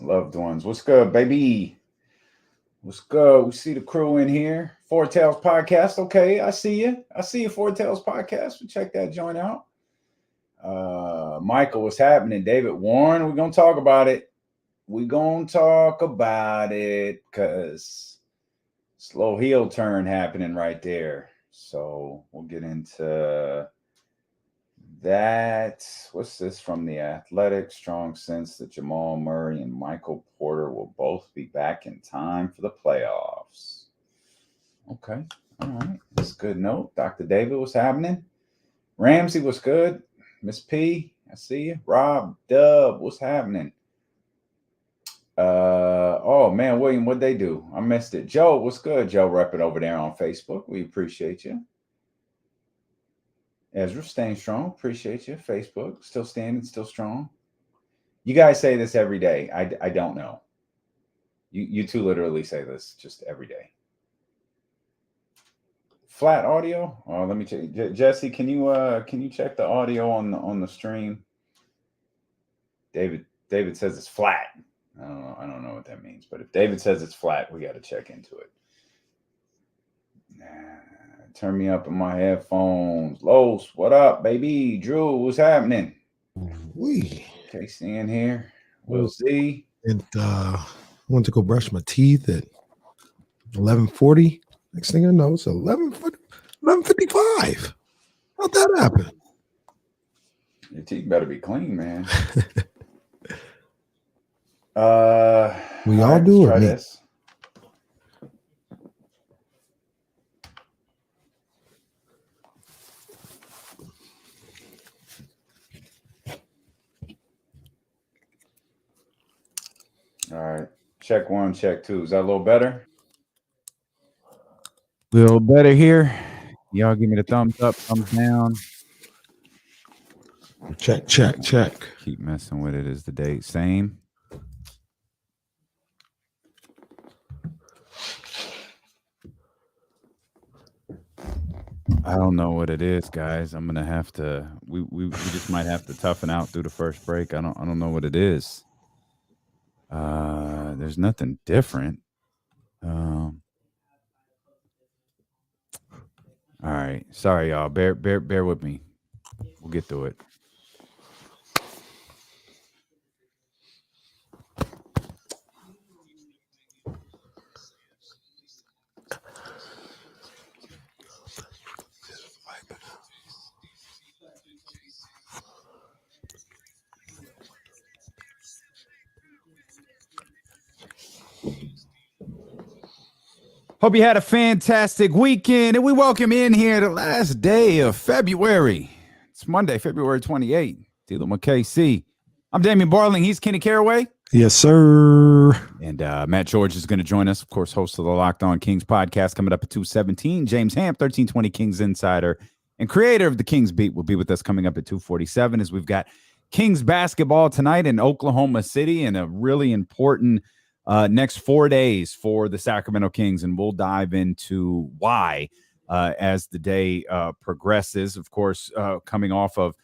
Loved ones. What's good, baby? What's good? We see the crew in here. Four Tails Podcast. Okay, I see you. I see you, Four Tails Podcast. We check that joint out. Michael, what's happening? David Warren, we're going to talk about it. We're going to talk about it because slow heel turn happening right there. So we'll get into that. What's this from The Athletic? Strong sense that Jamal Murray and Michael Porter will both be back in time for the playoffs. Okay. All right. That's a good note. Dr. David, what's happening? Ramsey, what's good? Miss P, I see you. Rob, Dub, what's happening? Oh man, William, what'd they do? I missed it. Joe, what's good? Joe, rep it over there on Facebook. We appreciate you. Ezra, staying strong. Appreciate you. Facebook, still standing, still strong. You guys say this every day. I don't know. You two literally say this just every day. Flat audio? Oh, let me check. Jesse, can you check the audio on the stream? David says it's flat. I don't know what that means, but if David says it's flat, we got to check into it. Turn me up in my headphones. Los, what up, baby? Drew, what's happening? Casey in here. We'll see. And I went to go brush my teeth at 11:40. Next thing I know, it's 11:55. How'd that happen? Your teeth better be clean, man. We all do it. This. All right. Check one, check two. Is that a little better? A little better here. Y'all give me the thumbs up, thumbs down. Check. Keep messing with it. Is the date same? I don't know what it is, guys. I'm gonna have to. We just might have to toughen out through the first break. I don't know what it is. There's nothing different. All right. Sorry, y'all. Bear with me. We'll get through it. Hope you had a fantastic weekend, and we welcome in here the last day of February. It's Monday, February 28th. Dealing with KC. I'm Damian Barling. He's Kenny Caraway. Yes, sir. And Matt George is going to join us, of course, host of the Locked On Kings podcast coming up at 2:17. James Ham, 1320 Kings Insider, and creator of the Kings Beat will be with us coming up at 2:47 as we've got Kings basketball tonight in Oklahoma City and a really important next 4 days for the Sacramento Kings, and we'll dive into why as the day progresses. Of course, coming off of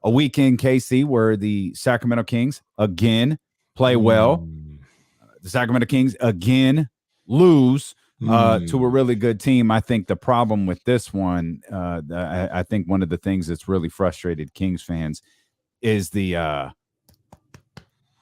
a weekend, KC, where the Sacramento Kings again play well. The Sacramento Kings again lose to a really good team. I think the problem with this one, I think one of the things that's really frustrated Kings fans is the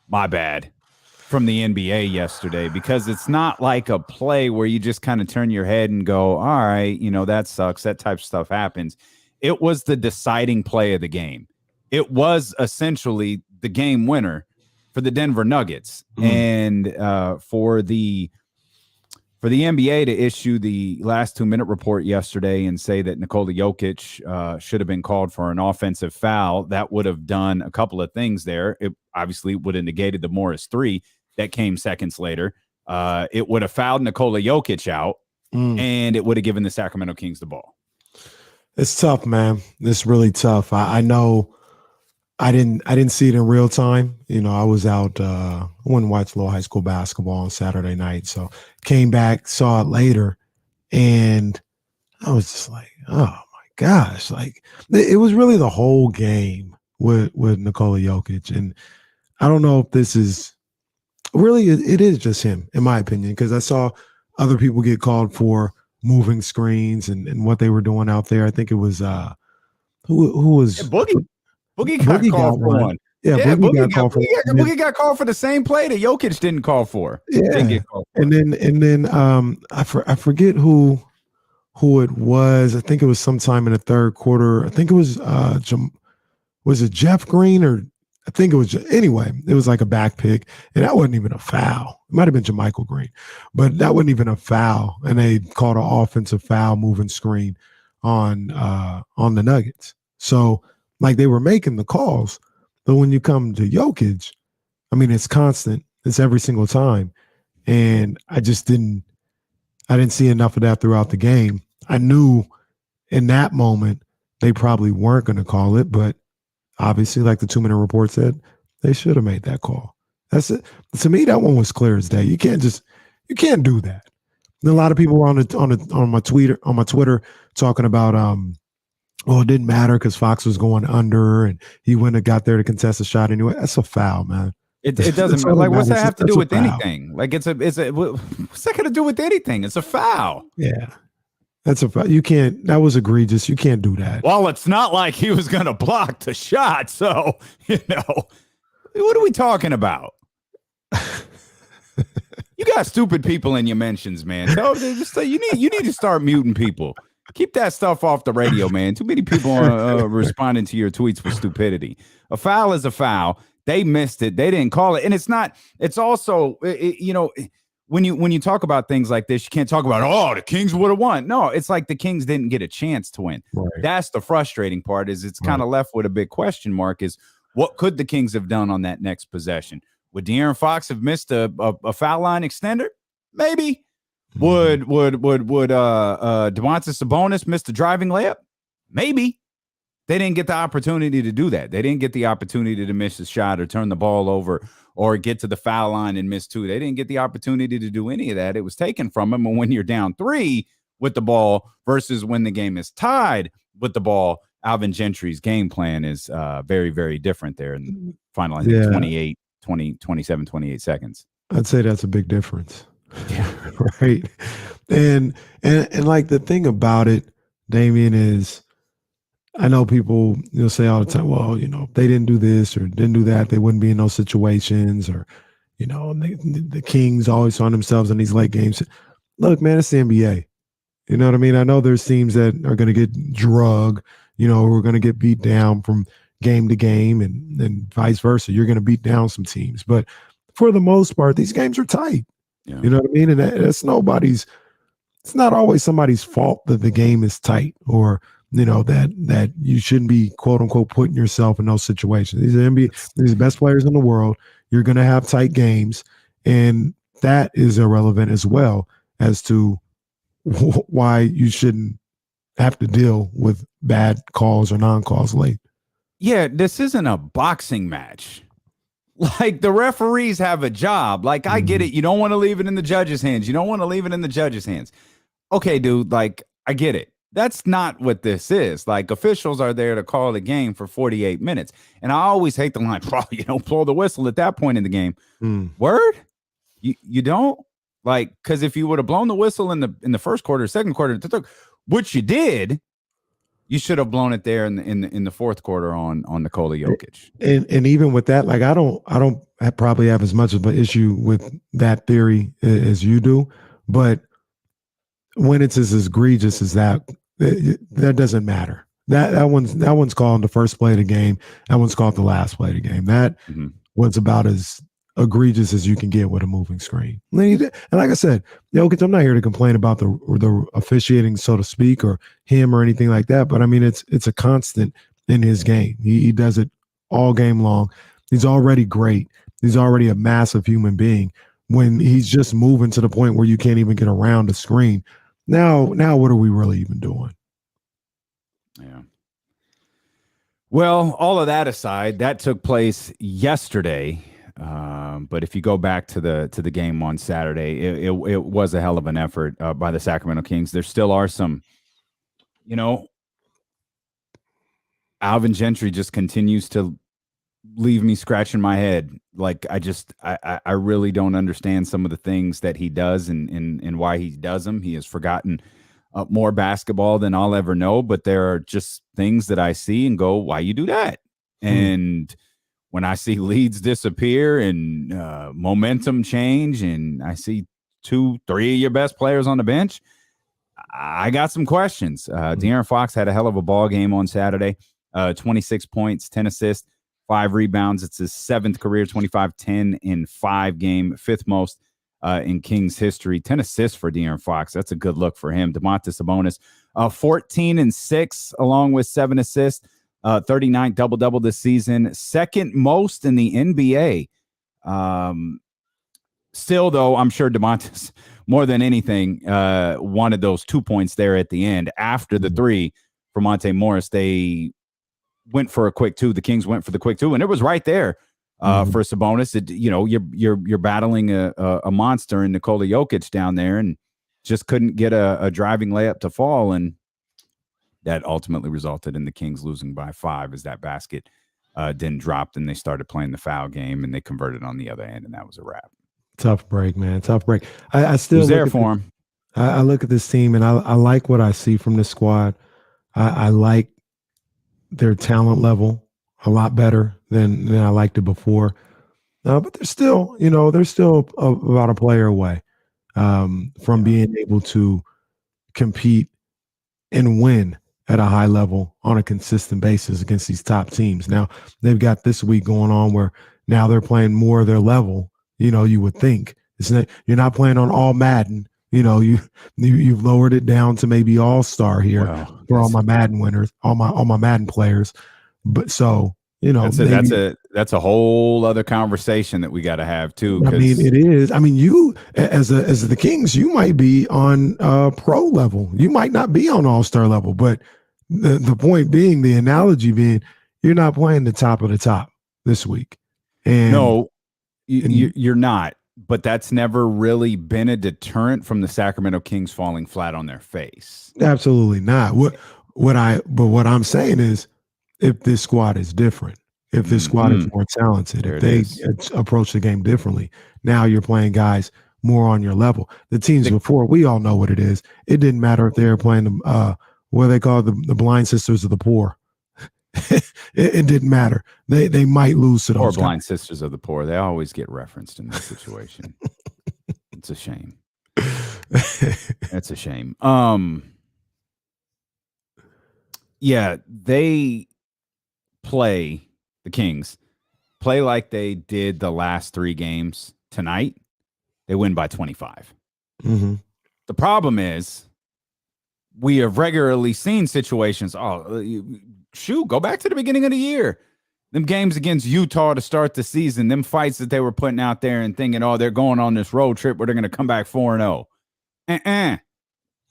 my bad from the NBA yesterday, because it's not like a play where you just kind of turn your head and go, all right, that sucks. That type of stuff happens. It was the deciding play of the game. It was essentially the game winner for the Denver Nuggets. And for the NBA to issue the last 2-minute report yesterday and say that Nikola Jokic should have been called for an offensive foul, that would have done a couple of things there. It obviously would have negated the Morris 3 that came seconds later. It would have fouled Nikola Jokic out, and it would have given the Sacramento Kings the ball. It's tough, man. It's really tough. I know I didn't see it in real time. I was out. I went and watched a little high school basketball on Saturday night, so came back, saw it later, and I was just like, oh my gosh! Like it was really the whole game with Nikola Jokic, and I don't know if this is Really, it is just him, in my opinion, because I saw other people get called for moving screens and what they were doing out there. I think it was who was Yeah, Boogie got Boogie called got for one. one. Yeah, Yeah, Boogie got called for one. Boogie got called for the same play that Jokic didn't call for. Didn't Yeah, get called for. and then I forget who it was. I think it was sometime in the third quarter. I think it was was it Jeff Green or I think it was anyway. It was like a back pick, and that wasn't even a foul. It might have been JaMychal Green, but that wasn't even a foul. And they called an offensive foul, moving screen on the Nuggets. So like they were making the calls, but when you come to Jokic, I mean it's constant. It's every single time, and I didn't see enough of that throughout the game. I knew in that moment they probably weren't going to call it, but obviously, like the 2-minute report said, they should have made that call. That's it. To me, that one was clear as day. You can't do that. And a lot of people were on my Twitter talking about well, it didn't matter because Fox was going under and he wouldn't have got there to contest a shot anyway. That's a foul, man. It doesn't matter. Like, what's that have to do with anything? Like, what's that going to do with anything? It's a foul. Yeah. That's a foul. You can't. That was egregious. You can't do that. Well, it's not like he was going to block the shot. So, what are we talking about? You got stupid people in your mentions, man. You need to start muting people. Keep that stuff off the radio, man. Too many people responding to your tweets with stupidity. A foul is a foul. They missed it. They didn't call it. And it's also, when you talk about things like this, you can't talk about, the Kings would have won. No, it's like the Kings didn't get a chance to win. Right. That's the frustrating part is it's kind of left with a big question mark is what could the Kings have done on that next possession? Would De'Aaron Fox have missed a foul line extender? Maybe. Would Domantas Sabonis miss the driving layup? Maybe. They didn't get the opportunity to do that. They didn't get the opportunity to miss a shot or turn the ball over or get to the foul line and miss 2. They didn't get the opportunity to do any of that. It was taken from them. And when you're down 3 with the ball versus when the game is tied with the ball, Alvin Gentry's game plan is very, very different there in the final, I think, 27, 28 seconds. I'd say that's a big difference. Yeah. Right. And like the thing about it, Davion, is I know people say all the time, well, if they didn't do this or didn't do that, they wouldn't be in those situations, or the Kings always find themselves in these late games. Look, man, it's the NBA. You know what I mean? I know there's teams that are going to get drugged, who are going to get beat down from game to game, and vice versa. You're going to beat down some teams, but for the most part, these games are tight. Yeah. You know what I mean? And that's it's not always somebody's fault that the game is tight, or that you shouldn't be, quote unquote, putting yourself in those situations. These are these are the best players in the world. You're going to have tight games, and that is irrelevant as well as to why you shouldn't have to deal with bad calls or non-calls late. Yeah, this isn't a boxing match. Like, the referees have a job. Like, I get it. You don't want to leave it in the judge's hands. Okay, dude, like, I get it. That's not what this is. Like, officials are there to call the game for 48 minutes. And I always hate the line, blow the whistle at that point in the game. Word? You don't? Like, because if you would have blown the whistle in the first quarter, second quarter, which you did, you should have blown it there in the fourth quarter on Nikola Jokic. And even with that, like, I don't probably have as much of an issue with that theory as you do, but when it's as egregious as that doesn't matter. That one's called the first play of the game. That one's called the last play of the game. That was about as egregious as you can get with a moving screen. And like I said, Jokic, I'm not here to complain about the officiating, so to speak, or him or anything like that. But I mean, it's a constant in his game. He does it all game long. He's already great. He's already a massive human being. When he's just moving to the point where you can't even get around the screen. Now what are we really even doing? Yeah. Well, all of that aside, that took place yesterday. But if you go back to the game on Saturday, it was a hell of an effort by the Sacramento Kings. There still are some, Alvin Gentry just continues to leave me scratching my head. Like I really don't understand some of the things that he does and why he does them. He has forgotten more basketball than I'll ever know, but there are just things that I see and go, why you do that? And when I see leads disappear and momentum change, and I see 2-3 of your best players on the bench, I got some questions. De'Aaron Fox had a hell of a ball game on Saturday. 26 points, 10 assists, 5 rebounds. It's his 7th career 25-10 in 5 game, 5th most in Kings history. 10 assists for De'Aaron Fox. That's a good look for him. Domantas Sabonis, 14 and 6, along with 7 assists. 39 double-double this season, 2nd most in the NBA. Still, though, I'm sure Domantas, more than anything, wanted those 2 points there at the end. After the 3 for Monte Morris, they went for a quick 2. The Kings went for the quick 2, and it was right there for Sabonis. You're battling a monster in Nikola Jokic down there, and just couldn't get a driving layup to fall, and that ultimately resulted in the Kings losing by 5 as that basket didn't drop, and they started playing the foul game, and they converted on the other end, and that was a wrap. Tough break, man. Tough break. I still was there for him. I look at this team, and I like what I see from the squad. I like their talent level a lot better than I liked it before. But they're still, about a player away from being able to compete and win at a high level on a consistent basis against these top teams. Now, they've got this week going on where now they're playing more of their level. You would think you're not playing on all Madden. You've lowered it down to maybe All-Star here for all my Madden winners, all my Madden players. But so that's a whole other conversation that we got to have too. I mean, it is. I mean, you as the Kings, you might be on pro level. You might not be on All-Star level, but the point being, the analogy being, you're not playing the top of the top this week. And no, you're not. But that's never really been a deterrent from the Sacramento Kings falling flat on their face. Absolutely not. What I'm saying is, if this squad is different, if this squad is more talented, if they approach the game differently, now you're playing guys more on your level. The teams before, we all know what it is. It didn't matter if they were playing what they call the blind sisters of the poor. it didn't matter. They might lose to those blind sisters of the poor. They always get referenced in this situation. It's a shame. That's a shame. Yeah, the Kings play like they did the last 3 games tonight. They win by 25. Mm-hmm. The problem is we have regularly seen situations. Go back to the beginning of the year. Them games against Utah to start the season, them fights that they were putting out there and thinking, they're going on this road trip where they're going to come back 4-0. That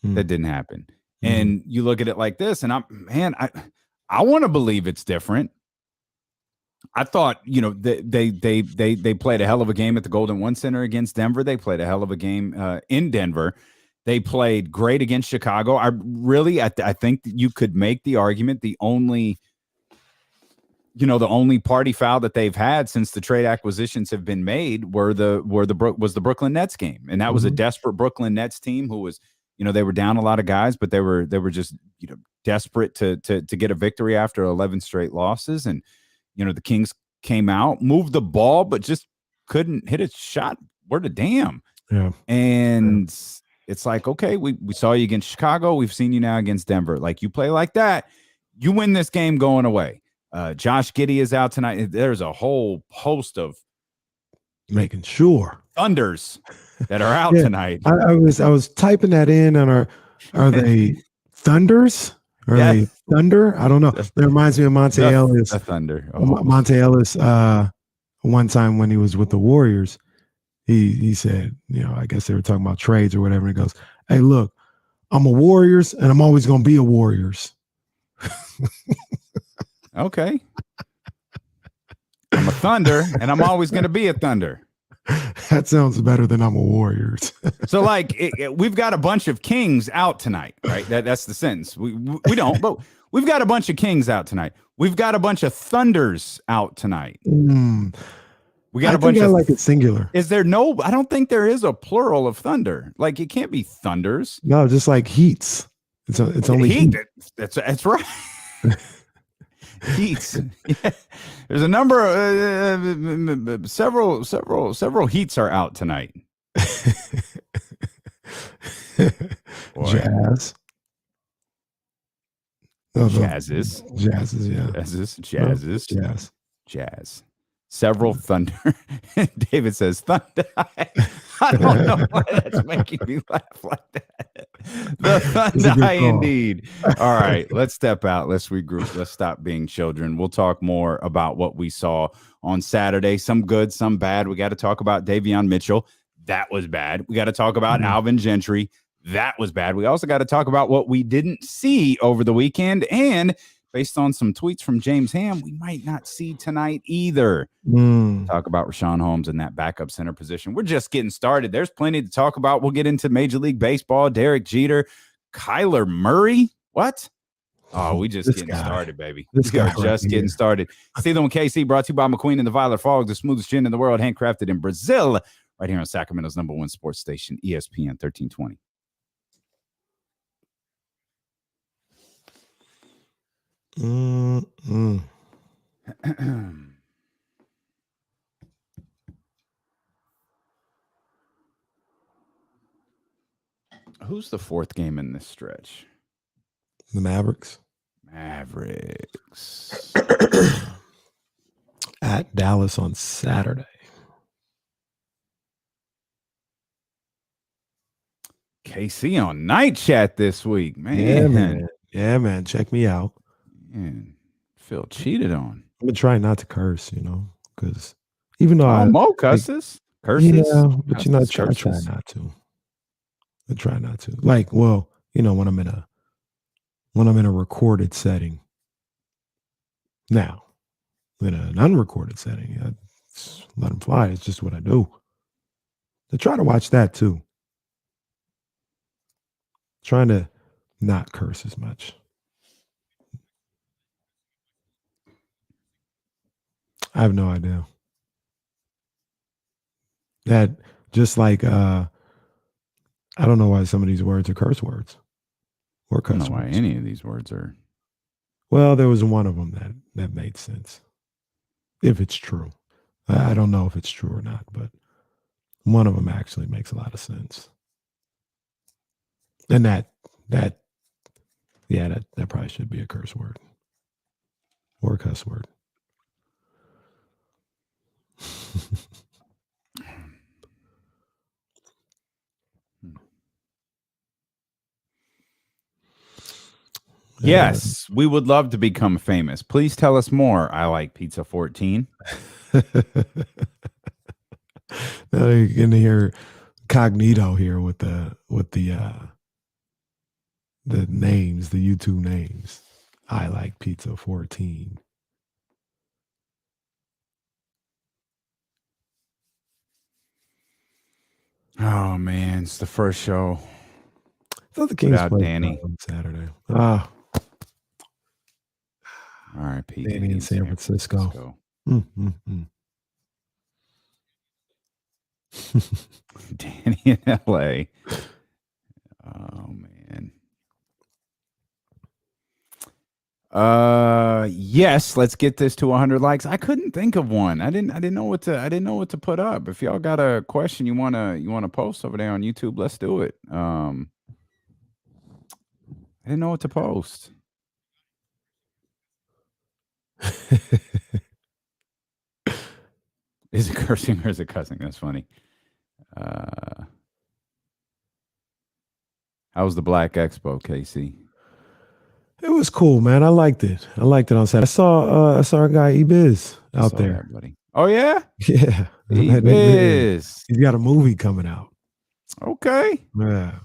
didn't happen. And you look at it like this, and I want to believe it's different. I thought, they played a hell of a game at the Golden One Center against Denver. They played a hell of a game in Denver. They played great against Chicago. I think that you could make the argument the only party foul that they've had since the trade acquisitions have been made was the Brooklyn Nets game, and that was a desperate Brooklyn Nets team who was, they were down a lot of guys, but they were just desperate to get a victory after 11 straight losses, and the Kings came out, moved the ball, but just couldn't hit a shot worth a damn. Yeah, and. It's like, okay, we saw you against Chicago. We've seen you now against Denver. Like, you play like that, you win this game going away. Josh Giddey is out tonight. There's a whole host of making sure Thunders that are out tonight. I was typing that in on are they Thunders? Are they Thunder? I don't know. That reminds me of Monte Ellis. The Thunder. Monte Ellis, one time when he was with the Warriors, he said, I guess they were talking about trades or whatever. And he goes, "Hey, look, I'm a Warriors and I'm always going to be a Warriors." Okay. I'm a Thunder and I'm always going to be a Thunder. That sounds better than I'm a Warriors. So like we've got a bunch of Kings out tonight, right? That's the sentence. We don't, but we've got a bunch of Kings out tonight. We've got a bunch of Thunders out tonight. We got I a bunch think I of like it singular. Is there no? I don't think there is a plural of Thunder. Like it can't be Thunders. No, just like Heats. It's only Heat. That's right. Heats. Yeah. There's a number of several Heats are out tonight. Jazz. Jazzes. Yeah. Jazz. Several Thunder. David says Thunder. I don't know why that's making me laugh like that. The Thunder indeed. All right, let's step out. Let's regroup. Let's stop being children. We'll talk more about what we saw on Saturday. Some good, some bad. We got to talk about Davion Mitchell. That was bad. We got to talk about Alvin Gentry. That was bad. We also got to talk about what we didn't see over the weekend. And based on some tweets from James Ham, we might not see tonight either. Talk about Richaun Holmes in that backup center position. We're just getting started. There's plenty to talk about. We'll get into Major League Baseball, Derek Jeter, Kyler Murray. What? Oh, we just getting started, baby. We are just getting started. Steelers and KC brought to you by McQueen and the Violet Fog, the smoothest gin in the world, handcrafted in Brazil, right here on Sacramento's #1 sports station, ESPN 1320. Who's the fourth game in this stretch? The Mavericks. At Dallas on Saturday. KC on night chat this week, man. Yeah, man. Check me out. Man, feel cheated on. I'm gonna try not to curse, because even though Mo curses, yeah, but I try not to. I try not to. Like, well, when I'm in a recorded setting. Now, in an unrecorded setting, I just let them fly. It's just what I do. I try to watch that too. Trying to not curse as much. I have no idea. That just like I don't know why some of these words are curse words. Or curse I don't know why words. any of these words are. Well, there was one of them that made sense. If it's true. I don't know if it's true or not, but one of them actually makes a lot of sense. And that probably should be a curse word. Or a cuss word. Yes, we would love to become famous. Please tell us more. I like Pizza 14. Now you're gonna hear Cognito here with the names, the YouTube names. I like Pizza 14. Oh man, it's the first show. I thought the Kings played Danny on Saturday. R.I.P. Danny in San Francisco. Danny in L.A. Oh man. Yes, let's get this to 100 likes. I couldn't think of one. I didn't know what to put up. If y'all got a question you wanna post over there on YouTube, let's do it. I didn't know what to post. Is it cursing or is it cussing? That's funny. How was the Black Expo, Casey? It was cool, man. I liked it. On Saturday. I saw our guy E-Biz out there, buddy. Oh yeah, yeah. E-Biz. He's got a movie coming out. Okay. Yeah.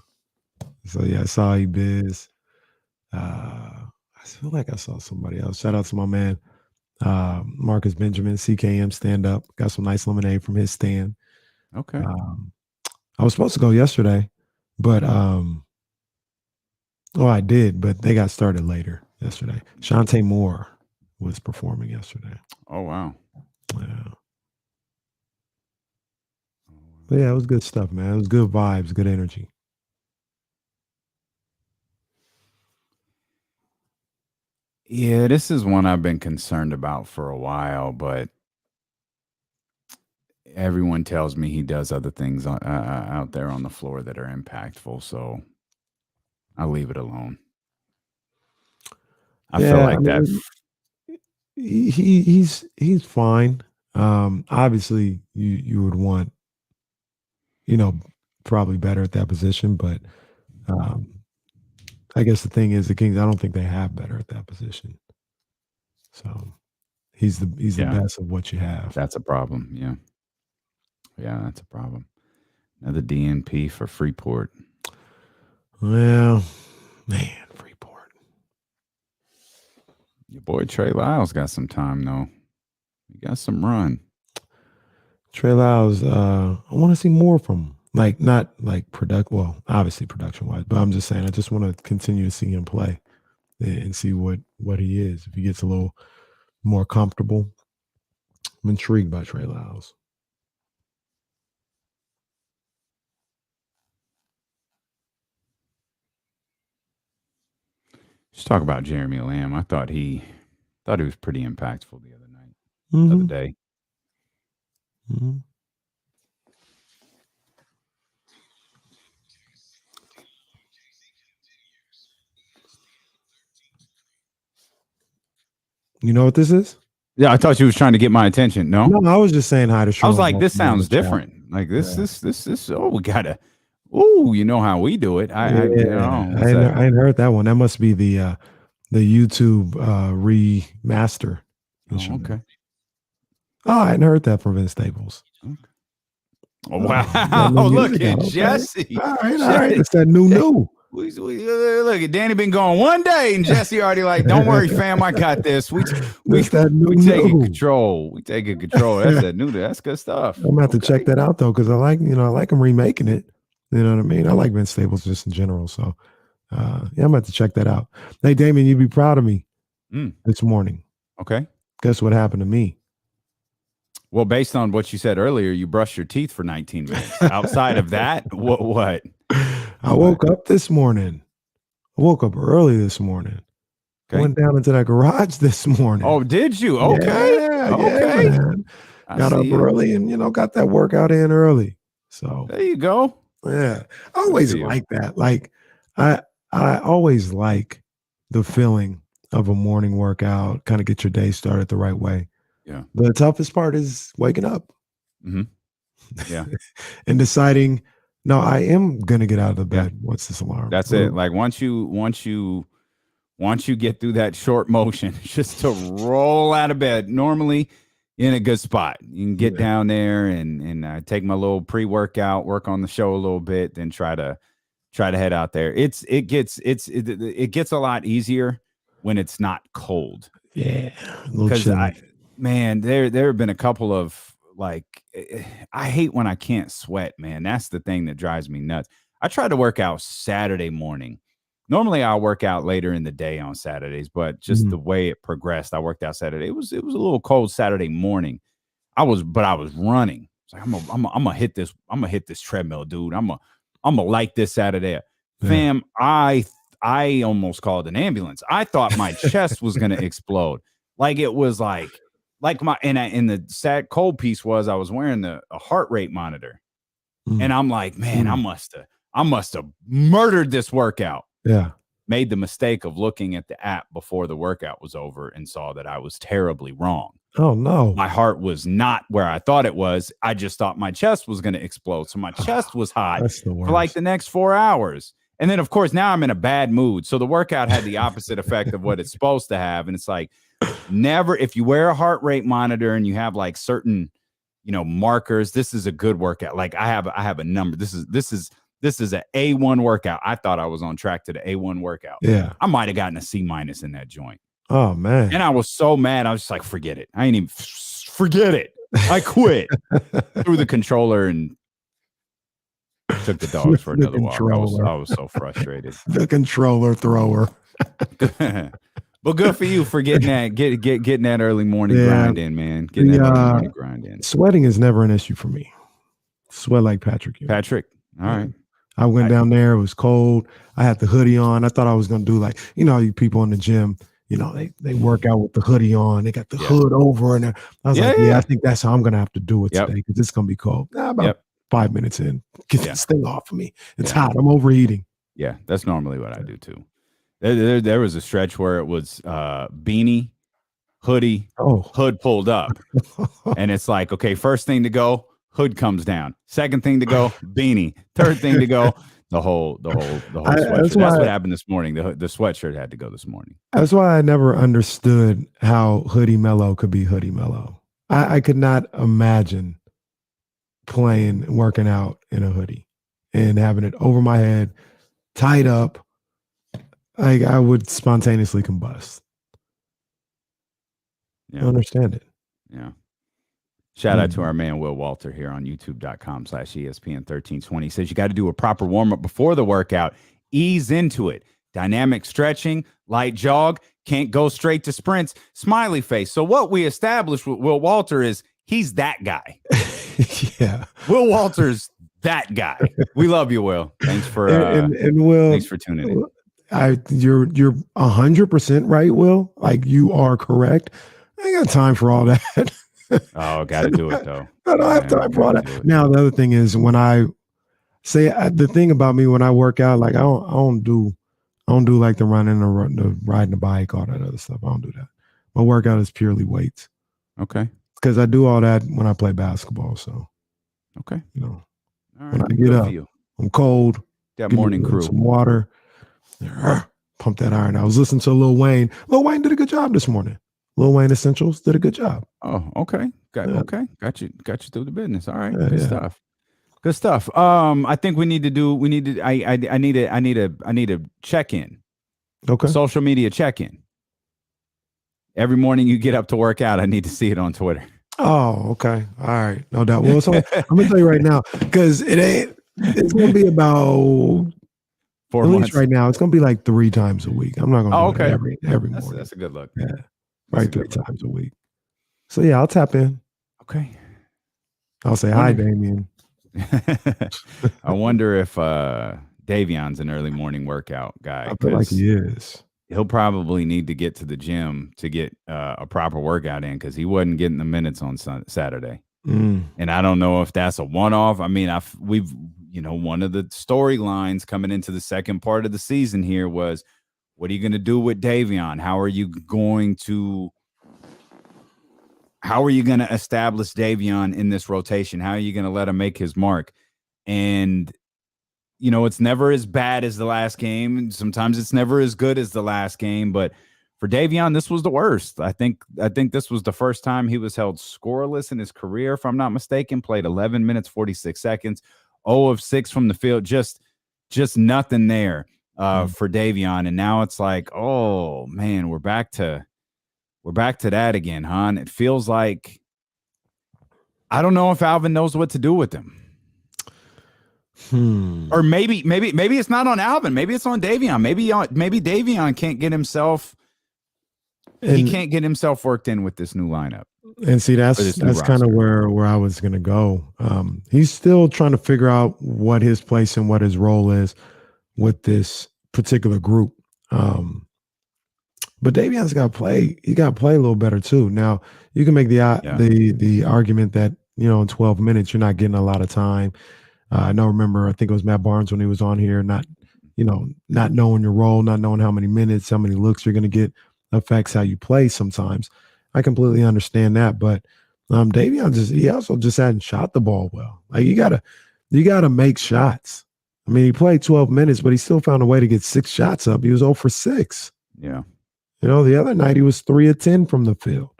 So yeah, I saw E-Biz. I feel like I saw somebody else. Shout out to my man, Marcus Benjamin, CKM stand up. Got some nice lemonade from his stand. Okay. I was supposed to go yesterday, but I did, but they got started later yesterday. Shantae Moore was performing yesterday. Oh, wow. Yeah. But yeah, it was good stuff, man. It was good vibes, good energy. Yeah, this is one I've been concerned about for a while, but everyone tells me he does other things out there on the floor that are impactful, so I'll leave it alone. I feel like that. He's fine. Obviously, you would want, probably better at that position, but I guess the thing is the Kings, I don't think they have better at that position. So he's the best of what you have. That's a problem. Yeah. Yeah, that's a problem. Another DNP for Freeport. Well, man, Freeport. Your boy Trey Lyles got some time though. He got some run. Trey Lyles, I want to see more from him. Like, not like obviously production wise, but I'm just saying I just want to continue to see him play and see what he is. If he gets a little more comfortable, I'm intrigued by Trey Lyles. Let's talk about Jeremy Lamb. I thought he was pretty impactful the other night, the other day. Mm-hmm. You know what this is? Yeah, I thought you was trying to get my attention. No, I was just saying hi to Sean. I was like, this sounds different. Like this. Oh, we gotta. Oh, you know how we do it. I ain't heard that one. That must be the YouTube remaster. Oh, okay. Oh, I hadn't heard that from Vince Staples. Okay. Oh, wow! Look at Jesse. All right. It's that new. Look at Danny been gone one day, and Jesse already like, don't worry, fam, I got this. We taking control. We taking control. That's that new. That's good stuff. I'm gonna have to check that out though, because I like him remaking it. You know what I mean? I like Vince Staples just in general. So I'm gonna have to check that out. Hey, Damien, you'd be proud of me this morning. Okay. Guess what happened to me? Well, based on what you said earlier, you brushed your teeth for 19 minutes. Outside of that, what? I woke up this morning. I woke up early this morning. Okay. I went down into that garage this morning. Oh, did you? Okay. Yeah, man. Got up early and, got that workout in early. So there you go. Yeah. I always like that. Like I always like the feeling of a morning workout, kind of get your day started the right way. Yeah. The toughest part is waking up. Mm-hmm. Yeah. And deciding, no, I am gonna get out of the bed once this alarm. That's it. Like once you get through that short motion, just to roll out of bed, normally in a good spot. You can get down there and take my little pre-workout, work on the show a little bit, then try to head out there. It gets a lot easier when it's not cold. Yeah. Because there have been a couple of like, I hate when I can't sweat, man. That's the thing that drives me nuts. I tried to work out Saturday morning. Normally I'll work out later in the day on Saturdays, but just the way it progressed, I worked out Saturday. It was a little cold Saturday morning. I was running. It's like I'm gonna hit this. I'm gonna hit this treadmill, dude. I'm gonna light this out of there. Yeah. Fam, I almost called an ambulance. I thought my chest was gonna explode. Like it was like my and the sad cold piece was I was wearing a heart rate monitor, and I'm like, man, I must have murdered this workout. Yeah. Made the mistake of looking at the app before the workout was over and saw that I was terribly wrong. Oh, no. My heart was not where I thought it was. I just thought my chest was going to explode. So my chest was hot for like the next 4 hours. And then, of course, now I'm in a bad mood. So the workout had the opposite effect of what it's supposed to have. And it's like, never, if you wear a heart rate monitor and you have like certain, markers, this is a good workout. Like I have a number. This is an A1 workout. I thought I was on track to the A1 workout. Yeah. I might have gotten a C- in that joint. Oh, man. And I was so mad. I was just like, forget it. I ain't even forget it. I quit. Threw the controller and took the dogs for The another walk. I was so frustrated. The controller thrower. But good for you for getting that early morning grind in, man. Getting that early morning grind in. Sweating is never an issue for me. Sweat like Patrick. Patrick, all right. I went down there. It was cold. I had the hoodie on. I thought I was going to do like, you people in the gym, they work out with the hoodie on. They got the hood over. And I was I think that's how I'm going to have to do it today because it's going to be cold. About 5 minutes in. Get this thing off of me. It's hot. I'm overeating. Yeah, that's normally what I do too. There was a stretch where it was beanie, hoodie, hood pulled up. And it's like, okay, first thing to go, hood comes down. Second thing to go, beanie. Third thing to go, the whole sweatshirt. That's what happened this morning. The sweatshirt had to go this morning. That's why I never understood how Hoodie Mellow could be Hoodie Mellow. I could not imagine working out in a hoodie and having it over my head, tied up. I would spontaneously combust. Yeah. I understand it. Yeah. Shout out to our man, Will Walter, here on youtube.com/ESPN1320. He says you got to do a proper warm-up before the workout. Ease into it. Dynamic stretching, light jog, can't go straight to sprints, smiley face. So what we established with Will Walter is he's that guy. Yeah. Will Walter's that guy. We love you, Will. Thanks for and Will, thanks for tuning in. You're 100% right, Will. Like you are correct. I ain't got time for all that. Oh, got to do it though. I don't have time for all that. Now the other thing is when I say the thing about me when I work out, like I don't do like the running or the riding the bike, all that other stuff. I don't do that. My workout is purely weights. Okay. Because I do all that when I play basketball. So okay, all right, when I get up, I'm cold. That morning crew, some water. Pump that iron. I was listening to Lil Wayne. Lil Wayne did a good job this morning. Lil Wayne Essentials did a good job. Oh, okay. Okay. Got you through the business. All right. Good stuff. Good stuff. I think I need a check-in. Okay. Social media check-in. Every morning you get up to work out, I need to see it on Twitter. Oh, okay. All right. No doubt. Well, so I'm gonna tell you right now, because it's gonna be about 4 at months least right now, it's gonna be like 3 times a week. I'm not gonna do it every morning. That's a good look. Yeah. Right, 3 times a week. So yeah, I'll tap in. Okay. I'll say hi, Damien. I wonder if Davion's an early morning workout guy. I feel like he is. He'll probably need to get to the gym to get a proper workout in because he wasn't getting the minutes on Saturday. And I don't know if that's a one-off. I mean, we've one of the storylines coming into the second part of the season here was, what are you going to do with Davion? How are you going to establish Davion in this rotation? How are you going to let him make his mark? And, it's never as bad as the last game. Sometimes it's never as good as the last game. But for Davion, this was the worst. I think this was the first time he was held scoreless in his career, if I'm not mistaken. Played 11 minutes, 46 seconds, 0 of 6 from the field. Just nothing there. For Davion, and now it's like, oh man, we're back to that again, huh? And it feels like I don't know if Alvin knows what to do with him. Or maybe it's not on Alvin. Maybe it's on Davion. Maybe Davion can't get himself. He can't get himself worked in with this new lineup. And see, that's kind of where I was gonna go. He's still trying to figure out what his place and what his role is with this particular group. But Davion's got to play. He got to play a little better too. Now you can make the argument that, in 12 minutes, you're not getting a lot of time. I think it was Matt Barnes when he was on here, not knowing your role, not knowing how many minutes, how many looks you're going to get affects how you play sometimes. I completely understand that. But Davion he also just hadn't shot the ball well. Like you gotta make shots. I mean, he played 12 minutes, but he still found a way to get 6 shots up. He was 0 for 6. Yeah. The other night he was 3 of 10 from the field.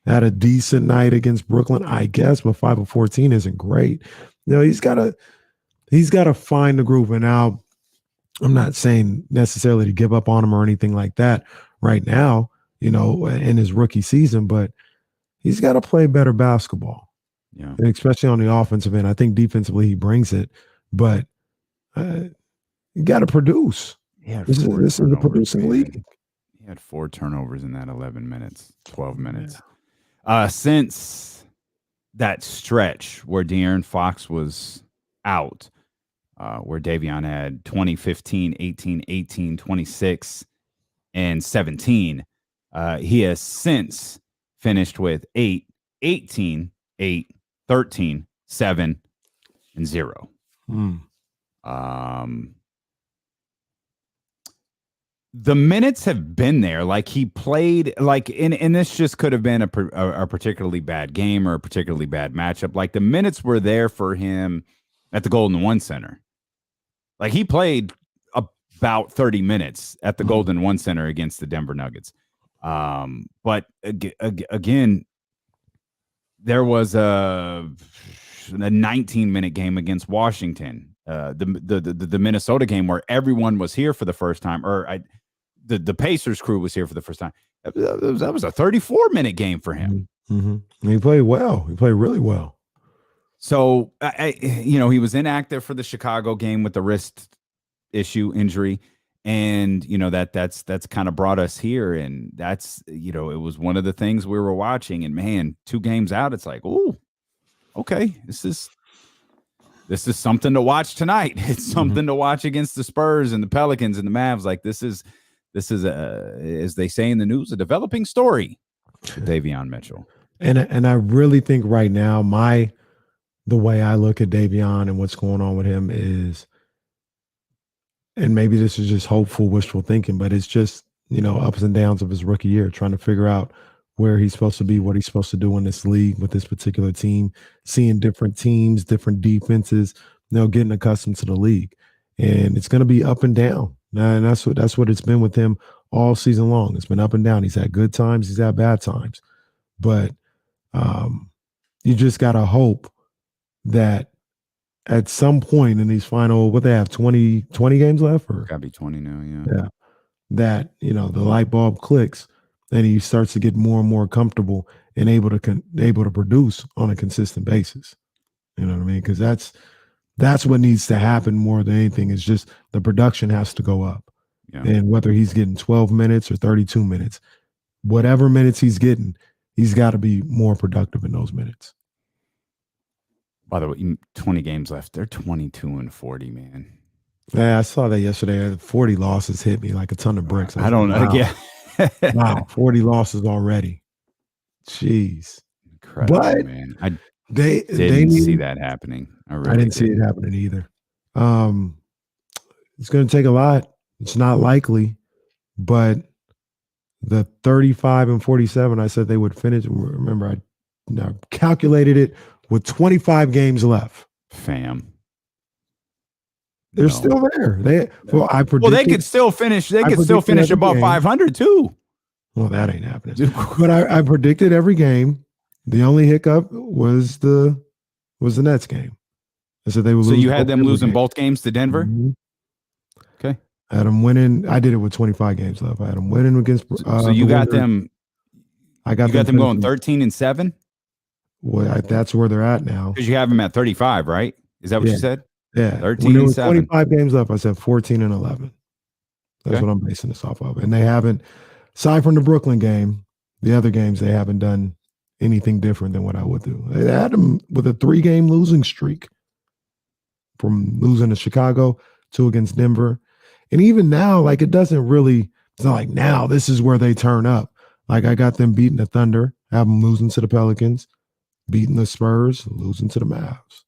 Had a decent night against Brooklyn, I guess, but 5 of 14 isn't great. He's got to find the groove. And now I'm not saying necessarily to give up on him or anything like that right now, in his rookie season, but he's got to play better basketball. Yeah. And especially on the offensive end. I think defensively he brings it. but you got to produce. This is a producing league. He had 4 turnovers in that 11 minutes, 12 minutes. Since that stretch where De'Aaron Fox was out, where Davion had 20, 15, 18, 18, 26, and 17, he has since finished with 8, 18, 8, 13, 7, and 0. The minutes have been there. Like he played, like, and this just could have been a particularly bad game or a particularly bad matchup. Like the minutes were there for him at the Golden One Center. Like he played about 30 minutes at the Golden One Center against the Denver Nuggets. But again, there was a 19-minute game against Washington. The Minnesota game where everyone was here for the first time, or the Pacers crew was here for the first time. That was a 34-minute game for him. He played well. He played really well. So, he was inactive for the Chicago game with the wrist injury. And, that's kind of brought us here. And that's, it was one of the things we were watching. And, man, 2 games out, it's like, oh, okay, this is something to watch tonight. It's something to watch against the Spurs and the Pelicans and the Mavs. Like this is as they say in the news, a developing story. Davion Mitchell. And I really think right now, the way I look at Davion and what's going on with him is, and maybe this is just hopeful, wishful thinking, but it's just, ups and downs of his rookie year, trying to figure out where he's supposed to be, what he's supposed to do in this league with this particular team, seeing different teams, different defenses, getting accustomed to the league. And it's going to be up and down. And that's what it's been with him all season long. It's been up and down. He's had good times. He's had bad times. But you just got to hope that at some point in these final, what they have, 20 games left? Or got to be 20 now, yeah. That, the light bulb clicks. And he starts to get more and more comfortable and able to produce on a consistent basis. You know what I mean? Because that's what needs to happen more than anything. Is just the production has to go up. Yeah. And whether he's getting 12 minutes or 32 minutes, whatever minutes he's getting, he's got to be more productive in those minutes. By the way, 20 games left. They're 22-40, man. Yeah, I saw that yesterday. 40 losses hit me like a ton of bricks. I don't know. Wow. Yeah. Wow, 40 losses already. Jeez. Incredible, but man. I didn't see that happening. I didn't see it happening either. It's going to take a lot. It's not likely, but the 35 and 47, I said they would finish. Remember, I calculated it with 25 games left. Fam. They're still there. They could still finish. They could still finish above 500 too. Well, that ain't happening. But I predicted every game. The only hiccup was the Nets game. I said they would lose. So you had them losing both games to Denver? Mm-hmm. Okay. I had them winning. I did it with 25 games left. I had them winning against. So you got them. You got them going 13-7. Well, that's where they're at now. Because you have them at 35, right? Is that what you said? Yeah, 13-7. 25 games left. I said 14-11. That's what I'm basing this off of. And they haven't, aside from the Brooklyn game, the other games they haven't done anything different than what I would do. They had them with a 3-game losing streak, from losing to Chicago, 2 against Denver, and even now, like it doesn't really. It's not like now this is where they turn up. Like I got them beating the Thunder, have them losing to the Pelicans, beating the Spurs, losing to the Mavs.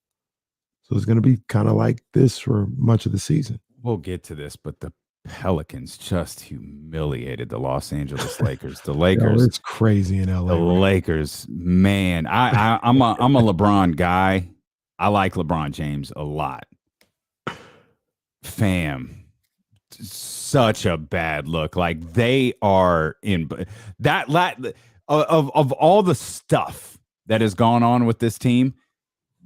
So it's going to be kind of like this for much of the season. We'll get to this, but the Pelicans just humiliated the Los Angeles Lakers. The Lakers, it's crazy in LA. The Lakers, man. I'm a LeBron guy. I like LeBron James a lot. Fam, such a bad look. Like they are in that of all the stuff that has gone on with this team.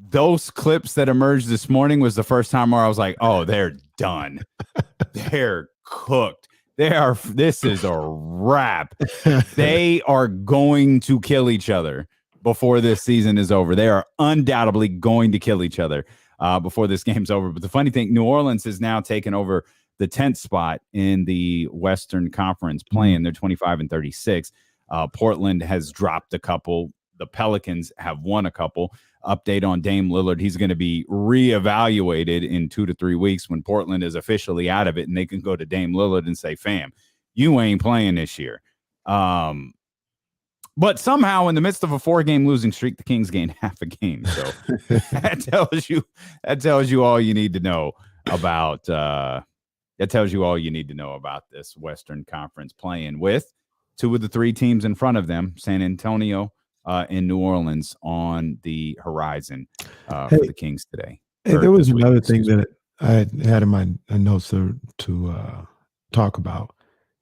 Those clips that emerged this morning was the first time where I was like, oh, they're done. They're cooked. This is a wrap. They are going to kill each other before this season is over. They are undoubtedly going to kill each other. before this game's over. But the funny thing, New Orleans has now taken over the 10th spot in the Western Conference playing. They're 25-36. Portland has dropped a couple. The Pelicans have won a couple. Update on Dame Lillard. He's going to be reevaluated in 2 to 3 weeks when Portland is officially out of it, and they can go to Dame Lillard and say, fam, you ain't playing this year. But somehow in the midst of a 4-game losing streak, the Kings gained half a game. So that tells you all you need to know about this Western Conference playing with 2 of the 3 teams in front of them, San Antonio in New Orleans on the horizon for the Kings today. Hey, there was another thing that I had in my notes to talk about.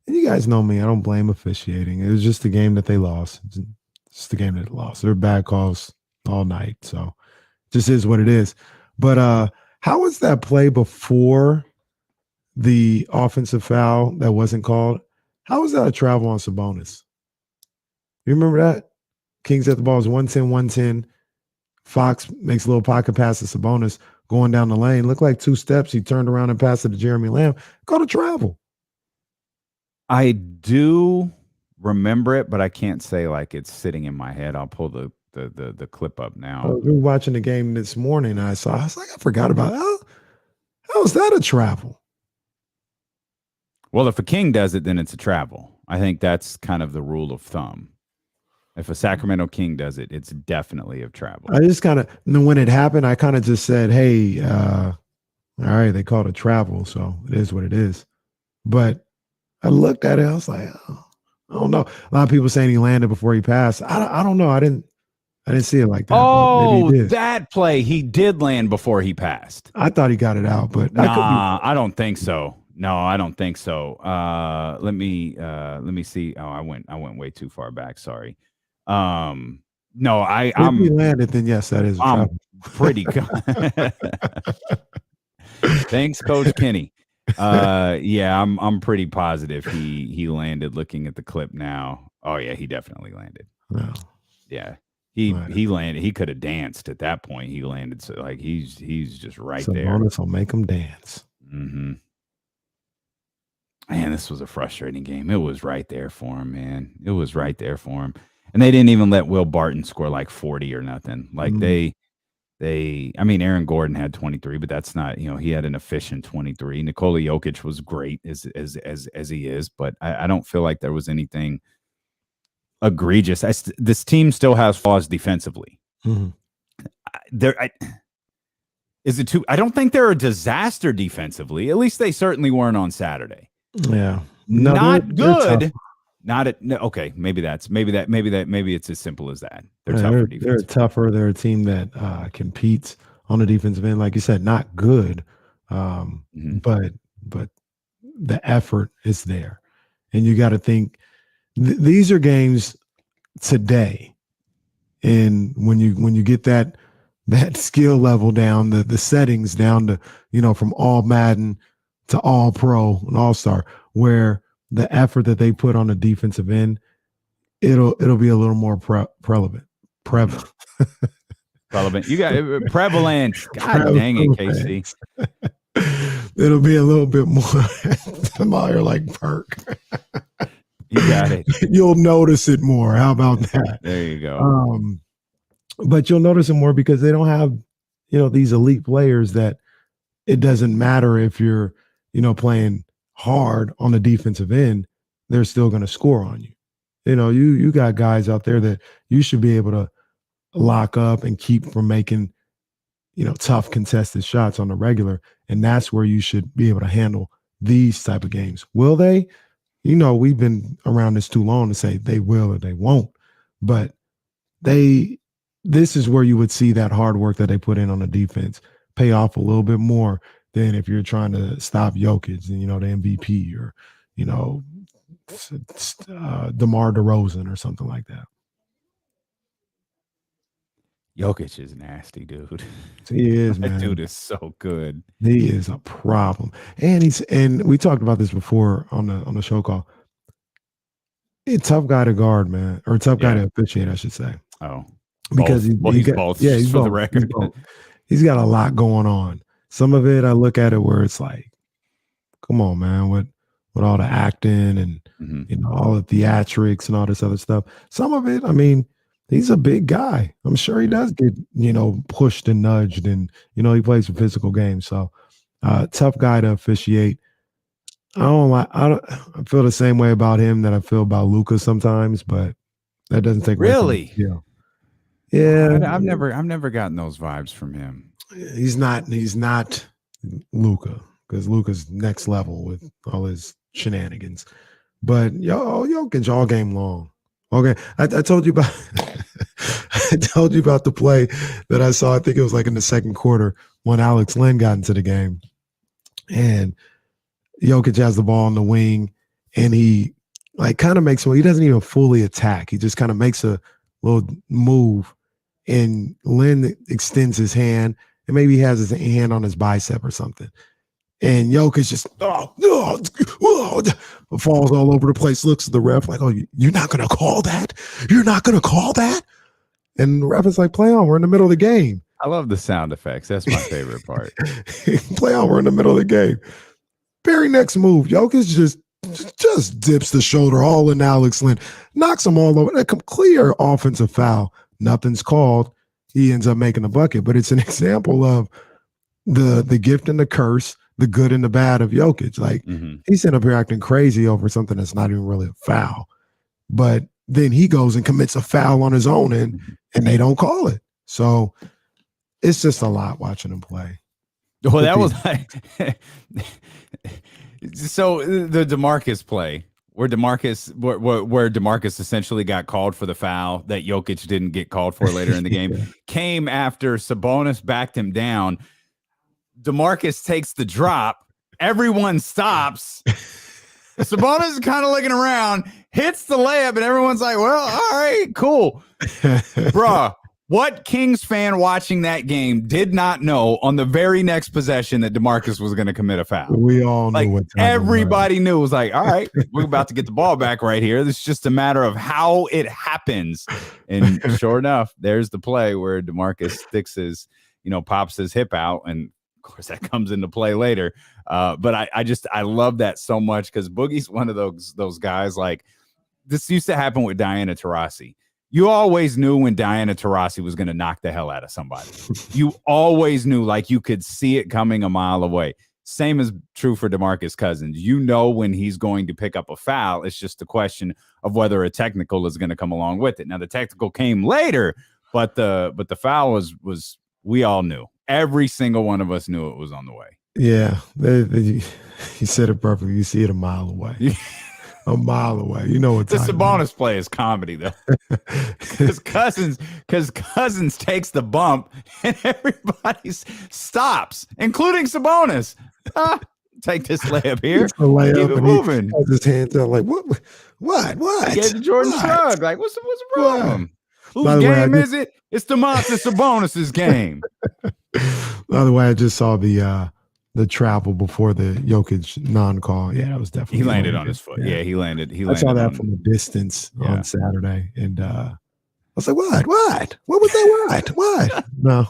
And you guys know me. I don't blame officiating. It was just the game that they lost. It's just the game that they lost. There were bad calls all night. So it just is what it is. But how was that play before the offensive foul that wasn't called? How was that a travel on Sabonis? You remember that? Kings at the ball was 110. Fox makes a little pocket pass to Sabonis going down the lane. Looked like 2 steps. He turned around and passed it to Jeremy Lamb. Called a travel. I do remember it, but I can't say like it's sitting in my head. I'll pull the clip up now. We were watching the game this morning, and I was like, I forgot about it. How is that a travel? Well, if a King does it, then it's a travel. I think that's kind of the rule of thumb. If a Sacramento King does it, it's definitely a travel. I just kind of, when it happened, I kind of just said, hey, all right, they called it travel, so it is what it is. But I looked at it, I was like, oh, I don't know. A lot of people saying he landed before he passed. I don't know. I didn't see it like that. Oh, that play, he did land before he passed. I thought he got it out, but I don't think so. No, I don't think so. Let me see. Oh, I went way too far back. Sorry. No, if he landed, then yes, that is a travel. Pretty good. Thanks, Coach Kenny. Yeah, I'm pretty positive he landed. Looking at the clip now. Oh yeah, he definitely landed. No. Yeah. He landed. He could have danced at that point. He landed, so like he's just right there. Sabonis will make him dance. Mm-hmm. Man, this was a frustrating game. It was right there for him, man. It was right there for him. And they didn't even let Will Barton score like 40 or nothing. Like I mean, Aaron Gordon had 23, but that's not, he had an efficient 23. Nikola Jokic was great as he is, but I don't feel like there was anything egregious. This team still has flaws defensively. Mm-hmm. I don't think they're a disaster defensively. At least they certainly weren't on Saturday. Yeah. No, not good. Okay. Maybe it's as simple as that. They're tougher. They're a team that competes on the defensive end. Like you said, not good. But the effort is there. And you got to think these are games today. And when you get that skill level down, the settings down to, from all Madden to all pro and all star, where the effort that they put on the defensive end, it'll be a little more prevalent. Relevant. You got prevalent. God dang it, KC. It'll be a little bit more. You're like perk. You got it. You'll notice it more. How about that? There you go. But you'll notice it more because they don't have, these elite players that it doesn't matter if you're, playing hard on the defensive end, they're still going to score on you. You got guys out there that you should be able to lock up and keep from making, tough contested shots on the regular. And that's where you should be able to handle these type of games. Will they? We've been around this too long to say they will or they won't, but this is where you would see that hard work that they put in on the defense pay off a little bit more than if you're trying to stop Jokic and, the MVP or, DeMar DeRozan or something like that. Jokic is nasty, dude. He is, man. That dude is so good. He is a problem. And we talked about this before on the show call. A tough guy to guard, man, or a tough guy to officiate, I should say. Oh, because he's both. Yeah, he's for the record. he's got a lot going on. Some of it, I look at it where it's like, come on, man, with all the acting and all the theatrics and all this other stuff. Some of it, I mean, he's a big guy. I'm sure he does get, pushed and nudged, and he plays a physical game. So tough guy to officiate. I feel the same way about him that I feel about Luka sometimes, but that doesn't take really. Yeah, I've never gotten those vibes from him. He's not Luka, because Luka's next level with all his shenanigans. But Jokic all game long. Okay, I told you about I told you about the play that I saw. I think it was like in the second quarter when Alex Len got into the game, and Jokic has the ball on the wing, and he kind of makes he doesn't even fully attack. He just kind of makes a little move, and Len extends his hand, and maybe he has his hand on his bicep or something. And Jokic just falls all over the place, looks at the ref like, oh, you're not going to call that? You're not going to call that? And the ref is like, play on. We're in the middle of the game. I love the sound effects. That's my favorite part. Play on. We're in the middle of the game. Very next move, Jokic just dips the shoulder all in Alex Len, knocks him all over. A clear offensive foul. Nothing's called. He ends up making a bucket. But it's an example of the gift and the curse, the good and the bad of Jokic. Like, he's sitting up here acting crazy over something that's not even really a foul. But then he goes and commits a foul on his own end, and they don't call it. So it's just a lot watching him play. Well, that was like so the DeMarcus play where DeMarcus essentially got called for the foul that Jokic didn't get called for later in the game came after Sabonis backed him down. DeMarcus takes the drop. Everyone stops. Sabonis is kind of looking around, hits the layup, and everyone's like, well, all right, cool. Bruh, what Kings fan watching that game did not know on the very next possession that DeMarcus was going to commit a foul? We all knew what everybody knew. It was like, all right, we're about to get the ball back right here. This is just a matter of how it happens. And sure enough, there's the play where DeMarcus sticks his, pops his hip out, and of course that comes into play later. But I love that so much because Boogie's one of those guys. Like, this used to happen with Diana Taurasi. You always knew when Diana Taurasi was going to knock the hell out of somebody. You always knew, like, you could see it coming a mile away. Same is true for DeMarcus Cousins. You know when he's going to pick up a foul. It's just a question of whether a technical is going to come along with it. Now, the technical came later, but the foul was we all knew. Every single one of us knew it was on the way. Yeah, you said it perfectly. You see it a mile away. A mile away. You know what? The Sabonis play is comedy, though. Because Cousins takes the bump and everybody stops, including Sabonis. Take this layup here. It's the layup, keep it moving. He has his hands out like, what? Get the Jordan shrug. Like, what's the problem? By Whose the way, game is it? It's Domantas Sabonis' game. By the way, I just saw the travel before the Jokic non-call. Yeah, that was definitely. He landed on his foot. Yeah, he landed. I saw that from a distance on Saturday, and I was like, "What? What was that? What? No,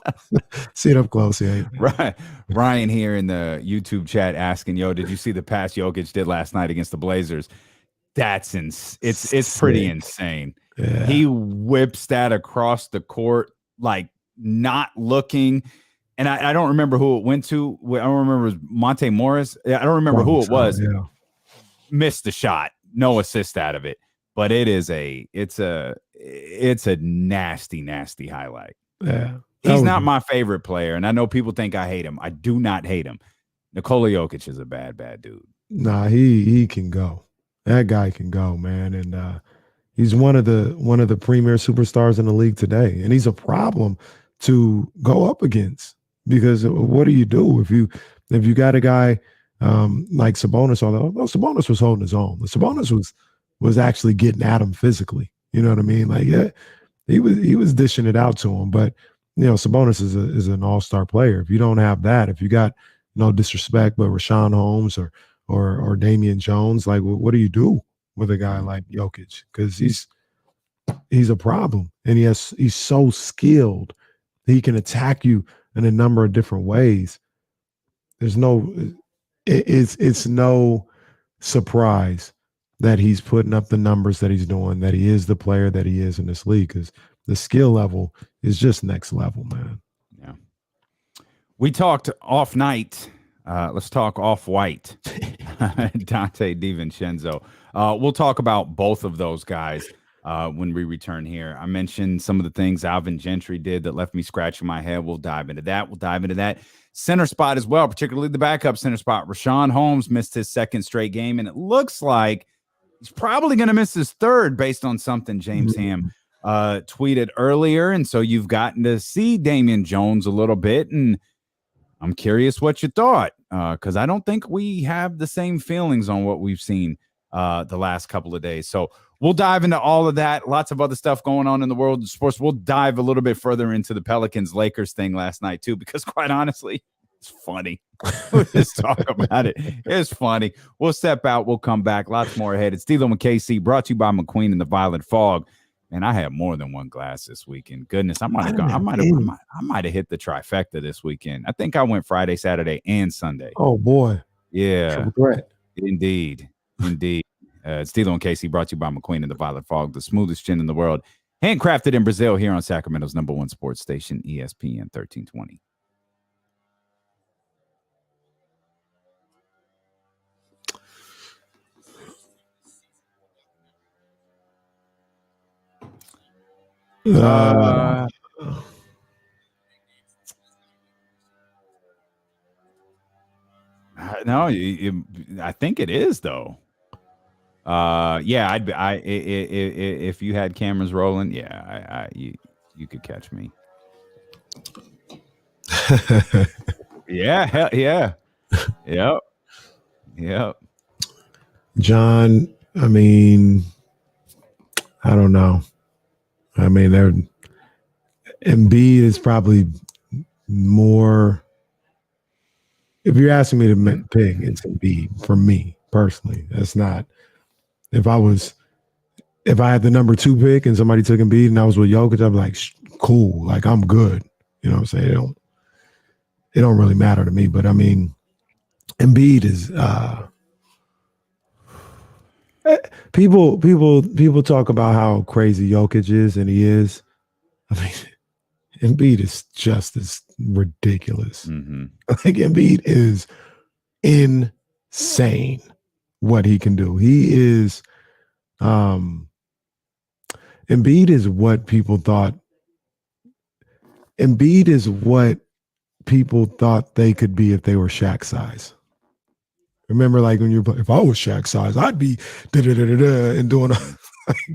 see it up close." Yeah, right. Ryan here in the YouTube chat asking, "Yo, did you see the pass Jokic did last night against the Blazers? That's it's pretty insane. Yeah. He whips that across the court, like not looking." And I don't remember who it went to. I don't remember. It was Monte Morris. I don't remember who it was. Yeah. Missed the shot. No assist out of it. But it's a nasty, nasty highlight. Yeah. He's not my favorite player. And I know people think I hate him. I do not hate him. Nikola Jokic is a bad, bad dude. Nah, he can go. That guy can go, man. And he's one of the premier superstars in the league today. And he's a problem to go up against. Because what do you do if you got a guy like Sabonis? Although Sabonis was holding his own, Sabonis was actually getting at him physically. You know what I mean? Like, yeah, he was dishing it out to him. But Sabonis is an all-star player. If you don't have that, if you got no disrespect, but Richaun Holmes or Davion Jones, like, what do you do with a guy like Jokic? Because he's a problem, and he's so skilled. He can attack you in a number of different ways. There's no, it's no surprise that he's putting up the numbers that he's doing, that he is the player that he is in this league, because the skill level is just next level, man. Yeah. We talked off night. Let's talk off white. Dante DiVincenzo. We'll talk about both of those guys when we return here. I mentioned some of the things Alvin Gentry did that left me scratching my head. We'll dive into that. We'll dive into that center spot as well, particularly the backup center spot. Richaun Holmes missed his second straight game, and it looks like he's probably going to miss his third based on something James Ham tweeted earlier. And so you've gotten to see Damian Jones a little bit, and I'm curious what you thought, because I don't think we have the same feelings on what we've seen the last couple of days. So we'll dive into all of that. Lots of other stuff going on in the world of sports. We'll dive a little bit further into the Pelicans-Lakers thing last night, too, because quite honestly, it's funny. We'll just talk about it. It's funny. We'll step out. We'll come back. Lots more ahead. It's D'Lo and KC, brought to you by McQueen and the Violet Fog. And I had more than one glass this weekend. Goodness, I might have hit the trifecta this weekend. I think I went Friday, Saturday, and Sunday. Oh boy, yeah, regret. Indeed. It's D'Lo and KC, brought to you by McQueen and the Violet Fog, the smoothest gin in the world, handcrafted in Brazil, here on Sacramento's #1 sports station, ESPN 1320. No, I think it is though. Yeah, if you had cameras rolling, yeah, you could catch me. Yeah, yep. John, I mean, I don't know. I mean, Embiid is probably more. If you're asking me to pick, it's Embiid for me personally. That's not. If I had the number 2 pick and somebody took Embiid and I was with Jokic, I'd be like, cool, like I'm good. You know what I'm saying? It don't really matter to me. But I mean, Embiid is. People talk about how crazy Jokic is, and he is. I mean, Embiid is just as ridiculous. Mm-hmm. Like Embiid is insane what he can do. He is Embiid is what people thought. Embiid is what people thought they could be if they were Shaq size. Remember, like when if I was Shaq size, I'd be and doing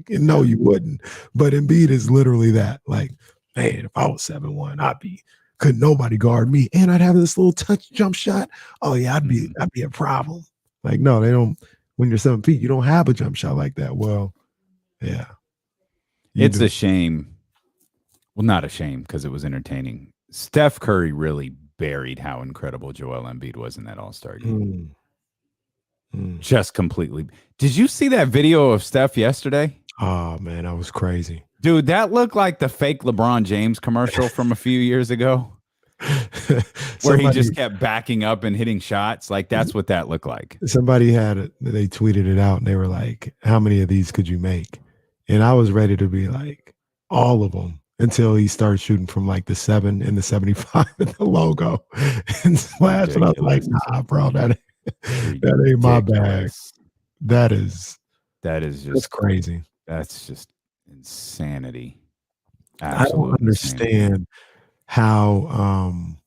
no, you wouldn't. But Embiid is literally that. Like, man, if I was 7'1", couldn't nobody guard me, and I'd have this little touch jump shot. Oh yeah, I'd be a problem. Like, no, they don't. When you're 7 feet, you don't have a jump shot like that. Well, yeah, it's a shame. Well, not a shame because it was entertaining. Steph Curry really buried how incredible Joel Embiid was in that All-Star game. Just completely. Did you see that video of Steph yesterday? Oh man, that was crazy. Dude, that looked like the fake LeBron James commercial from a few years ago. Where he just kept backing up and hitting shots. Like, that's what that looked like. Somebody they tweeted it out and they were like, how many of these could you make? And I was ready to be like, all of them, until he started shooting from like the 7 and the 75 and the logo and splash. And I was like, nah, bro, that ain't my bag. That is just crazy. That's just insanity. Absolute I don't understand how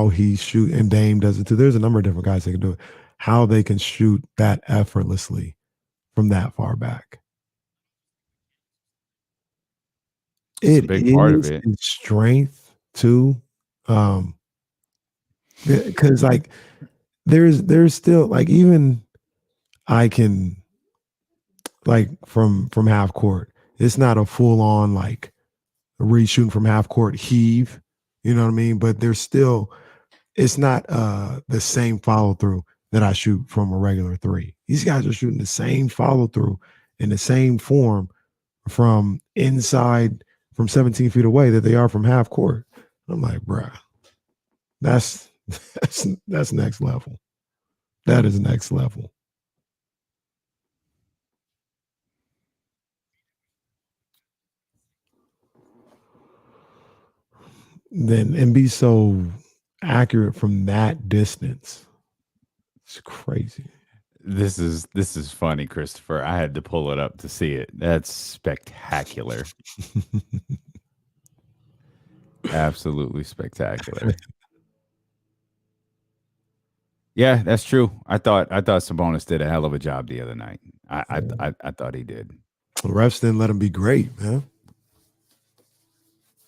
he shoot, and Dame does it too. There's a number of different guys that can do it. How they can shoot that effortlessly from that far back. It's a big part of it. Strength too, because like there's still like, even I can, like from half court, it's not a full on like re-shooting from half court heave, you know what I mean? But there's still, it's not the same follow through that I shoot from a regular 3. These guys are shooting the same follow through in the same form from inside, from 17 feet away, that they are from half court. I'm like, bruh, that's next level. That is next level. Then and be so accurate from that distance. It's crazy. This is funny, Christopher. I had to pull it up to see it. That's spectacular. Absolutely spectacular. Yeah, that's true. I thought Sabonis did a hell of a job the other night. I thought he did. The refs didn't let him be great, man.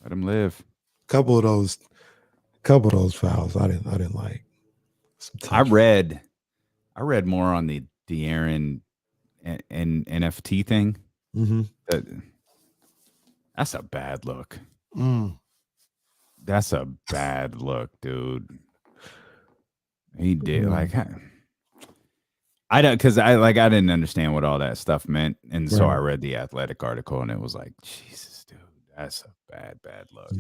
Let him live. Couple of those fouls I didn't like. I read more on the Aaron and NFT thing. Mm-hmm. That's a bad look. Mm. That's a bad look, dude. He did like I don't because I didn't understand what all that stuff meant, and so I read the Athletic article, and it was like, Jesus, dude, that's a bad look.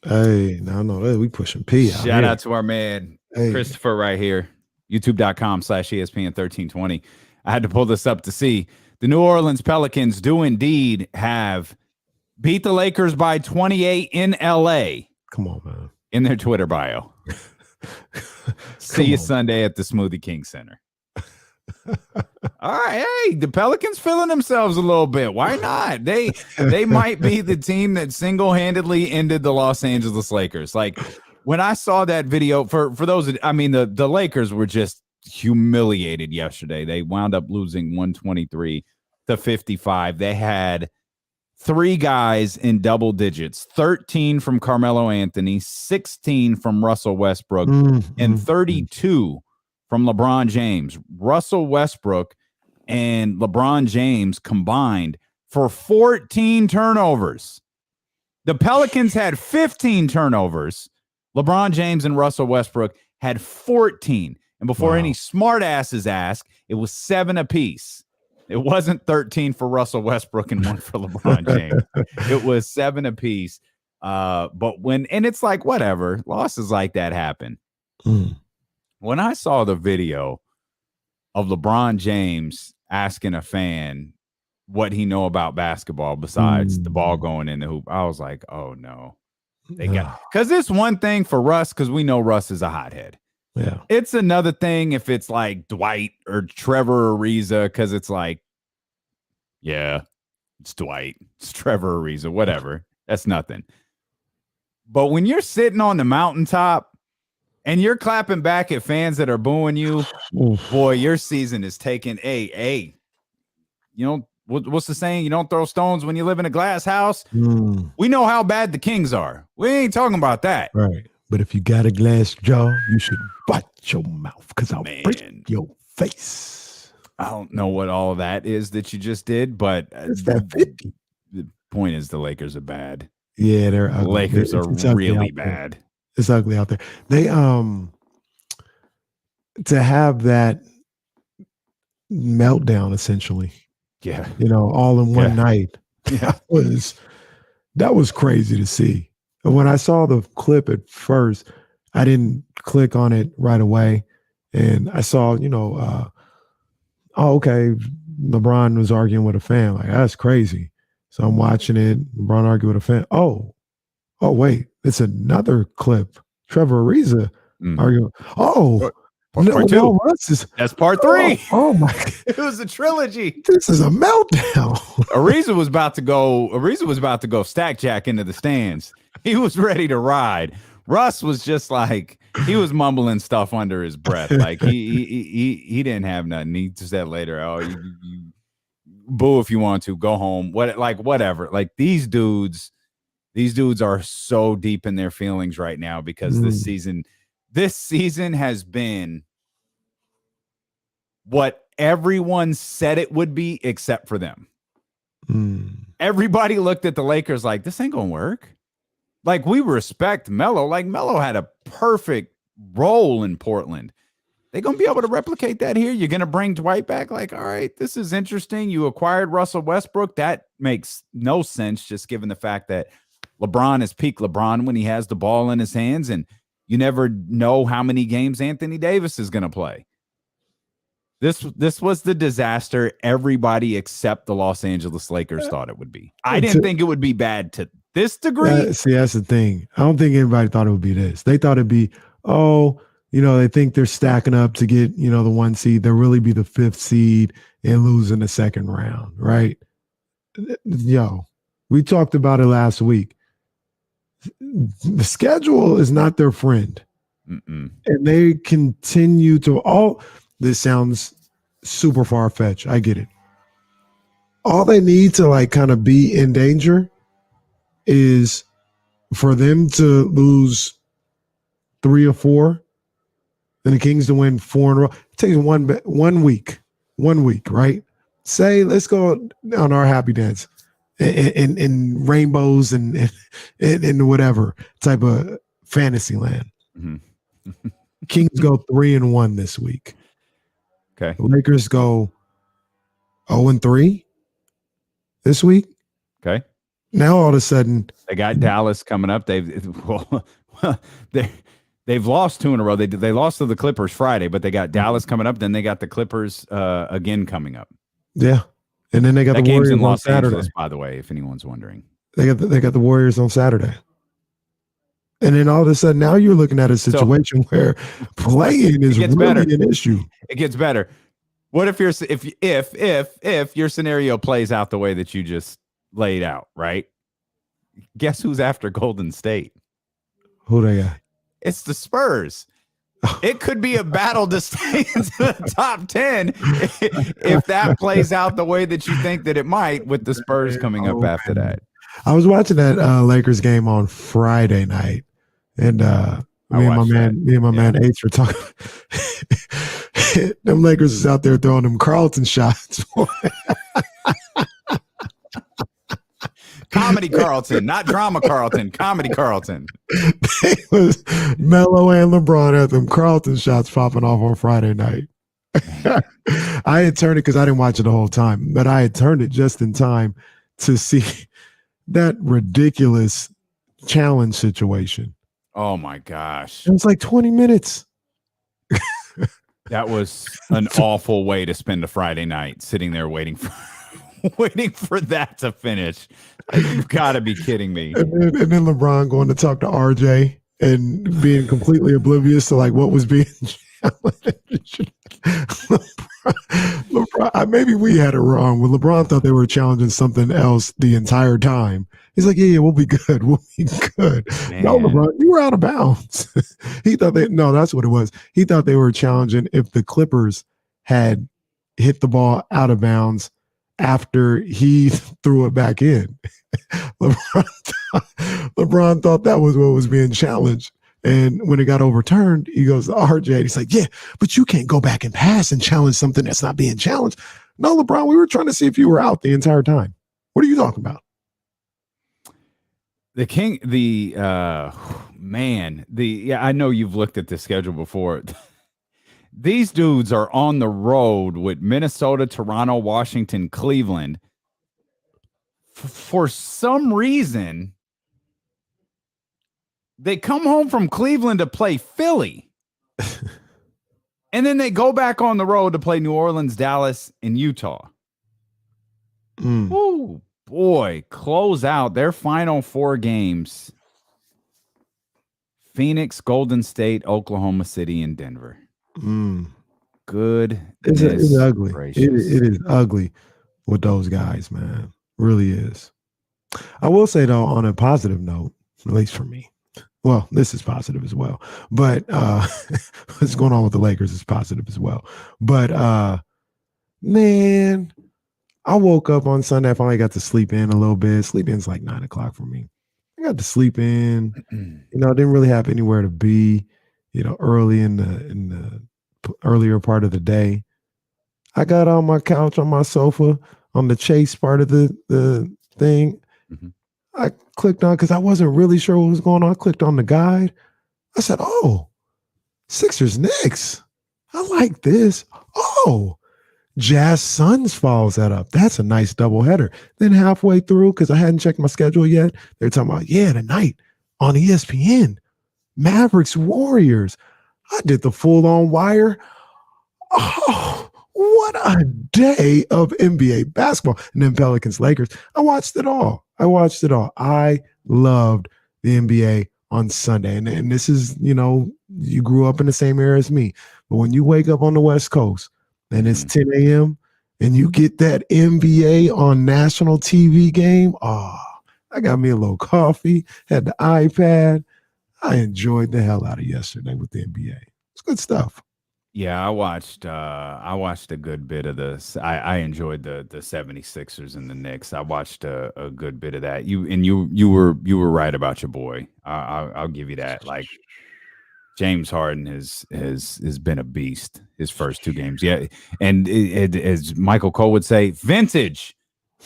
Hey, no, we pushing P out. Shout out to our man Christopher right here. YouTube.com/ESPN1320. I had to pull this up to see the New Orleans Pelicans do indeed have beat the Lakers by 28 in LA. Come on, man. In their Twitter bio. See you Sunday at the Smoothie King Center. All right, hey, the Pelicans feeling themselves a little bit. Why not? They might be the team that single-handedly ended the Los Angeles Lakers. Like when I saw that video, for those, the Lakers were just humiliated yesterday. They wound up losing 123-55. They had 3 guys in double digits, 13 from Carmelo Anthony, 16 from Russell Westbrook, and 32 from LeBron James. Russell Westbrook and LeBron James combined for 14 turnovers. The Pelicans had 15 turnovers. LeBron James and Russell Westbrook had 14. And before any smart asses ask, it was 7 apiece. It wasn't 13 for Russell Westbrook and 1 for LeBron James. It was 7 apiece. But it's like, whatever, losses like that happen. When I saw the video of LeBron James asking a fan what he know about basketball besides the ball going in the hoop, I was like, oh no. Because it's one thing for Russ, because we know Russ is a hothead. Yeah. It's another thing if it's like Dwight or Trevor Ariza, because it's like, yeah, it's Dwight, it's Trevor Ariza, whatever. That's nothing. But when you're sitting on the mountaintop and you're clapping back at fans that are booing you, boy, your season is taken. Hey, you know, what's the saying? You don't throw stones when you live in a glass house. We know how bad the Kings are. We ain't talking about that. Right. But if you got a glass jaw, you should watch your mouth because I'll break your face. I don't know what all of that is that you just did, but the point is the Lakers are bad. Yeah, they're ugly. The Lakers are really bad. It's ugly out there. They to have that meltdown essentially. Yeah. You know, all in one night. Yeah. That was crazy to see. And when I saw the clip at first, I didn't click on it right away. And I saw, okay, LeBron was arguing with a fan. Like, that's crazy. So I'm watching it. LeBron argued with a fan. Oh, wait, it's another clip. Trevor Ariza arguing. Part 2. That's part 3. Oh my God. It was a trilogy. This is a meltdown. Ariza was about to go stack jack into the stands. He was ready to ride. Russ was just like, he was mumbling stuff under his breath. Like he didn't have nothing. He just said later, oh, you boo if you want to, go home. Whatever. Like these dudes are so deep in their feelings right now because this season has been what everyone said it would be except for them. Everybody looked at the Lakers like, this ain't gonna work. Like, we respect Melo. Like, Melo had a perfect role in Portland. They're going to be able to replicate that here. You're going to bring Dwight back. Like, all right, this is interesting. You acquired Russell Westbrook. That makes no sense, just given the fact that LeBron is peak LeBron when he has the ball in his hands, and you never know how many games Anthony Davis is going to play. This was the disaster everybody except the Los Angeles Lakers thought it would be. I didn't think it would be bad to this degree. See, that's the thing. I don't think anybody thought it would be this. They thought it'd be, they think they're stacking up to get, the 1 seed. They'll really be the 5th seed and lose in the second round, right? Yo, we talked about it last week. The schedule is not their friend. Mm-mm. And they continue to this sounds super far-fetched. I get it. All they need to kind of be in danger is for them to lose 3 or 4 and the Kings to win 4 in a row. It takes one week, right? Say, let's go on our happy dance in rainbows and whatever type of fantasy land. Mm-hmm. Kings go 3-1 this week. Okay. Lakers go 0-3 this week. Okay. Now all of a sudden they got Dallas coming up. They've lost 2 in a row. They lost to the Clippers Friday, but they got Dallas coming up. Then they got the Clippers again coming up. Yeah, and then they got that the game's Warriors in Los on Saturday. Angeles, by the way, if anyone's wondering. They got the Warriors on Saturday. And then all of a sudden, now you're looking at a situation where playing is really better. an issue. It gets better. What if your scenario plays out the way that you just laid out, right? Guess who's after Golden State? Who they got? It's the Spurs. It could be a battle to stay into the top 10 if that plays out the way that you think that it might, with the Spurs coming up after that. I was watching that Lakers game on Friday night, and me and my man H were talking. Them Lakers is out there throwing them Carlton shots. Comedy Carlton, not drama Carlton. Comedy Carlton. It was Melo and LeBron at them Carlton shots popping off on Friday night. I had turned it because I didn't watch it the whole time, but I had turned it just in time to see that ridiculous challenge situation. Oh my gosh. It was like 20 minutes. That was an awful way to spend a Friday night, sitting there waiting for that to finish. You've got to be kidding me. And then LeBron going to talk to RJ and being completely oblivious to what was being challenged. LeBron, maybe we had it wrong. When LeBron thought they were challenging something else the entire time, he's like, yeah, we'll be good. We'll be good. Man. No, LeBron, you were out of bounds. That's what it was. He thought they were challenging if the Clippers had hit the ball out of bounds after he threw it back in. LeBron thought that was what was being challenged. And when it got overturned, he goes to RJ. He's like, yeah, but you can't go back and pass and challenge something that's not being challenged. No, LeBron, we were trying to see if you were out the entire time. What are you talking about? I know you've looked at the schedule before. These dudes are on the road with Minnesota, Toronto, Washington, Cleveland. For some reason, they come home from Cleveland to play Philly. And then they go back on the road to play New Orleans, Dallas, and Utah. Oh, boy. Close out their final 4 games. Phoenix, Golden State, Oklahoma City, and Denver. Good. It's ugly. It is ugly with those guys, man. Really is. I will say, though, on a positive note, at least for me, well, this is positive as well, but what's going on with the Lakers is positive as well. But man, I woke up on Sunday. I finally got to sleep in a little bit. Sleep in's like 9 o'clock for me. I got to sleep in. Didn't really have anywhere to be. Early in the earlier part of the day, I got on my couch on my sofa on the Chase part of the thing. Mm-hmm. I clicked on, because I wasn't really sure what was going on. I clicked on the guide. I said, oh, Sixers Knicks. I like this. Oh, Jazz Suns follows that up. That's a nice doubleheader. Then halfway through, because I hadn't checked my schedule yet, they're talking about, tonight on ESPN, Mavericks Warriors. I did the full-on wire. Oh, what a day of NBA basketball. And then Pelicans Lakers. I watched it all. I loved the NBA on Sunday. And this is, you grew up in the same era as me. But when you wake up on the West Coast and it's 10 a.m. and you get that NBA on national TV game, I got me a little coffee, had the iPad. I enjoyed the hell out of yesterday with the NBA. It's good stuff. Yeah, I watched a good bit of this. I enjoyed the 76ers and the Knicks. I watched a good bit of that. You were right about your boy. I'll give you that. Like, James Harden has been a beast his first two games. Yeah, and as Michael Cole would say, vintage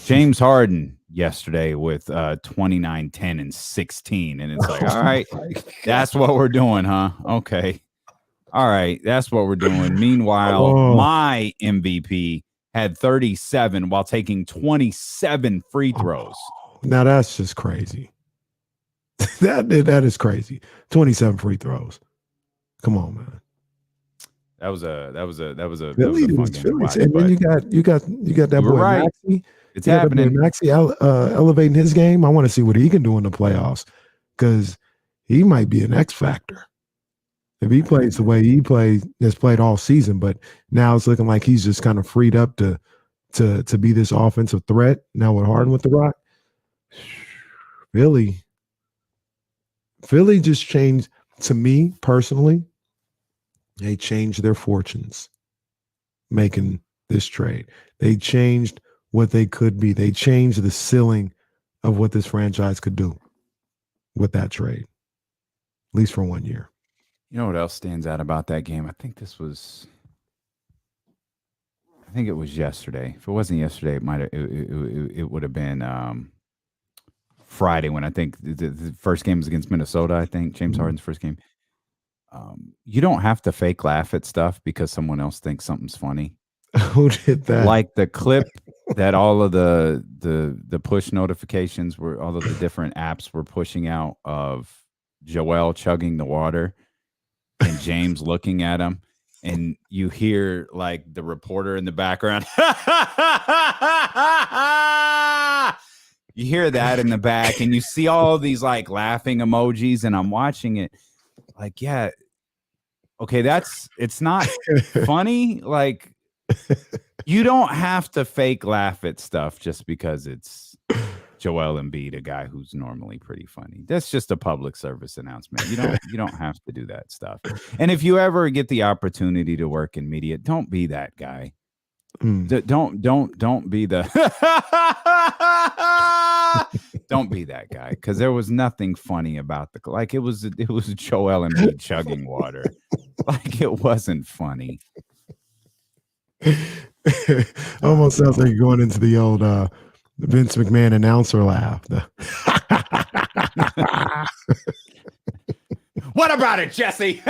James Harden yesterday with 29, 10, and 16. And it's like, all right, that's what we're doing, huh? Okay. All right, that's what we're doing. Meanwhile, my MVP had 37 while taking 27 free throws. Now that's just crazy. that is crazy. 27 free throws. Come on, man. That was a Philly, fun game to watch, and then you got that boy right. Maxey. It's happening. Maxey elevating his game. I want to see what he can do in the playoffs because he might be an X factor. If he plays the way he has played all season, but now it's looking like he's just kind of freed up to be this offensive threat. Now with Harden with the Rock, Philly just changed, to me personally, they changed their fortunes making this trade. They changed what they could be. They changed the ceiling of what this franchise could do with that trade, at least for 1 year. You know what else stands out about that game? I think it was yesterday. If it wasn't yesterday, it would have been Friday when I think the first game was against Minnesota. I think James Harden's first game. You don't have to fake laugh at stuff because someone else thinks something's funny. Who did that? Like the clip that all of the push notifications were, all of the different apps were pushing out of Joel chugging the water. And James looking at him, and you hear like the reporter in the background. You hear that in the back, and you see all these like laughing emojis, and I'm watching it like, yeah, okay, it's not funny. Like, you don't have to fake laugh at stuff just because it's Joel Embiid, a guy who's normally pretty funny. That's just a public service announcement. You don't have to do that stuff. And if you ever get the opportunity to work in media, don't be that guy. Don't be the don't be that guy, because there was nothing funny about it was Joel Embiid chugging water. Like, it wasn't funny. Almost sounds like you're going into the old Vince McMahon announcer laugh. What about it, Jesse?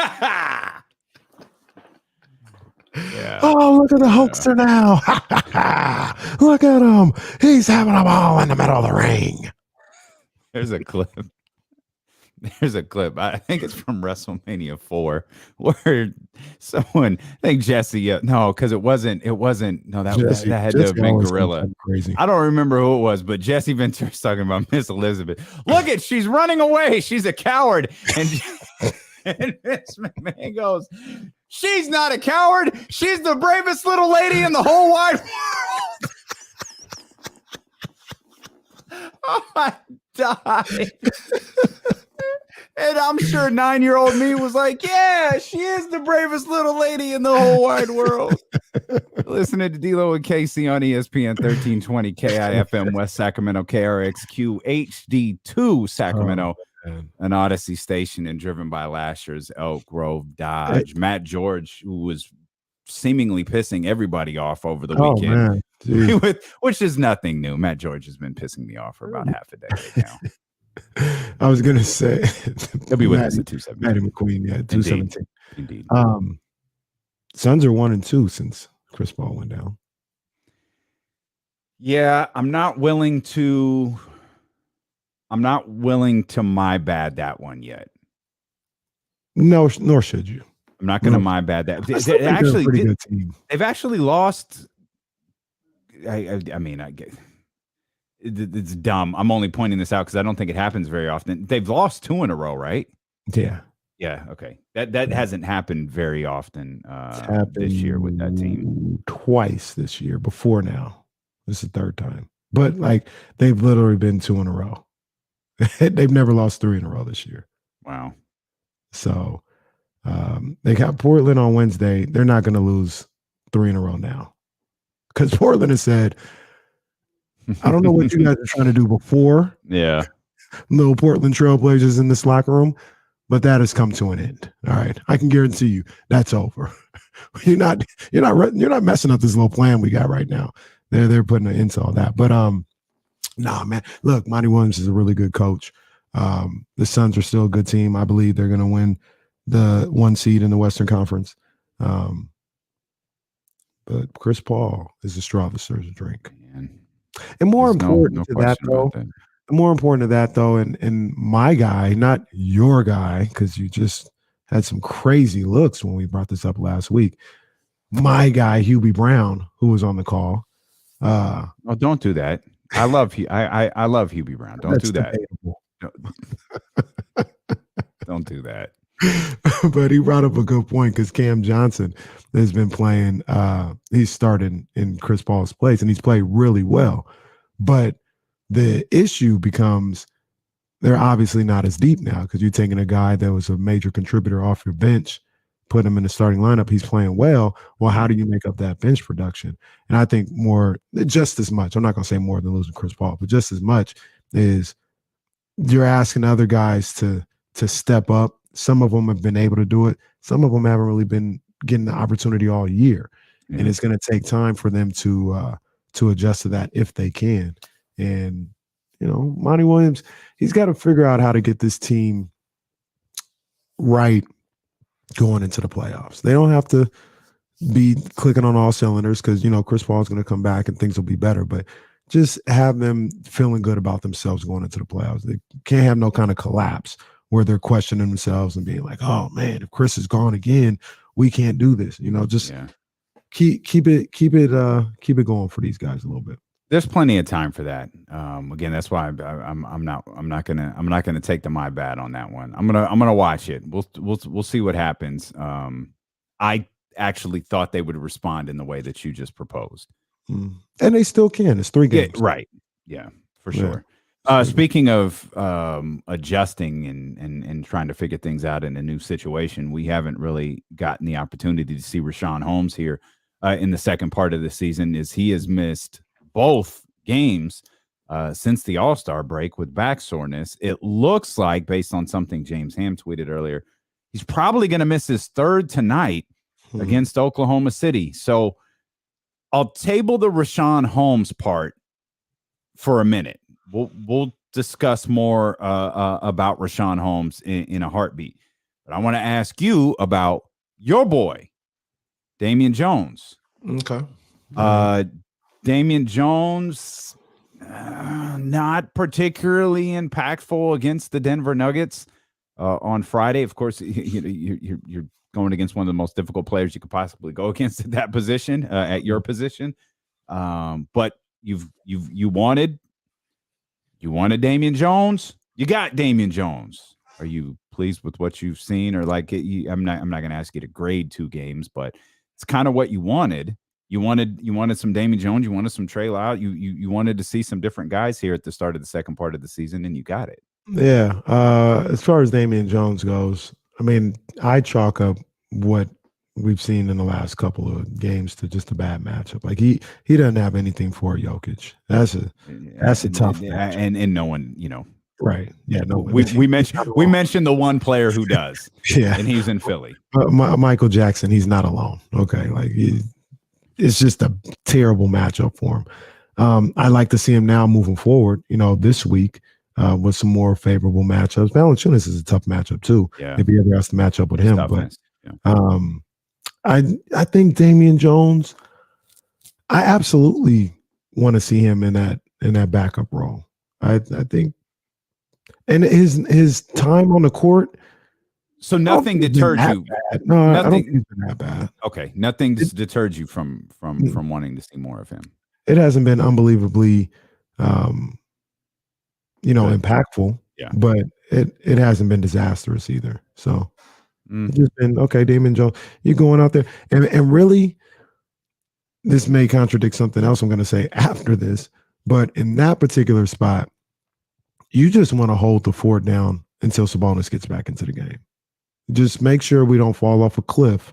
Yeah. Oh, look at the hoaxer now. Look at him. He's having a ball in the middle of the ring. There's a clip. I think it's from WrestleMania 4, where someone, I think Jesse, no, because it wasn't, no, that had to have been Gorilla. Crazy. I don't remember who it was, but Jesse Ventura's talking about Miss Elizabeth. Look at, she's running away. She's a coward. And Vince McMahon goes, she's not a coward. She's the bravest little lady in the whole wide world. Oh, I died. And I'm sure 9-year-old me was like, yeah, she is the bravest little lady in the whole wide world. Listening to D-Lo and Casey on ESPN 1320 KIFM West Sacramento, KRXQ HD2 Sacramento, an Odyssey station, and driven by Lasher's Elk Grove Dodge. Matt George, who was seemingly pissing everybody off over the weekend, which is nothing new. Matt George has been pissing me off for about half a decade now. I was gonna say he'll be with us at 217. Maddie McQueen, 217. Indeed. Suns are 1-2 since Chris Paul went down. Yeah, I'm not willing to my bad that one yet. No, nor should you. I'm not going to my bad that. They've actually lost. I mean, I get it's dumb. I'm only pointing this out because I don't think it happens very often. They've lost 2 in a row, right? Yeah. Yeah. Okay. That hasn't happened very often this year with that team. Twice this year before now. This is the 3rd time. But like they've literally been 2 in a row. They've never lost 3 in a row this year. Wow. So they got Portland on Wednesday. They're not going to lose 3 in a row now. Because Portland has said, I don't know what you guys are trying to do before. Yeah. Little Portland Trailblazers in this locker room, but that has come to an end. All right. I can guarantee you that's over. You're not messing up this little plan we got right now. They're putting an end to all that. But nah, man. Look, Monty Williams is a really good coach. The Suns are still a good team. I believe they're going to win the 1 seed in the Western Conference. But Chris Paul is the straw that stirs the drink. Man. And more important to that, though, and my guy, not your guy, because you just had some crazy looks when we brought this up last week. My guy, Hubie Brown, who was on the call. Oh, don't do that. I love I love Hubie Brown. Don't do that. Don't do that. But he brought up a good point because Cam Johnson has been playing. He's started in Chris Paul's place, and he's played really well. But the issue becomes they're obviously not as deep now because you're taking a guy that was a major contributor off your bench, put him in the starting lineup. He's playing well. Well, how do you make up that bench production? And I think just as much, I'm not going to say more than losing Chris Paul, but just as much is you're asking other guys to step up. Some of them have been able to do it. Some of them haven't really been getting the opportunity all year. Yeah. And it's going to take time for them to adjust to that if they can. And, Monty Williams, he's got to figure out how to get this team right going into the playoffs. They don't have to be clicking on all cylinders because, Chris Paul is going to come back and things will be better. But just have them feeling good about themselves going into the playoffs. They can't have no kind of collapse where they're questioning themselves and being like, oh man, if Chris is gone again, we can't do this. Keep it going for these guys a little bit. There's plenty of time for that. Again, that's why I'm not gonna take the my bad on that one. I'm gonna watch it. We'll see what happens. I actually thought they would respond in the way that you just proposed, and they still can. It's 3 games, yeah, right? Yeah, for sure. Yeah. Speaking of adjusting and trying to figure things out in a new situation, we haven't really gotten the opportunity to see Richaun Holmes here in the second part of the season, as he has missed both games since the All-Star break with back soreness. It looks like, based on something James Ham tweeted earlier, he's probably going to miss his 3rd tonight against Oklahoma City. So I'll table the Richaun Holmes part for a minute. We'll discuss more about Richaun Holmes in a heartbeat. But I want to ask you about your boy, Davion Jones. Okay. Davion Jones, not particularly impactful against the Denver Nuggets on Friday. Of course, you're going against one of the most difficult players you could possibly go against at that position, at your position. But you wanted Davion Jones. You got Davion Jones. Are you pleased with what you've seen, or I'm not going to ask you to grade 2 games, but it's kind of what you wanted. You wanted some Davion Jones. You wanted some Trey Lyles. You wanted to see some different guys here at the start of the second part of the season, and you got it. Yeah. As far as Davion Jones goes, I mean, I chalk up what we've seen in the last couple of games to just a bad matchup. Like he doesn't have anything for Jokic. That's a tough matchup. And no one, right. Yeah. No. We mentioned the one player who does. Yeah. And he's in Philly. Michael Jackson. He's not alone. Okay. Like it's just a terrible matchup for him. I like to see him now moving forward, this week with some more favorable matchups. Valanciunas is a tough matchup too. Yeah. If he ever has to match up with him. But I think Davion Jones. I absolutely want to see him in that backup role. I think, and his time on the court. So nothing deterred you. Bad. No, I don't think Nothing. he's been that bad. Okay, nothing deterred you from wanting to see more of him. It hasn't been unbelievably, Good. impactful. Yeah. But it hasn't been disastrous either. So it's just been okay. Davion Jones, you're going out there, and really, this may contradict something else I'm going to say after this, but in that particular spot, you just want to hold the fort down until Sabonis gets back into the game. Just make sure we don't fall off a cliff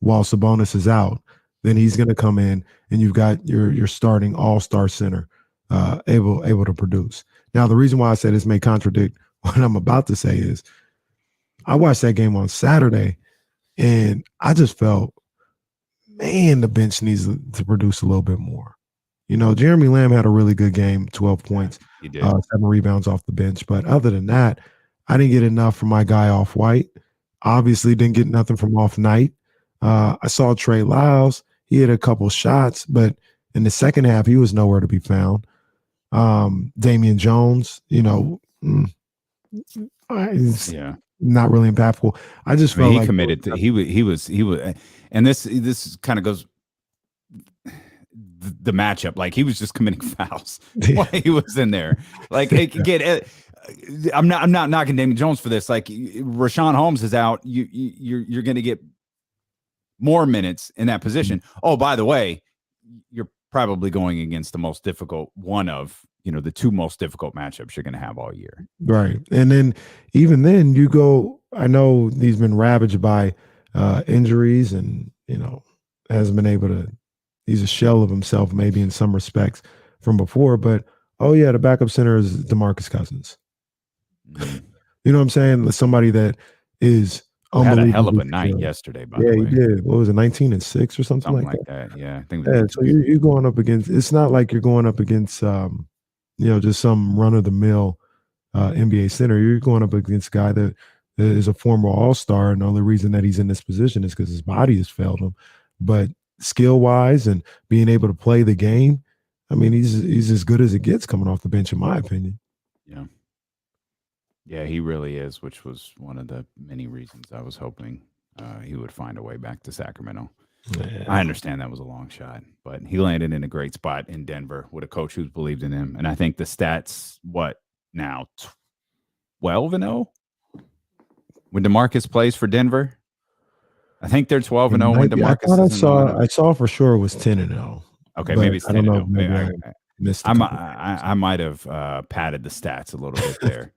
while Sabonis is out. Then he's going to come in, and you've got your starting all-star center able to produce. Now, the reason why I say this may contradict what I'm about to say is I watched that game on Saturday, and I just felt, man, the bench needs to produce a little bit more. Jeremy Lamb had a really good game, 12 points, He did. 7 rebounds off the bench. But other than that, I didn't get enough from my guy off White. Obviously, didn't get nothing from off Knight. I saw Trey Lyles. He had a couple shots, but in the second half, he was nowhere to be found. Davion Jones, he's not really impactful. I just felt he like committed to, he was, and this kind of goes the matchup. Like he was just committing fouls while he was in there. Like I'm not knocking Davion Jones for this. Like Richaun Holmes is out. You're going to get more minutes in that position. Oh, by the way, you're probably going against the most difficult one of, the two most difficult matchups you're going to have all year. Right. And then even then you go, I know he's been ravaged by injuries and, hasn't been able to, he's a shell of himself maybe in some respects from before, but the backup center is DeMarcus Cousins. Mm-hmm. You know what I'm saying? Somebody that is had a hell of a night yesterday, by the way. Yeah, he did. What was it, 19 and 6 or something like that? Yeah, I think it was so you're going up against, it's not like you're going up against just some run-of-the-mill NBA center. You're going up against a guy that is a former All-Star, and the only reason that he's in this position is because his body has failed him. But skill-wise and being able to play the game, I mean, he's as good as it gets coming off the bench, in my opinion. Yeah. Yeah, he really is, which was one of the many reasons I was hoping he would find a way back to Sacramento. Yeah. I understand that was a long shot, but he landed in a great spot in Denver with a coach who's believed in him. And I think the stats, what now, 12-0? When DeMarcus plays for Denver? I think they're 12-0 when DeMarcus I saw for sure it was 10-0. Okay, maybe it's 10-0. Maybe I missed I might have padded the stats a little bit there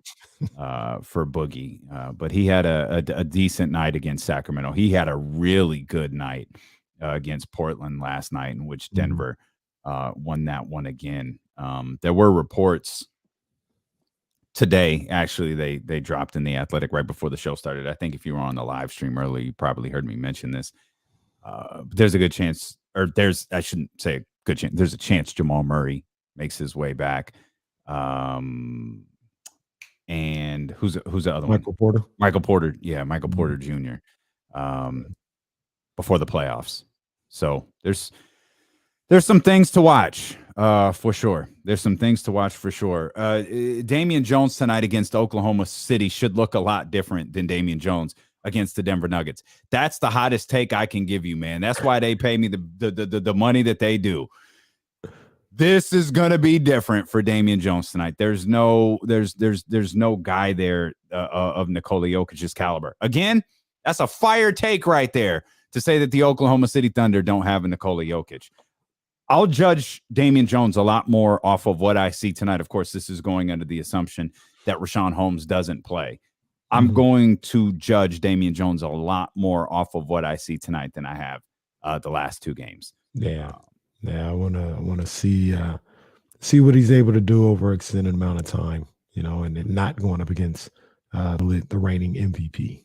for Boogie, but he had a decent night against Sacramento. He had a really good night against Portland last night, in which Denver won that one again. There were reports today, actually, they dropped in The Athletic right before the show started. I think if you were on the live stream earlier, you probably heard me mention this. There's a good chance, or I shouldn't say a good chance, there's a chance Jamal Murray makes his way back. And who's the other Michael one? Porter. Michael Porter. Yeah, Michael Porter Jr. Before the playoffs. So there's some things to watch for sure. There's some things to watch for sure. Davion Jones tonight against Oklahoma City should look a lot different than Davion Jones against the Denver Nuggets. That's the hottest take I can give you, man. That's why they pay me the money that they do. This is gonna be different for Davion Jones tonight. There's no guy there of Nikola Jokic's caliber. Again, that's a fire take right there to say that the Oklahoma City Thunder don't have a Nikola Jokic. I'll judge Davion Jones a lot more off of what I see tonight. Of course, this is going under the assumption that Richaun Holmes doesn't play. I'm going to judge Davion Jones a lot more off of what I see tonight than I have the last two games. Yeah. I want to see what he's able to do over an extended amount of time, and not going up against the reigning MVP.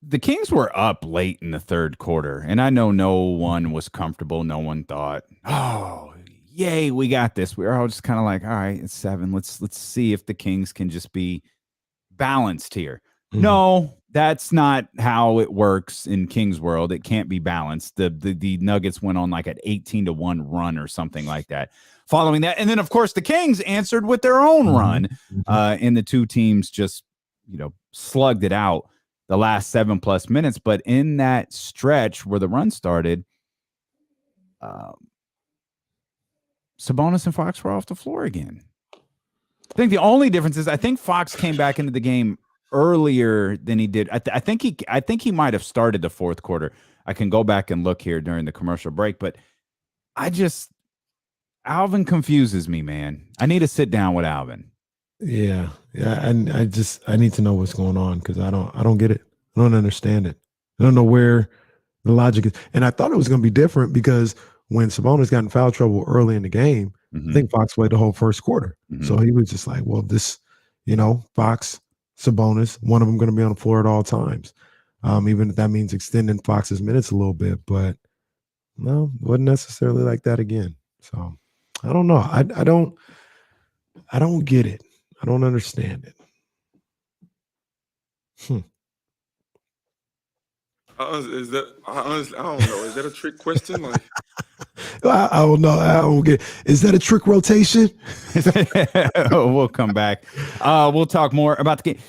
The Kings were up late in the third quarter, and I know no one was comfortable. No one thought, "Oh, yay, we got this." We were all just kind of like, "All right, it's 7. Let's see if the Kings can just be balanced here." No, that's not how it works in Kings world. It can't be balanced. The Nuggets went on like an 18-1 run or something like that. Following that, and then of course the Kings answered with their own run, and the two teams just slugged it out the last 7+ minutes. But in that stretch where the run started, Sabonis and Fox were off the floor again. I think the only difference is I think Fox came back into the game earlier than he did. I think he might have started the fourth quarter. I can go back and look here during the commercial break, but Alvin confuses me, man. I need to sit down with Alvin. Yeah. And I need to know what's going on because I don't get it. I don't understand it. I don't know where the logic is. And I thought it was going to be different because when Sabonis got in foul trouble early in the game, I think Fox played the whole first quarter. So he was just like, well, this, Fox, Sabonis, one of them going to be on the floor at all times. Even if that means extending Fox's minutes a little bit. But no, wasn't necessarily like that again. So I don't know. I don't get it. I don't understand it. Is that honestly? I don't know. Is that a trick question? Like, I don't know. I don't get. Is that a trick rotation? We'll come back. We'll talk more about the game.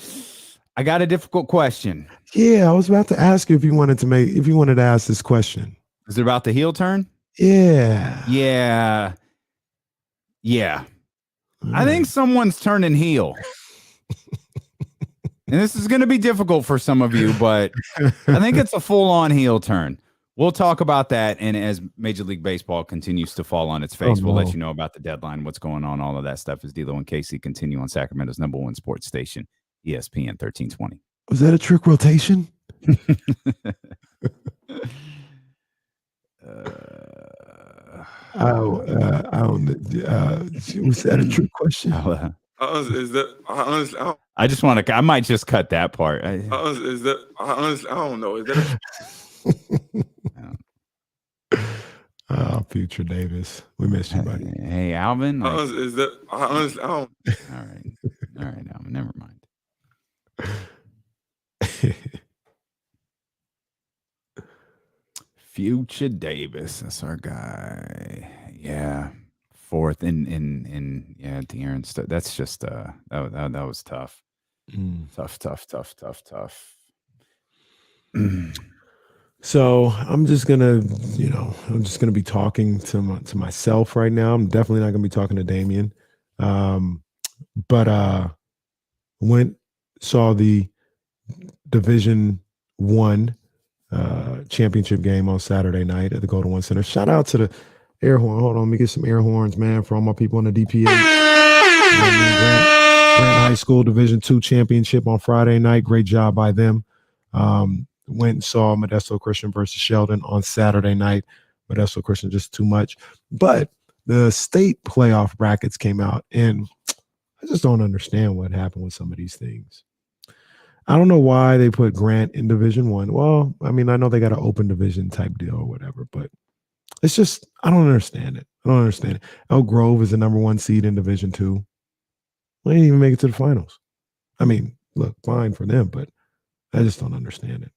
I got a difficult question. Yeah, I was about to ask you if you wanted to ask this question. Is it about the heel turn? Yeah. I think someone's turning heel. And this is going to be difficult for some of you, but I think it's a full-on heel turn. We'll talk about that, and as Major League Baseball continues to fall on its face, we'll let you know about the deadline, what's going on, all of that stuff as D'Lo and Casey continue on Sacramento's #1 sports station, ESPN 1320. Was that a trick rotation? Was that a trick question? is that honestly? I just want to. I might just cut that part. Is that honestly? I don't know. Is that Oh, Future Davis, we missed you, buddy. Hey, Alvin. is that honestly? I don't. All right, Alvin. Never mind. Future Davis, that's our guy. Yeah, fourth in De'Aaron stuff. That's just that was tough. Tough. So I'm just gonna be talking to myself right now. I'm definitely not gonna be talking to Davion. But saw the Division I championship game on Saturday night at the Golden One Center. Shout out to the air horn. Hold on, let me get some air horns, man, for all my people in the DPA. Grant High School Division II championship on Friday night. Great job by them. Went and saw Modesto Christian versus Sheldon on Saturday night. Modesto Christian just too much. But the state playoff brackets came out, and I just don't understand what happened with some of these things. I don't know why they put Grant in Division I. Well, I mean, I know they got an open division type deal or whatever, but it's just, I don't understand it. Elk Grove is the #1 seed in Division II. They didn't even make it to the finals. I mean, look, fine for them, but I just don't understand it.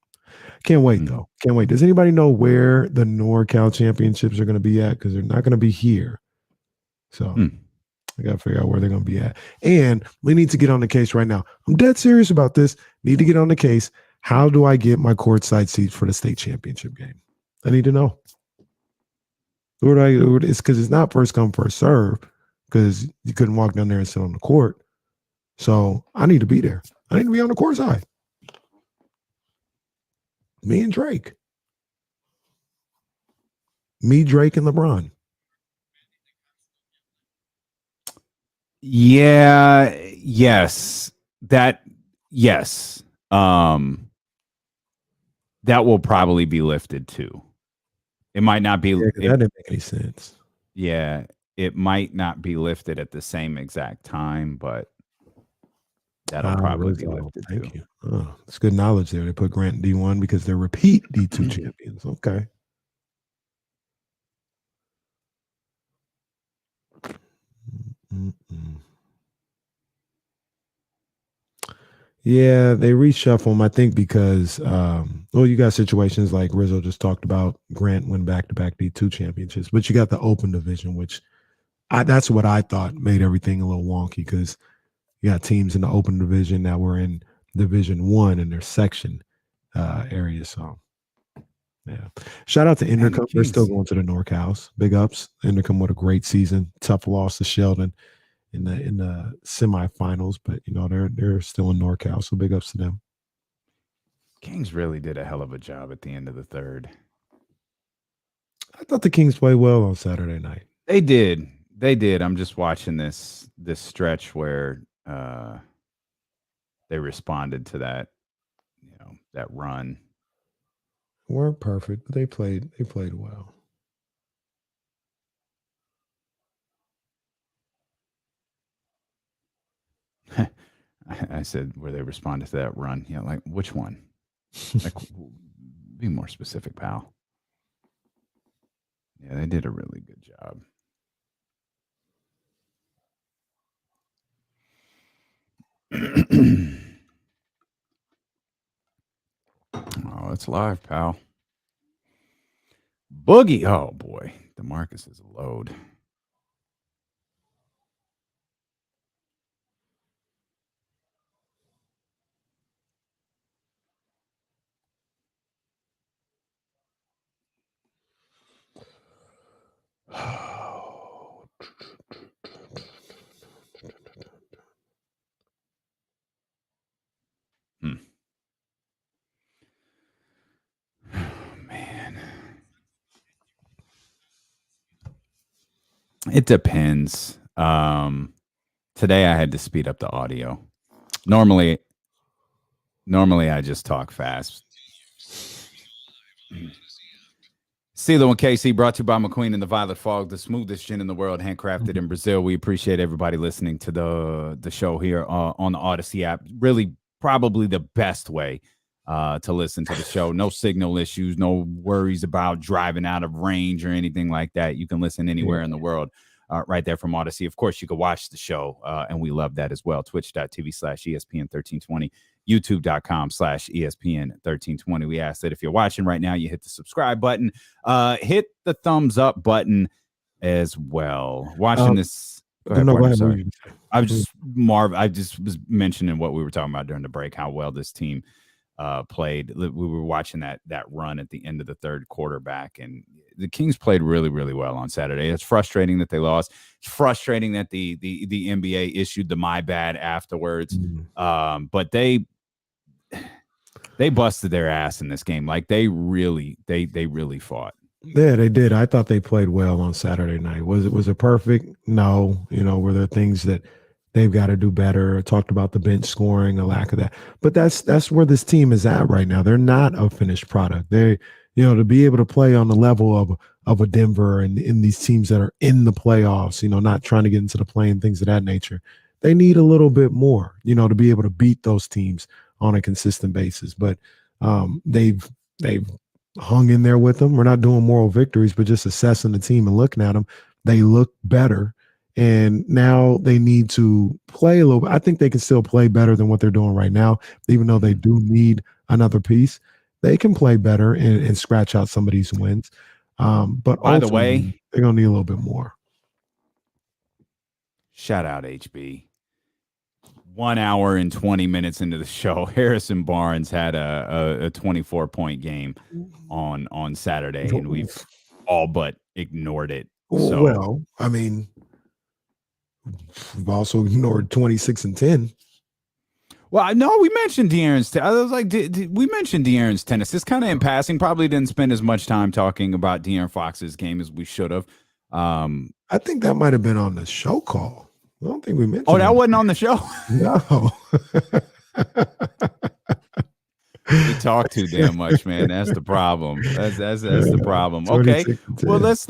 Can't wait, though. Can't wait. Does anybody know where the NorCal championships are going to be at? Because they're not going to be here. So I got to figure out where they're going to be at. And we need to get on the case right now. I'm dead serious about this. Need to get on the case. How do I get my courtside seats for the state championship game? I need to know. It's because it's not first come, first serve, because you couldn't walk down there and sit on the court. So I need to be there. I need to be on the court side. Me and Drake. Me, Drake, and LeBron. Yeah. Yes. Yes. That will probably be lifted too. It might not be. Yeah, that didn't make any sense. Yeah, it might not be lifted at the same exact time, but that'll probably be lifted too. Thank you. Oh, it's good knowledge there. They put Grant in D1 because they're repeat D2 champions. Okay. Yeah, they reshuffle them, I think, because you got situations like Rizzo just talked about. Grant went back-to-back D2 championships, but you got the open division, which that's what I thought made everything a little wonky because you got teams in the open division that were in Division One in their section area. So yeah. Shout out to And the Intercom. They're still Kings, going to the Norc House. Big ups. Intercom with a great season. Tough loss to Sheldon in the semifinals, but they're still in NorCal, so big ups to them. Kings really did a hell of a job at the end of the third. I thought the Kings played well on Saturday night. They did. They did. I'm just watching this stretch where they responded to that, that run. Weren't perfect, but they played well. I said where they responded to that run. Yeah, like which one? Like, be more specific, pal. Yeah, they did a really good job. Oh, it's live, pal. Boogie. Oh boy, DeMarcus is a load. Man, it depends. Today I had to speed up the audio. Normally I just talk fast. CeeLo and KC brought to you by McQueen and the Violet Fog, the smoothest gin in the world, handcrafted in Brazil. We appreciate everybody listening to the show here on the Odyssey app. Really, probably the best way to listen to the show. No signal issues, no worries about driving out of range or anything like that. You can listen anywhere in the world. Right there from Odyssey. Of course, you can watch the show, and we love that as well. Twitch.tv/ESPN1320, YouTube.com/ESPN1320. We ask that if you're watching right now, you hit the subscribe button, hit the thumbs up button as well. Watching this. Go ahead, partner, sorry. I just was mentioning what we were talking about during the break, how well this team played. We were watching that run at the end of the third quarter back, and the Kings played really, really well on Saturday. It's frustrating that they lost. It's frustrating that the NBA issued the my bad afterwards. But they busted their ass in this game. Like they really fought. Yeah, they did. I thought they played well on Saturday night. Was it perfect? No. Were there things that they've got to do better? I talked about the bench scoring, a lack of that. But that's where this team is at right now. They're not a finished product. They, to be able to play on the level of a Denver and in these teams that are in the playoffs, not trying to get into the play and things of that nature, they need a little bit more, to be able to beat those teams on a consistent basis. But they've hung in there with them. We're not doing moral victories, but just assessing the team and looking at them. They look better. And now they need to play a little bit. I think they can still play better than what they're doing right now, even though they do need another piece. They can play better and scratch out some of these wins. But by the way, they're going to need a little bit more. Shout out HB. 1 hour and 20 minutes into the show, Harrison Barnes had a 24-point game on Saturday, and we've all but ignored it. So, well, I mean, we've also ignored 26 and 10. Well, no, we mentioned De'Aaron's. I was like, we mentioned De'Aaron's tennis. It's kind of in passing. Probably didn't spend as much time talking about De'Aaron Fox's game as we should have. I think that might have been on the show call. I don't think we mentioned. Oh, that wasn't on the show. No. We talk too damn much, man. That's the problem. That's the problem. Okay. Well, let's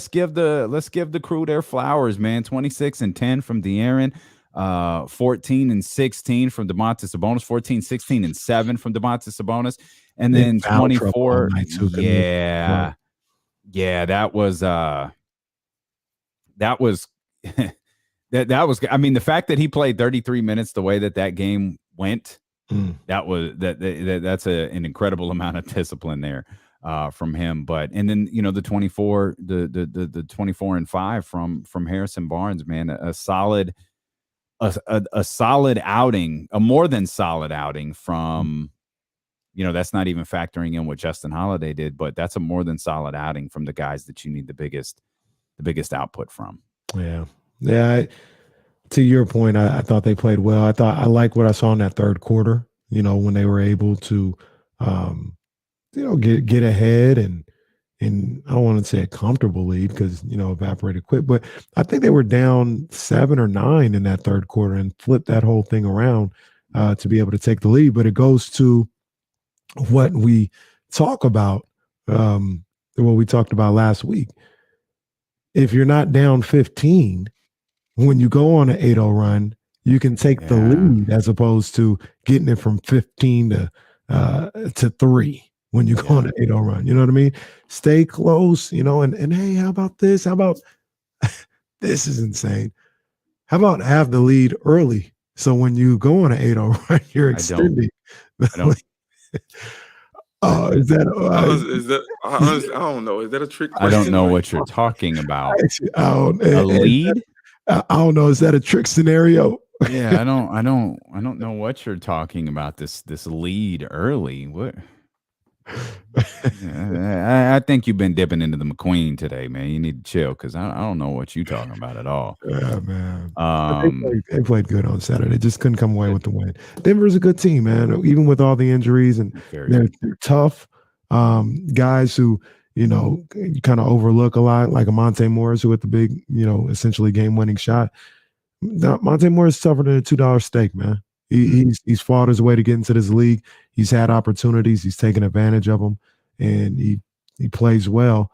give the crew their flowers, man. 26 and 10 from De'Aaron. 14 and 16 from Domantas Sabonis, 14, 16 and 7 from Domantas Sabonis, and then 24. Yeah, that was That was, I mean, the fact that he played 33 minutes the way that game went, that's an incredible amount of discipline there from him. But and then the 24 and 5 from Harrison Barnes, man, a solid outing, a more than solid outing from that's not even factoring in what Justin Holiday did, but that's a more than solid outing from the guys that you need the biggest output from. Yeah. To your point, I thought they played well. I like what I saw in that third quarter, when they were able to, get ahead and I don't want to say a comfortable lead because, evaporated quick, but I think they were down 7 or 9 in that third quarter and flipped that whole thing around to be able to take the lead. But it goes to what we talk about, what we talked about last week. If you're not down 15, when you go on an 8-0 run, you can take the lead as opposed to getting it from 15 to 3 when you go on an 8-0 run. You know what I mean? Stay close, and hey, how about this? How about this is insane. How about have the lead early? So when you go on an 8-0 run, you're extending. I don't. Is that honestly, I don't know. Is that a trick question? I don't know what you're talking about. A lead? I don't know. Is that a trick scenario? Yeah, I don't know what you're talking about. This lead early. What? I think you've been dipping into the McQueen today, man. You need to chill because I don't know what you're talking about at all. Yeah, man. They played good on Saturday. Just couldn't come away with the win. Denver's a good team, man. Even with all the injuries, and they're tough guys who you kind of overlook a lot, like a Monte Morris, who hit the big, essentially game-winning shot. Monte Morris is tougher than a $2 steak, man. He's fought his way to get into this league. He's had opportunities. He's taken advantage of them, and he plays well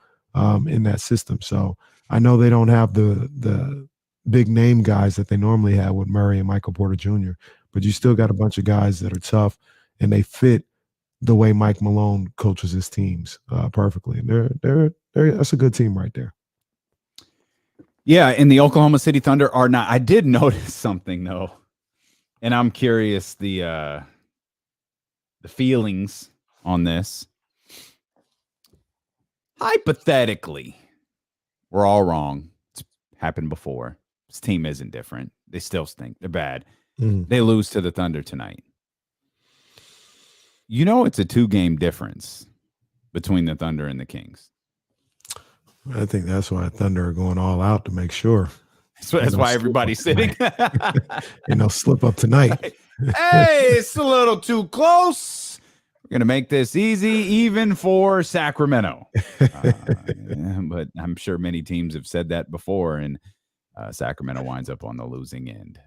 in that system. So I know they don't have the big name guys that they normally have with Murray and Michael Porter Jr., but you still got a bunch of guys that are tough, and they fit the way Mike Malone coaches his teams perfectly. And they're that's a good team right there. Yeah, and the Oklahoma City Thunder are not. I did notice something though, and I'm curious the feelings on this. Hypothetically, we're all wrong. It's happened before. This team isn't different. They still stink. They're bad. They lose to the Thunder tonight. It's a 2-game difference between the Thunder and the Kings. I think that's why Thunder are going all out to make sure. So that's why everybody's sitting. No slip up tonight. Hey, it's a little too close. We're going to make this easy, even for Sacramento. But I'm sure many teams have said that before, and Sacramento winds up on the losing end.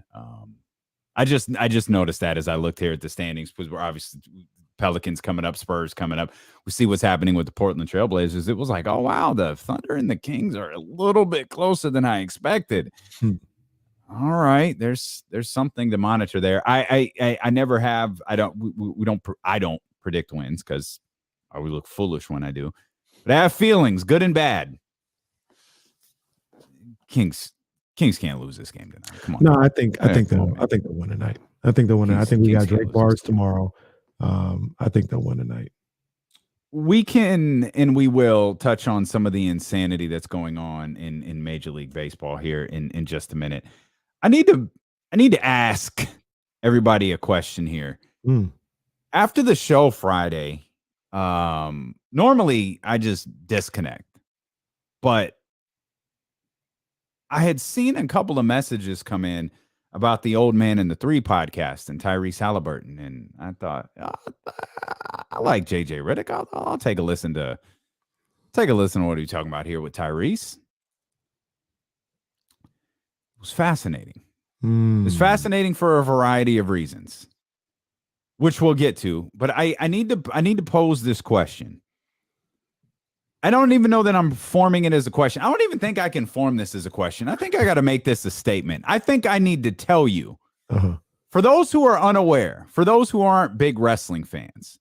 I just noticed that as I looked here at the standings, because we're obviously Pelicans coming up, Spurs coming up. We see what's happening with the Portland Trailblazers. It was like, oh wow, the Thunder and the Kings are a little bit closer than I expected. All right, there's something to monitor there. I never have. I don't predict wins because I would look foolish when I do. But I have feelings, good and bad. Kings can't lose this game tonight. Come on. No, I think they'll win tonight. I think they'll win. I think we got Drake Bars tomorrow. I think they'll win tonight. We can and we will touch on some of the insanity that's going on in Major League Baseball here in just a minute. I need to ask everybody a question here. After the show Friday, normally I just disconnect, but I had seen a couple of messages come in about the Old Man and the Three podcast and Tyrese Haliburton, and I thought, I like JJ Redick. I'll take a listen to what are you talking about here with Tyrese. It was fascinating. It was fascinating for a variety of reasons, which we'll get to. But I need to pose this question. I don't even know that I'm forming it as a question. I don't even think I can form this as a question. I think I got to make this a statement. I think I need to tell you, for those who are unaware, for those who aren't big wrestling fans,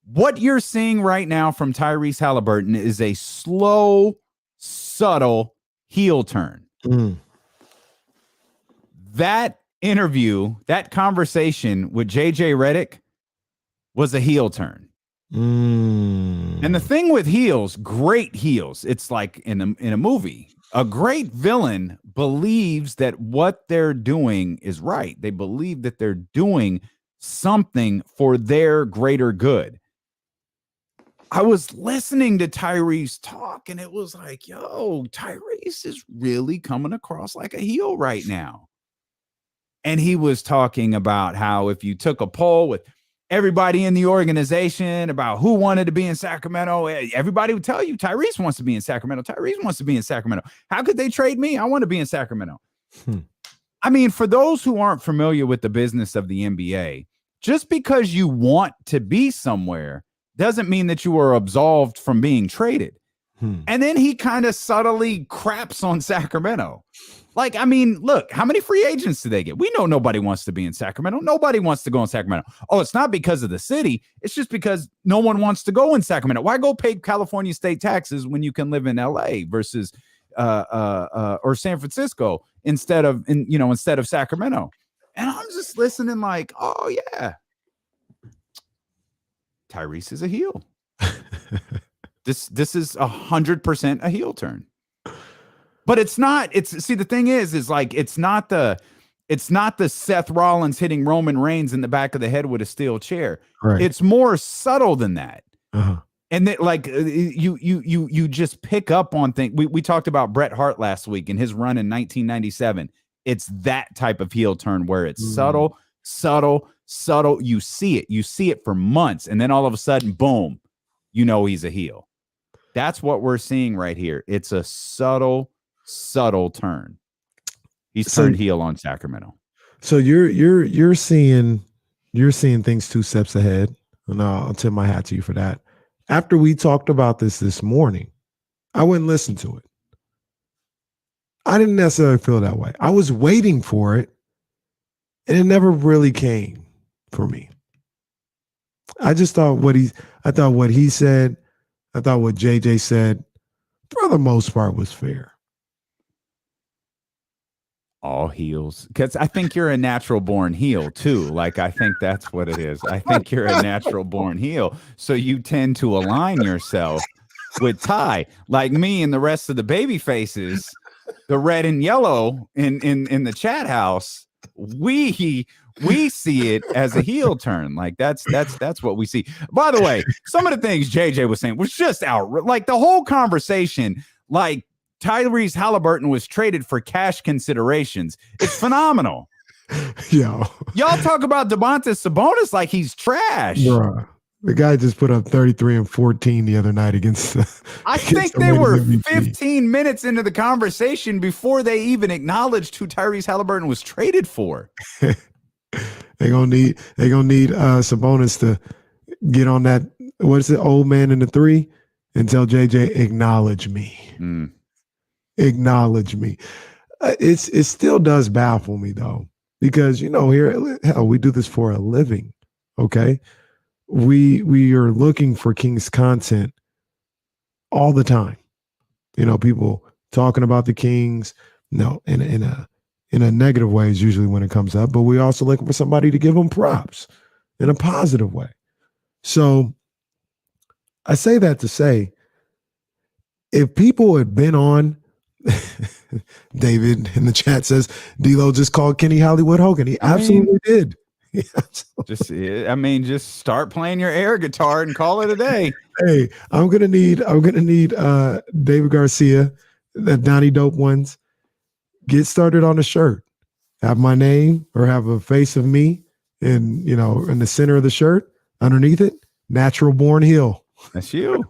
what you're seeing right now from Tyrese Haliburton is a slow, subtle heel turn. that interview, that conversation with JJ Redick was a heel turn. And the thing with heels, great heels, it's like in a movie. A great villain believes that what they're doing is right. They believe that they're doing something for their greater good. I was listening to Tyrese talk, and it was like, yo, Tyrese is really coming across like a heel right now. And he was talking about how if you took a poll with everybody in the organization about who wanted to be in Sacramento, everybody would tell you Tyrese wants to be in Sacramento. Tyrese wants to be in Sacramento. How could they trade me? I want to be in Sacramento. I mean, for those who aren't familiar with the business of the NBA, just because you want to be somewhere doesn't mean that you are absolved from being traded. And then he kind of subtly craps on Sacramento. Like, I mean, look, how many free agents do they get? We know nobody wants to be in Sacramento. Nobody wants to go in Sacramento. Oh, it's not because of the city. It's just because no one wants to go in Sacramento. Why go pay California state taxes when you can live in LA versus or San Francisco instead of Sacramento? And I'm just listening like, oh yeah, Tyrese is a heel. This is 100% a heel turn. But it's not. See, the thing is like it's not the Seth Rollins hitting Roman Reigns in the back of the head with a steel chair. Right. It's more subtle than that. Uh-huh. And that, like, you just pick up on things. We talked about Bret Hart last week and his run in 1997. It's that type of heel turn where it's subtle. You see it for months, and then all of a sudden, boom, you know he's a heel. That's what we're seeing right here. It's a subtle turn. He's turned heel on Sacramento. So you're seeing things two steps ahead, and I'll tip my hat to you for that. After we talked about this morning, I went and listened to it. I didn't necessarily feel that way. I was waiting for it, and it never really came for me. I just thought what he said, I thought what JJ said, for the most part, was fair. All heels, because I think you're a natural born heel too. Like, I think that's what it is. I think you're a natural born heel, so you tend to align yourself with Ty. Like me and the rest of the baby faces, the red and yellow in the chat house, we see it as a heel turn. Like that's what we see. By the way, some of the things JJ was saying was just out. Like the whole conversation, like Tyrese Haliburton was traded for cash considerations. It's phenomenal. Yo, y'all talk about Domantas Sabonis like he's trash. Bruh. The guy just put up 33 and 14 the other night against I think they were 15 minutes into the conversation before they even acknowledged who Tyrese Haliburton was traded for. They're gonna need Sabonis to get on that, what is it, old man in the three, and tell JJ, acknowledge me. Acknowledge me. It still does baffle me though, because here, hell, we do this for a living. Okay. We are looking for Kings content all the time. People talking about the Kings, in a negative way is usually when it comes up, but we're also looking for somebody to give them props in a positive way. So I say that to say, if people had been on, David in the chat says, D-Lo just called Kenny Hollywood Hogan. He absolutely did. Just start playing your air guitar and call it a day. Hey, I'm gonna need David Garcia, the Donnie Dope ones. Get started on a shirt. Have my name or have a face of me in the center of the shirt. Underneath it, natural born heel. That's you.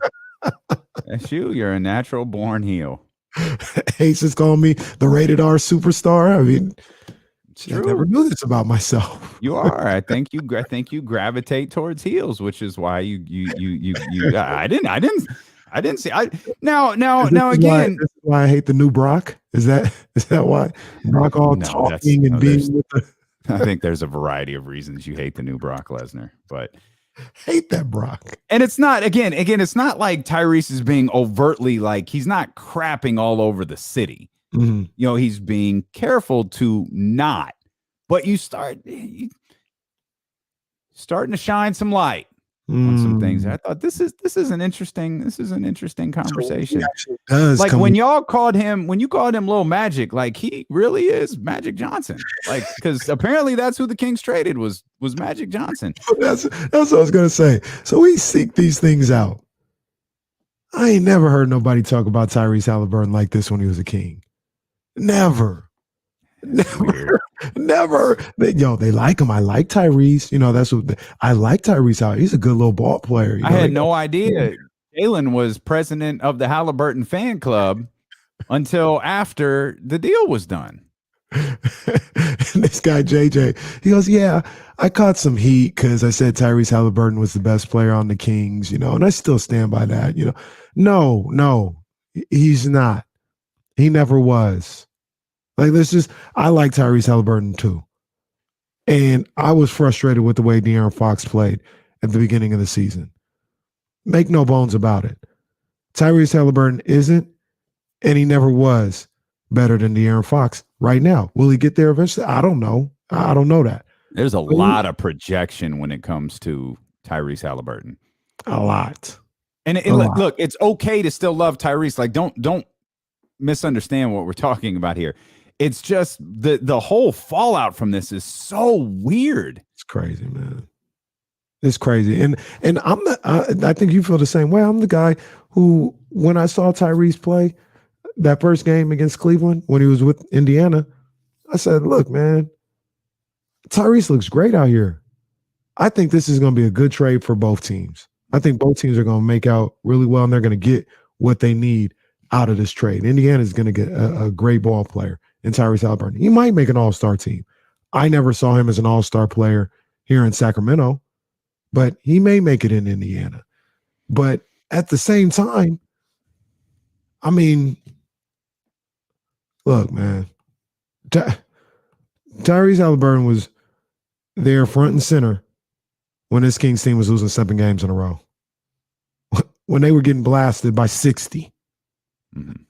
That's you. You're a natural born heel. Ace is calling me the rated R superstar. I mean, I never knew this about myself. You are. I think you gravitate towards heels, which is why you. I didn't see. Now again. This is why I hate the new Brock. Is that why Brock talking and being with the? I think there's a variety of reasons you hate the new Brock Lesnar, but hate that Brock. And it's not it's not like Tyrese is being overtly like, he's not crapping all over the city. Mhm. He's being careful to not. But you starting to shine some light on some things. I thought this is an interesting conversation. He actually does Like come when you called him Little Magic, like he really is Magic Johnson. Like because apparently that's who the Kings traded was Magic Johnson. that's what I was gonna say. So we seek these things out. I ain't never heard nobody talk about Tyrese Haliburton like this when he was a King. Never. Weird. Never. They like him. I like Tyrese. That's what I like Tyrese out. He's a good little ball player. I had no idea Jalen was president of the Haliburton fan club until after the deal was done. And this guy JJ, he goes, "Yeah, I caught some heat because I said Tyrese Haliburton was the best player on the Kings, and I still stand by that. No, he's not. He never was. Like, I like Tyrese Haliburton too. And I was frustrated with the way De'Aaron Fox played at the beginning of the season. Make no bones about it. Tyrese Haliburton isn't, and he never was, better than De'Aaron Fox right now. Will he get there eventually? I don't know. I don't know that. There's a lot of projection when it comes to Tyrese Haliburton. A lot. And look, it's okay to still love Tyrese. Like, don't misunderstand what we're talking about here. It's just the whole fallout from this is so weird. It's crazy, man. It's crazy. And I think you feel the same way. I'm the guy who, when I saw Tyrese play that first game against Cleveland when he was with Indiana, I said, look, man, Tyrese looks great out here. I think this is going to be a good trade for both teams. I think both teams are going to make out really well, and they're going to get what they need out of this trade. Indiana is going to get a great ball player in Tyrese Haliburton. He might make an all-star team. I never saw him as an all-star player here in Sacramento, but he may make it in Indiana. But at the same time, I mean, look, man, Tyrese Haliburton was there front and center when this Kings team was losing 7 games in a row. When they were getting blasted by 60. Mm-hmm.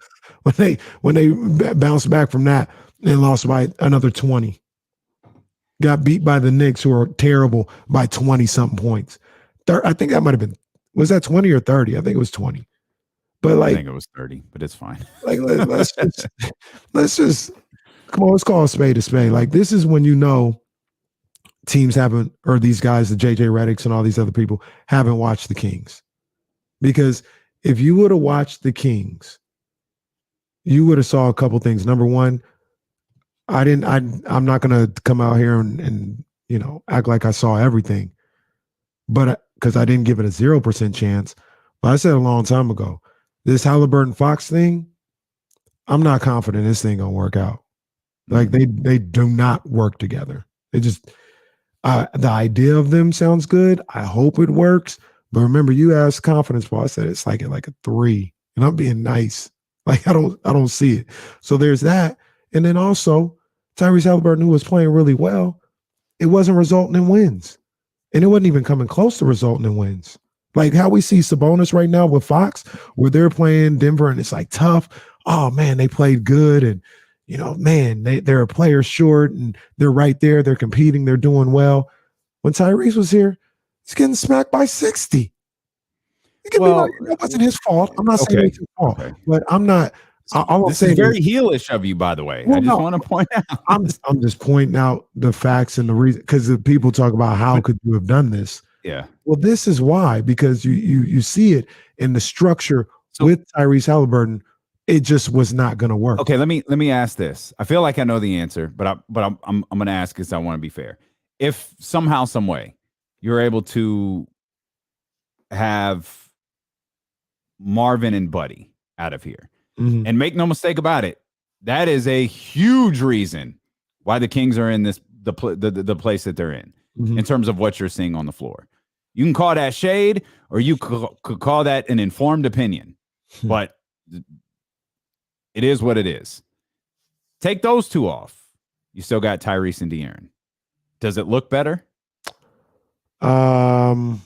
When they bounced back from that and lost by another 20. Got beat by the Knicks, who are terrible, by 20-something points. I think that might have been, was that 20 or 30? I think it was 20. But I think it was 30, but it's fine. Like, let's just come on, let's call a spade a spade. Like, this is when teams haven't, or these guys, the JJ Redicks and all these other people, haven't watched the Kings. Because if you would have watched the Kings, you would have saw a couple things. Number one, I'm not going to come out here and act like I saw everything, but because I didn't give it a 0% chance. But I said a long time ago, this Haliburton Fox thing, I'm not confident this thing gonna work out. Like, they do not work together. They just the idea of them sounds good. I hope it works. But remember, you asked confidence, Paul. I said it's like a 3, and I'm being nice. Like, I don't see it. So there's that, and then also Tyrese Haliburton, who was playing really well, it wasn't resulting in wins, and it wasn't even coming close to resulting in wins. Like how we see Sabonis right now with Fox, where they're playing Denver, and it's like tough. Oh man, they played good, and man, they're a player short, and they're right there. They're competing. They're doing well. When Tyrese was here, he's getting smacked by 60. That wasn't his fault. I'm not saying it's his fault, but I'm not. This is very heelish of you, by the way. I just want to point out. I'm just pointing out the facts and the reason, because the people talk about how could you have done this. Yeah. Well, this is why, because you see it in the structure with Tyrese Haliburton. It just was not going to work. Okay, let me ask this. I feel like I know the answer, but I'm going to ask because I want to be fair. If somehow, some way, you're able to have Marvin and Buddy out of here, and make no mistake about it, that is a huge reason why the Kings are in the place that they're in terms of what you're seeing on the floor. You can call that shade, or you could call that an informed opinion, but it is what it is. Take those two off. You still got Tyrese and De'Aaron. Does it look better? Is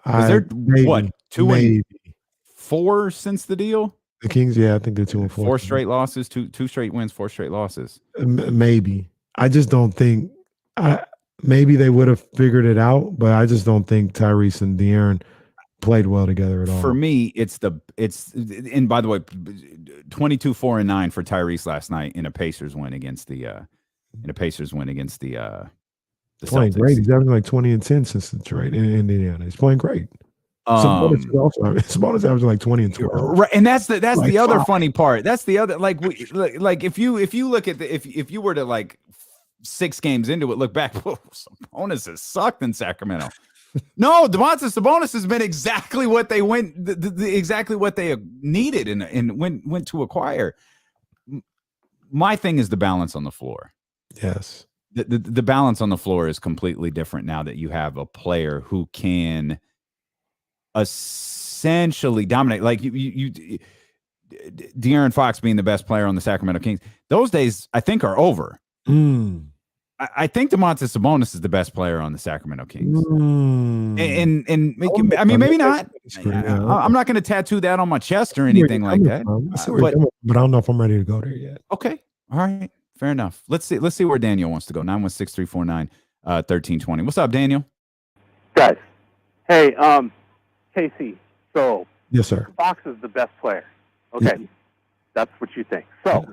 there 2 and 4 since the deal? The Kings, yeah, I think they're 2-4. 4 straight losses, two straight wins, 4 straight losses. Maybe. I just don't think. Maybe they would have figured it out, but I just don't think Tyrese and De'Aaron played well together at all. For me, and by the way, 22-4-9 for Tyrese last night in a Pacers win against the playing Celtics. great. He's averaging like 20 and 10 since the trade in Indiana. He's playing great. Sabonis averaging like 20 and 12. Right, and that's the Like, other fuck. funny part. That's the other like if you look at if you were to like 6 games into it, look back, whoa, Sabonis has sucked in Sacramento. No, Domantas Sabonis has been exactly what they exactly what they needed and went to acquire. My thing is the balance on the floor. Yes. The balance on the floor is completely different now that you have a player who can essentially dominate. Like you De'Aaron Fox being the best player on the Sacramento Kings. Those days, I think, are over. I think Domantas Sabonis is the best player on the Sacramento Kings. I mean, maybe not. I'm not going to tattoo that on my chest or anything like that. But I don't know if I'm ready to go there yet. Okay. All right. Fair enough. Let's see where Daniel wants to go. 916-349-1320. What's up, Daniel? Guys, hey, KC. So Yes, sir. Fox is the best player. Okay, Yeah. That's what you think. So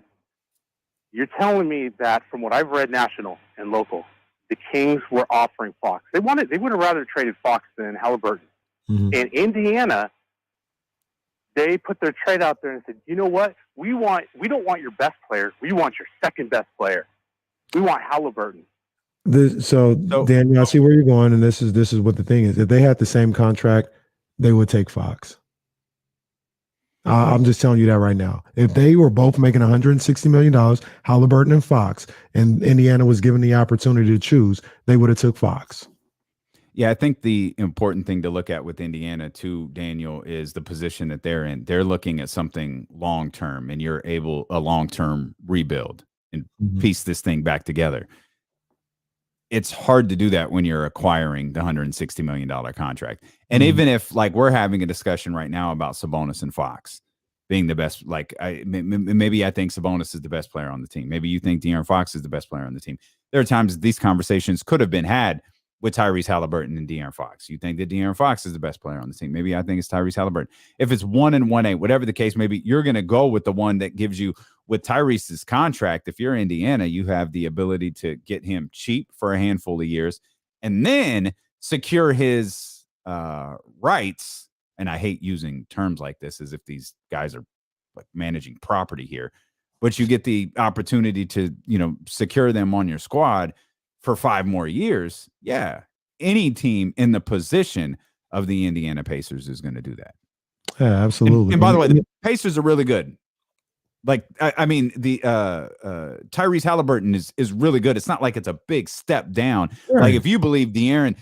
you're telling me that from what I've read, national and local, the Kings were offering Fox. They would have rather traded Fox than Haliburton. Mm-hmm. In Indiana, they put their trade out there and said, you know what? We don't want your best player. We want your second best player. We want Haliburton. So Daniel, I see where you're going, and this is what the thing is. If they had the same contract, they would take Fox. I'm just telling you that right now. If they were both making $160 million, Haliburton and Fox, and Indiana was given the opportunity to choose, they would have took Fox. Yeah, I think the important thing to look at with Indiana too, Daniel, is the position that they're in. They're looking at something long-term, and you're able a long-term rebuild and piece this thing back together. It's hard to do that when you're acquiring the $160 million contract. And even if like we're having a discussion right now about Sabonis and Fox being the best, like maybe I think Sabonis is the best player on the team. Maybe you think De'Aaron Fox is the best player on the team. There are times these conversations could have been had with Tyrese Haliburton and De'Aaron Fox. You think that De'Aaron Fox is the best player on the team. Maybe I think it's Tyrese Haliburton. If it's 1 and 1A, whatever the case may be, you're going to go with the one that gives you, with Tyrese's contract, if you're Indiana, you have the ability to get him cheap for a handful of years and then secure his rights. And I hate using terms like this as if these guys are like managing property here, but you get the opportunity to, secure them on your squad for 5 more years. Yeah. Any team in the position of the Indiana Pacers is going to do that. Yeah, absolutely. And by the way, the Pacers are really good. Like, I mean, the Tyrese Haliburton is really good. It's not like it's a big step down. Right. Like if you believe De'Aaron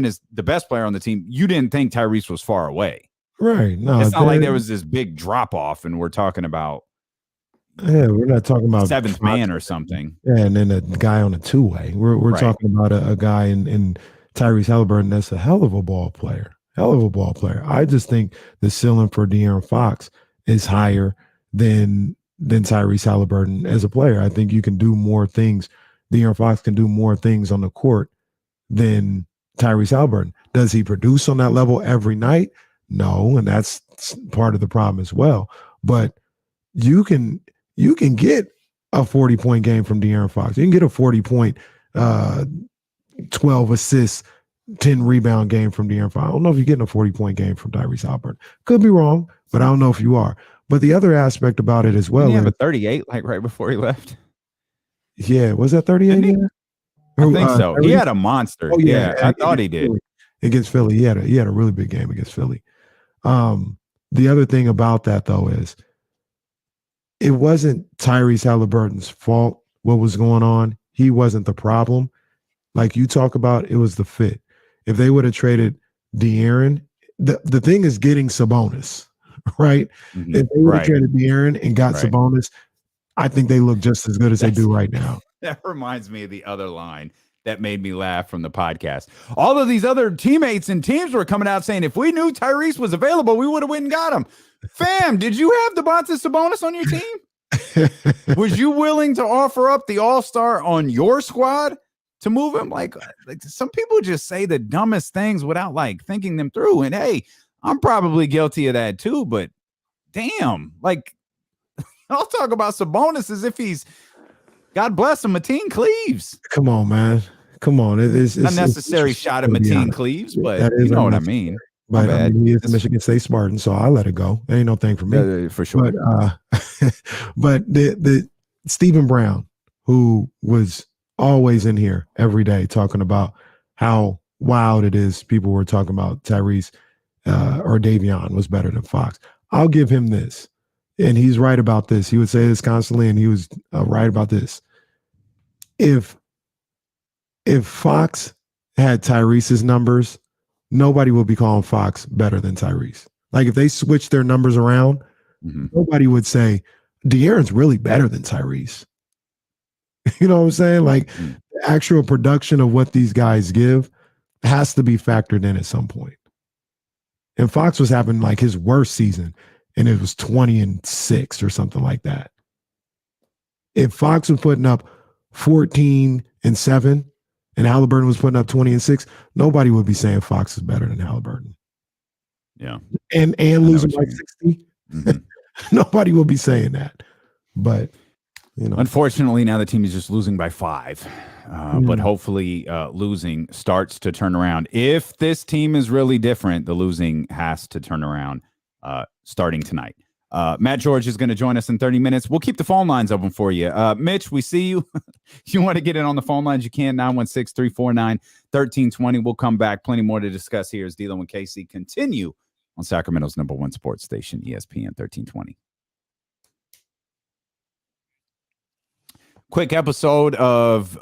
is the best player on the team, you didn't think Tyrese was far away. Right. No, it's not like there was this big drop off and we're talking about. Yeah, we're not talking about 7th man or something. Yeah, and then a guy on a 2-way. We're right. Talking about a guy in Tyrese Haliburton that's a hell of a ball player. I just think the ceiling for De'Aaron Fox is higher than Tyrese Haliburton as a player. I think you can do more things. De'Aaron Fox can do more things on the court than Tyrese Haliburton. Does he produce on that level every night? No, and that's part of the problem as well. But you can get a 40-point game from De'Aaron Fox. You can get a 40-point, 12 assists, 10 rebound game from De'Aaron Fox. I don't know if you're getting a 40-point game from Tyrese Haliburton. Could be wrong, but I don't know if you are. But the other aspect about it as well. Didn't he have a 38 like right before he left? Yeah, was that 38? I think so. He had a monster. Oh, yeah, I thought he did. Against Philly, he had a really big game against Philly. The other thing about that, though, is it wasn't Tyrese Haliburton's fault what was going on. He wasn't the problem. Like you talk about, it was the fit. If they would have traded De'Aaron, the thing is getting Sabonis, right? Mm-hmm. If they would have traded De'Aaron and got Sabonis, I think they look just as good as they do right now. That reminds me of the other line that made me laugh from the podcast. All of these other teammates and teams were coming out saying, if we knew Tyrese was available, we would have went and got him. Fam, did you have Domantas Sabonis on your team? Was you willing to offer up the all-star on your squad to move him? Like some people just say the dumbest things without like thinking them through. And hey, I'm probably guilty of that too, but damn, like I'll talk about Sabonis as if he's, God bless him, Mateen Cleaves. Come on, man. Come on. It's unnecessary shot at Mateen Cleaves, but you know what I mean. But I mean, he is a Michigan State Spartan, so I'll let it go. Ain't no thing for me. For sure. But the Stephen Brown, who was always in here every day talking about how wild it is, people were talking about Tyrese or Davion was better than Fox. I'll give him this. And he's right about this. He would say this constantly, and he was right about this. If Fox had Tyrese's numbers, nobody would be calling Fox better than Tyrese. Like if they switched their numbers around, nobody would say De'Aaron's really better than Tyrese. You know what I'm saying? Like the actual production of what these guys give has to be factored in at some point. And Fox was having like his worst season, and it was 20-6 or something like that. If Fox was putting up 14-7 and Haliburton was putting up 20-6, nobody would be saying Fox is better than Haliburton. Yeah. And losing by 60. Nobody will be saying that. But you know, unfortunately, now the team is just losing by 5. But hopefully losing starts to turn around. If this team is really different, the losing has to turn around starting tonight. Matt George is going to join us in 30 minutes. We'll keep the phone lines open for you. Mitch, we see you. If you want to get in on the phone lines, you can. 916-349-1320. We'll come back. Plenty more to discuss here as D'Lo and Casey continue on Sacramento's #1 sports station, ESPN 1320. Quick episode of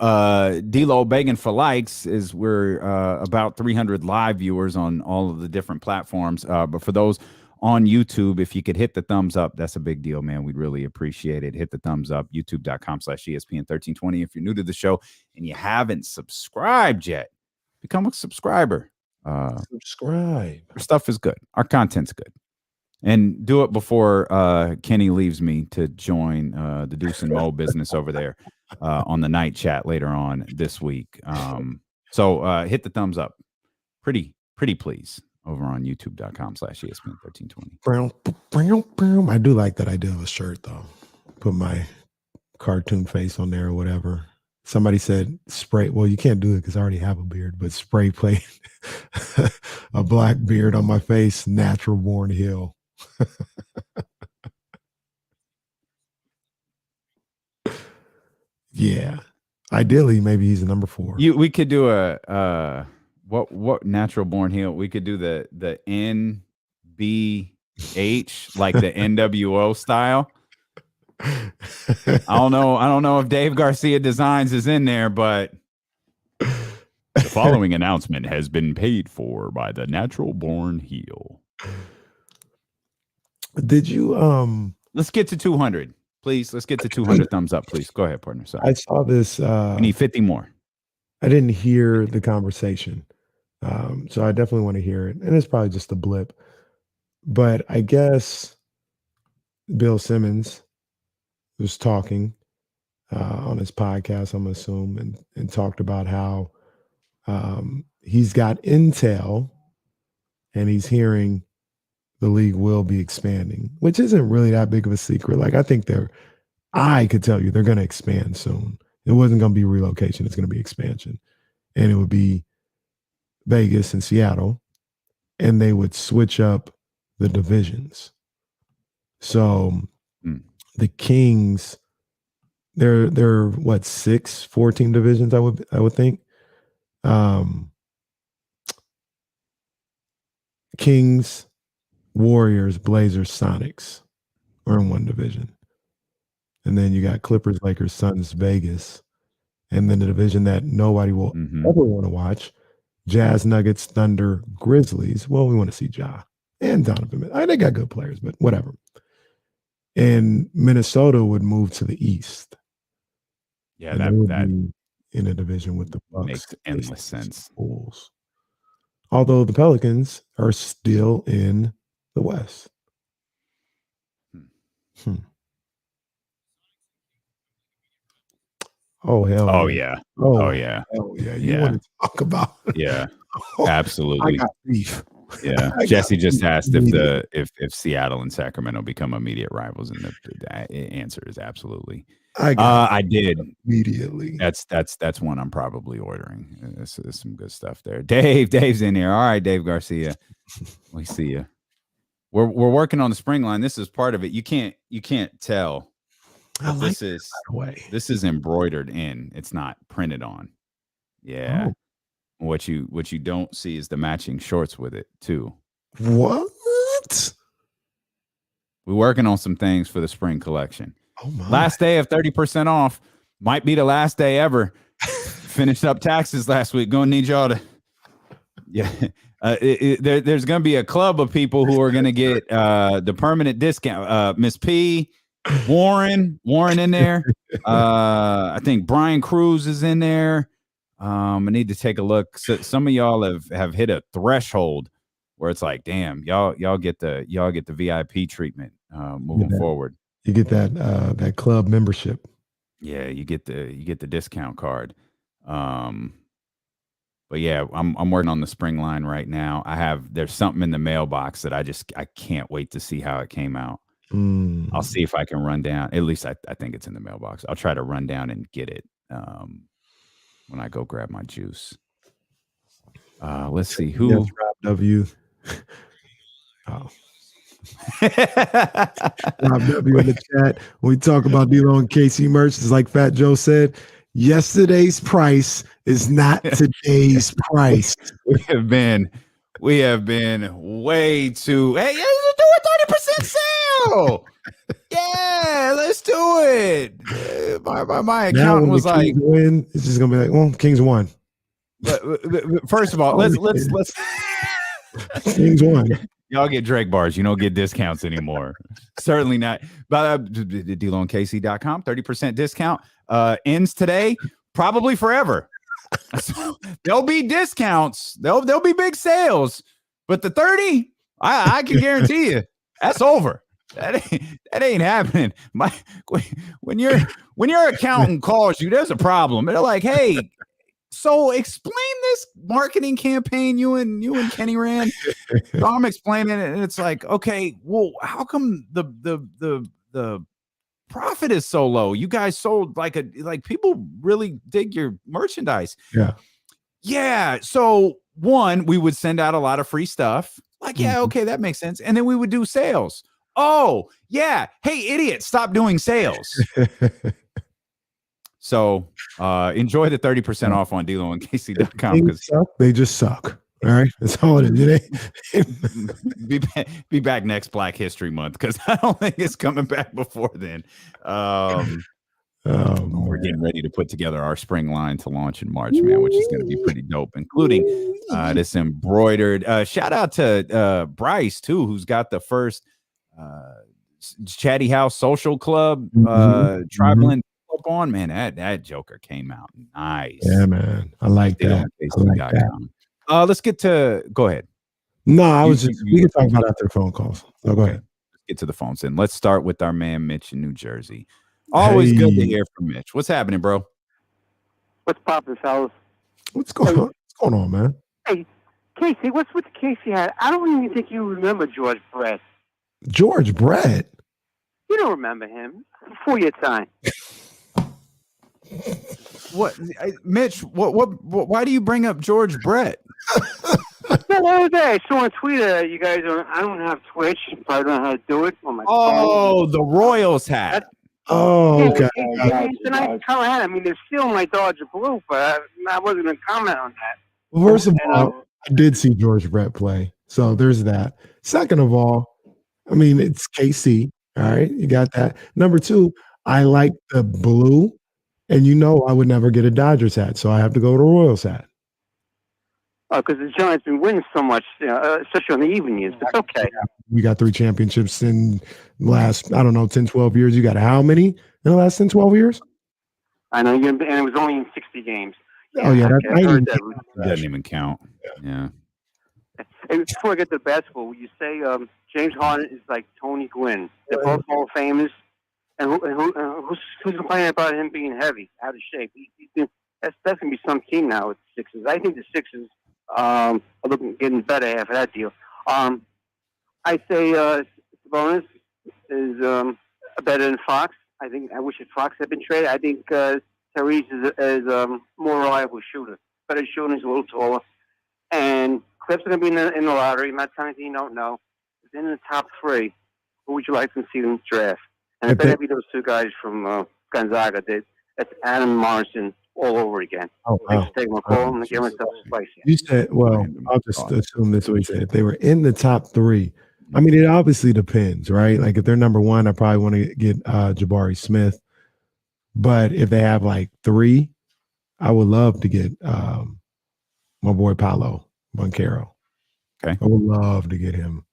D'Lo begging for likes is we're about 300 live viewers on all of the different platforms. But for those on YouTube, if you could hit the thumbs up, that's a big deal, man. We'd really appreciate it. Hit the thumbs up, youtube.com/ESPN1320. If you're new to the show and you haven't subscribed yet, become a subscriber. Subscribe. Our stuff is good. Our content's good. And do it before Kenny leaves me to join the Deuce and Mo business over there on the night chat later on this week. So hit the thumbs up. Pretty please. Over on youtube.com/ESPN1320. I do like that idea of a shirt, though. Put my cartoon face on there or whatever. Somebody said spray. Well, you can't do it because I already have a beard, but spray paint a black beard on my face, natural born heel. Yeah. Ideally, maybe he's a number 4. We could do a what natural born heel? We could do the NBH, like the NWO style. I don't know if Dave Garcia Designs is in there, but the following announcement has been paid for by the natural born heel. Did you let's get to 200, please. Let's get to 200 thumbs up, please. Go ahead, partner. Sorry. I saw this We need 50 more. I didn't hear the conversation. So I definitely want to hear it. And it's probably just a blip. But I guess Bill Simmons was talking on his podcast, I'm going to assume, and talked about how he's got intel and he's hearing the league will be expanding, which isn't really that big of a secret. Like, I could tell you they're going to expand soon. It wasn't going to be relocation. It's going to be expansion. And it would be Vegas and Seattle, and they would switch up the divisions. So the Kings, they're what, 14 divisions, I would think. Kings, Warriors, Blazers, Sonics are in one division. And then you got Clippers, Lakers, Suns, Vegas. And then the division that nobody will ever want to watch, Jazz, Nuggets, Thunder, Grizzlies. Well, we want to see Ja and Donovan. They got good players, but whatever. And Minnesota would move to the East. Yeah, that in a division with the Bucks. Makes endless sense. Bulls. Although the Pelicans are still in the West. Oh, hell Oh, yeah. yeah. Oh, yeah. Hell yeah. You want to talk about Yeah, I absolutely. got beef. Yeah. I Jesse got just beef asked immediately. if Seattle and Sacramento become immediate rivals, and the answer is absolutely. I did. immediately. That's one I'm probably ordering. There's some good stuff there. Dave's in here. All right, Dave Garcia. We see you. We're working on the spring line. This is part of it. You can't tell. I like this is embroidered in. It's not printed on. Yeah. Oh. What you don't see is the matching shorts with it too. What? We're working on some things for the spring collection. Oh my. Last day of 30% off. Might be the last day ever. Finished up taxes last week. Gonna need y'all to. Yeah. There's gonna be a club of people who are gonna get the permanent discount. Miss P, Warren in there. I think Brian Cruz is in there. I need to take a look. So some of y'all have hit a threshold where it's like, damn, y'all get the VIP treatment moving forward. You get that club membership. Yeah, you get the discount card. But yeah, I'm working on the spring line right now. There's something in the mailbox that I can't wait to see how it came out. I'll see if I can run down. At least I think it's in the mailbox. I'll try to run down and get it when I go grab my juice. Let's see who. Yes, Rob W. Oh. Rob W in the chat. When we talk about D-Lo and KC merch, it's like Fat Joe said, yesterday's price is not today's price. We have been way too. Hey, let's do a 30% sale. Yeah, let's do it. My accountant was like, win, it's just gonna be like, well, Kings won. But first of all, let's Kings won. Y'all get Drake bars. You don't get discounts anymore. Certainly not. But DLoneKC.com, 30% discount. Ends today, probably forever. So there'll be discounts. There'll be big sales. But the 30, I can guarantee you, that's over. That ain't happening. When your accountant calls you, there's a problem. They're like, hey, so explain this marketing campaign you and Kenny ran. So I'm explaining it, and it's like, okay, well, how come the profit is so low? You guys sold like people really dig your merchandise. Yeah. So one, we would send out a lot of free stuff. Like, yeah, okay, that makes sense. And then we would do sales. Oh, yeah. Hey, idiot, stop doing sales. So enjoy the 30% off on DLoneKC.com because they just suck. All right, that's all it is. Be back next Black History Month because I don't think it's coming back before then. We're getting ready to put together our spring line to launch in March, man, which is going to be pretty dope, including this embroidered. Shout out to Bryce too, who's got the first Chatty House Social Club tribal up on. Man, that Joker came out nice. Yeah, man, I like that. Let's get to go ahead. No, we can talk about after the phone calls. So go ahead. Let's get to the phones in. Let's start with our man Mitch in New Jersey. Always good to hear from Mitch. What's happening, bro? What's poppin', fellas? What's going on? What's going on, man? Hey, Casey, what's with the Casey hat? I don't even think you remember George Brett. George Brett? You don't remember him. Before your time. What, Mitch? Why do you bring up George Brett? The other day, I saw on Twitter, you guys I don't have Twitch. I don't know how to do it on my phone. The Royals hat. Okay. I mean, they're still my Dodger blue, but I wasn't going to comment on that. Well, first of all, I did see George Brett play, so there's that. Second of all, I mean, it's KC. All right, you got that. Number two, I like the blue, and I would never get a Dodgers hat, so I have to go to a Royals hat. Because the Giants been winning so much, especially on the even years. It's okay. We got 3 championships in the last, 10, 12 years. You got how many in the last 10, 12 years? I know you, and it was only in 60 games. Oh yeah, okay, I heard that. Doesn't even count. Yeah. And before I get to basketball, you say James Harden is like Tony Gwynn. They're both Hall of Famers. And who's complaining about him being heavy, out of shape? That's going to be some team now with the Sixers. I think the Sixers are getting better after that deal. I say Sabonis is better than Fox. I wish that Fox had been traded. I think Tyrese is a more reliable shooter. Better shooter, he's a little taller. And Clips are going to be in the lottery. I'm not telling you don't know. But in the top 3, who would you like to see them draft? And it better be those 2 guys from Gonzaga. That's Adam Morrison all over again. Oh, wow. Take my call and get myself spicy. You said, well, I'll just assume this is what you said. If they were in the top 3, I mean, it obviously depends, right? Like if they're number 1, I probably want to get Jabari Smith. But if they have like 3, I would love to get my boy Paolo Banchero. Okay. I would love to get him.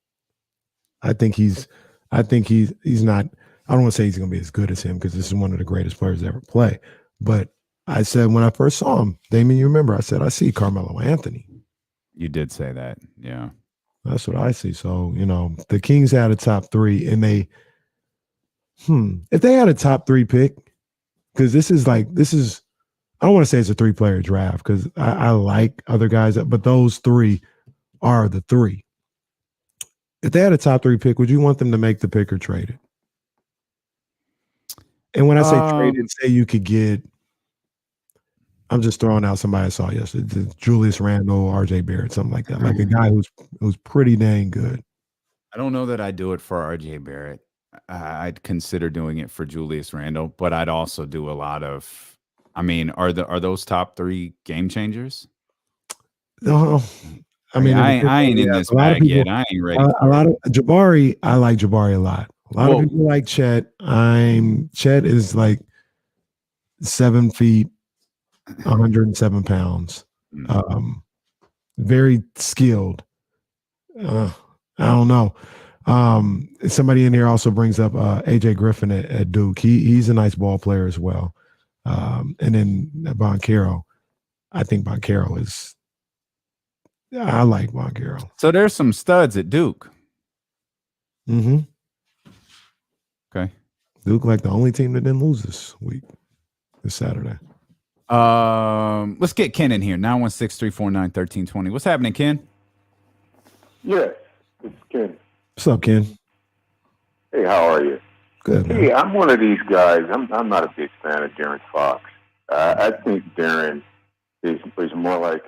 I think he's not, I don't want to say he's going to be as good as him because this is one of the greatest players to ever play. But I said when I first saw him, Damon, you remember, I said, I see Carmelo Anthony. You did say that. Yeah. That's what I see. So, the Kings had a top 3 and they, if they had a top 3 pick, because this is, I don't want to say it's a 3-player draft because I like other guys, but those 3 are the 3. If they had a top 3 pick, would you want them to make the pick or trade it? And when I say traded, say you could get, I'm just throwing out somebody I saw yesterday, Julius Randle, RJ Barrett, something like that. Like a guy who's pretty dang good. I don't know that I'd do it for RJ Barrett. I'd consider doing it for Julius Randle, but I'd also do a lot of, I mean, are those top 3 game changers? No. I mean, I ain't in this bag yet. I ain't ready. A lot of Jabari, I like Jabari a lot. A lot of people like Chet. Chet is like 7 feet, 107 pounds. Very skilled. I don't know. Somebody in here also brings up AJ Griffin at Duke. He's a nice ball player as well. And then Banchero. I think Banchero is. I like Banchero. So there's some studs at Duke. Mm-hmm. Okay. Duke like the only team that didn't lose this Saturday. Let's get Ken in here. 916-349-1320. What's happening, Ken? Yes, it's Ken. What's up, Ken? Hey, how are you? Good, man. Hey, I'm one of these guys. I'm not a big fan of Darren Fox. I think Darren is more like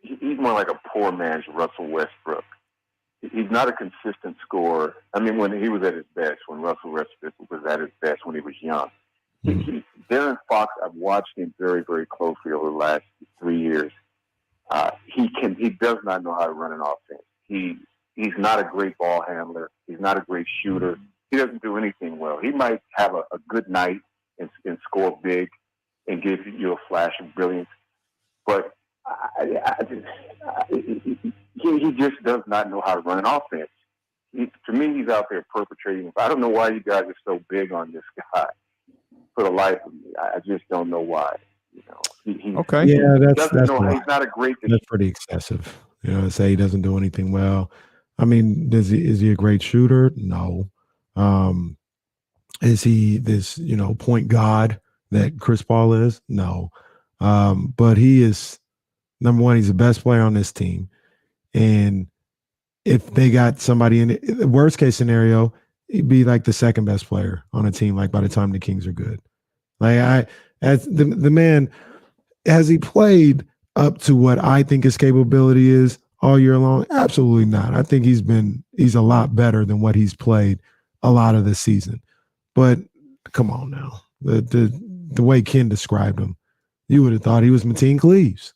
he's more like a poor man's Russell Westbrook. He's not a consistent scorer. I mean, when he was at his best, when Russell Westbrook was at his best when he was young. Darren Fox, I've watched him very, very closely over the last 3 years. He does not know how to run an offense. He's not a great ball handler. He's not a great shooter. He doesn't do anything well. He might have a good night and score big and give you a flash of brilliance, but he just does not know how to run an offense. To me, he's out there perpetrating. I don't know why you guys are so big on this guy. For the life of me, I just don't know why. Okay. Yeah, that's he's not a great. That's pretty excessive. To say he doesn't do anything well. I mean, is he a great shooter? No. Is he this point guard that Chris Paul is? No. But he is, number one, he's the best player on this team. And if they got somebody in it, the worst case scenario, he'd be like the second best player on a team, like by the time the Kings are good. As the man, has he played up to what I think his capability is all year long? Absolutely not. I think he's a lot better than what he's played a lot of this season. But come on now. The way Ken described him, you would have thought he was Mateen Cleaves.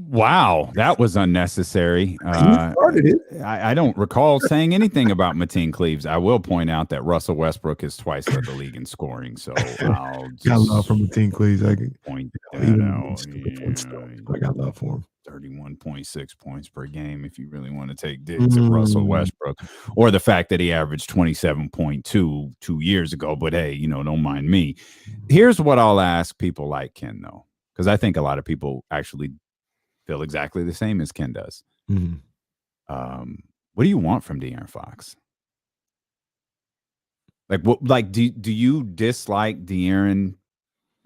Wow, that was unnecessary. You started it. I don't recall saying anything about Mateen Cleaves. I will point out that Russell Westbrook has twice led the league in scoring, so I'll Got love just from the team, please. I point even that out. I got love for him. 31.6 points per game if you really want to take digs at Russell Westbrook, or the fact that he averaged 27.2 2 years ago. But hey, don't mind me. Here's what I'll ask people like Ken, though, because I think a lot of people actually feel exactly the same as Ken does. What do you want from De'Aaron Fox? Do you dislike De'Aaron?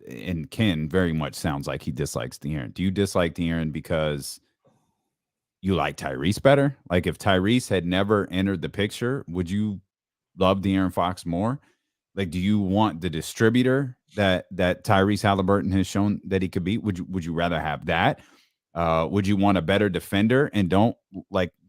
And Ken very much sounds like he dislikes De'Aaron. Do you dislike De'Aaron because you like Tyrese better? Like, if Tyrese had never entered the picture, would you love De'Aaron Fox more? Like, do you want the distributor that Tyrese Haliburton has shown that he could be? Would you rather have that? Would you want a better defender? And don't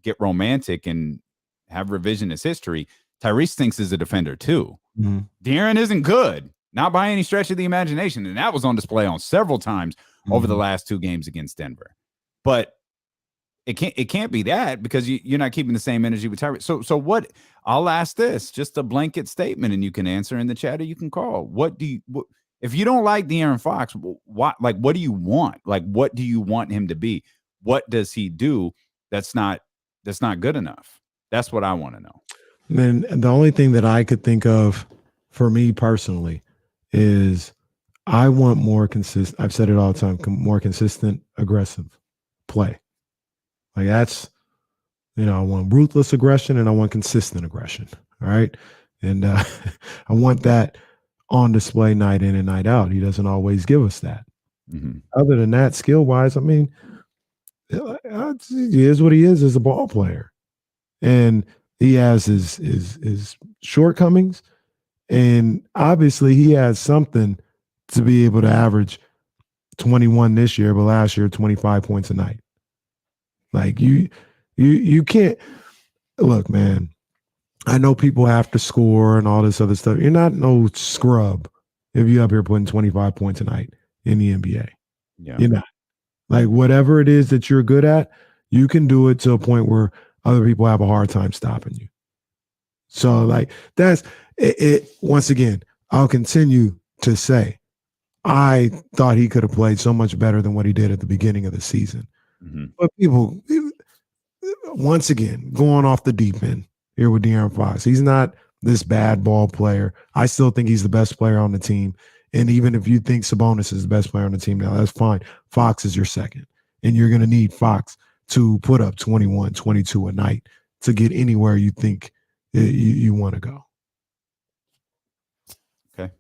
get romantic and have revisionist history. Tyrese thinks is a defender too. De'Aaron isn't good. Not by any stretch of the imagination. And that was on display on several times over the last 2 games against Denver. But it can't be that, because you're not keeping the same energy with Tyrese. So what? I'll ask this, just a blanket statement, and you can answer in the chat or you can call. If you don't like De'Aaron Fox, what do you want? Like, what do you want him to be? What does he do that's not good enough? That's what I want to know. Man, the only thing that I could think of for me personally is I want more consistent. I've said it all the time, more consistent, aggressive play. Like, that's, I want ruthless aggression and I want consistent aggression. All right. And I want that on display night in and night out. He doesn't always give us that. Other than that, skill wise, I mean, he is what he is as a ball player. And he has his shortcomings. And obviously he has something to be able to average 21 this year, but last year 25 points a night. Like, you can't look, man. I know people have to score and all this other stuff. You're not no scrub if you're up here putting 25 points a night in the NBA. Yeah. You're not. Like, whatever it is that you're good at, you can do it to a point where other people have a hard time stopping you. So, like, that's it. Once again, I'll continue to say, I thought he could have played so much better than what he did at the beginning of the season. But people, once again, going off the deep end here with De'Aaron Fox, he's not this bad ball player. I still think he's the best player on the team. And even if you think Sabonis is the best player on the team now, that's fine. Fox is your second. And you're going to need Fox to put up 21, 22 a night to get anywhere you think you want to go. Okay.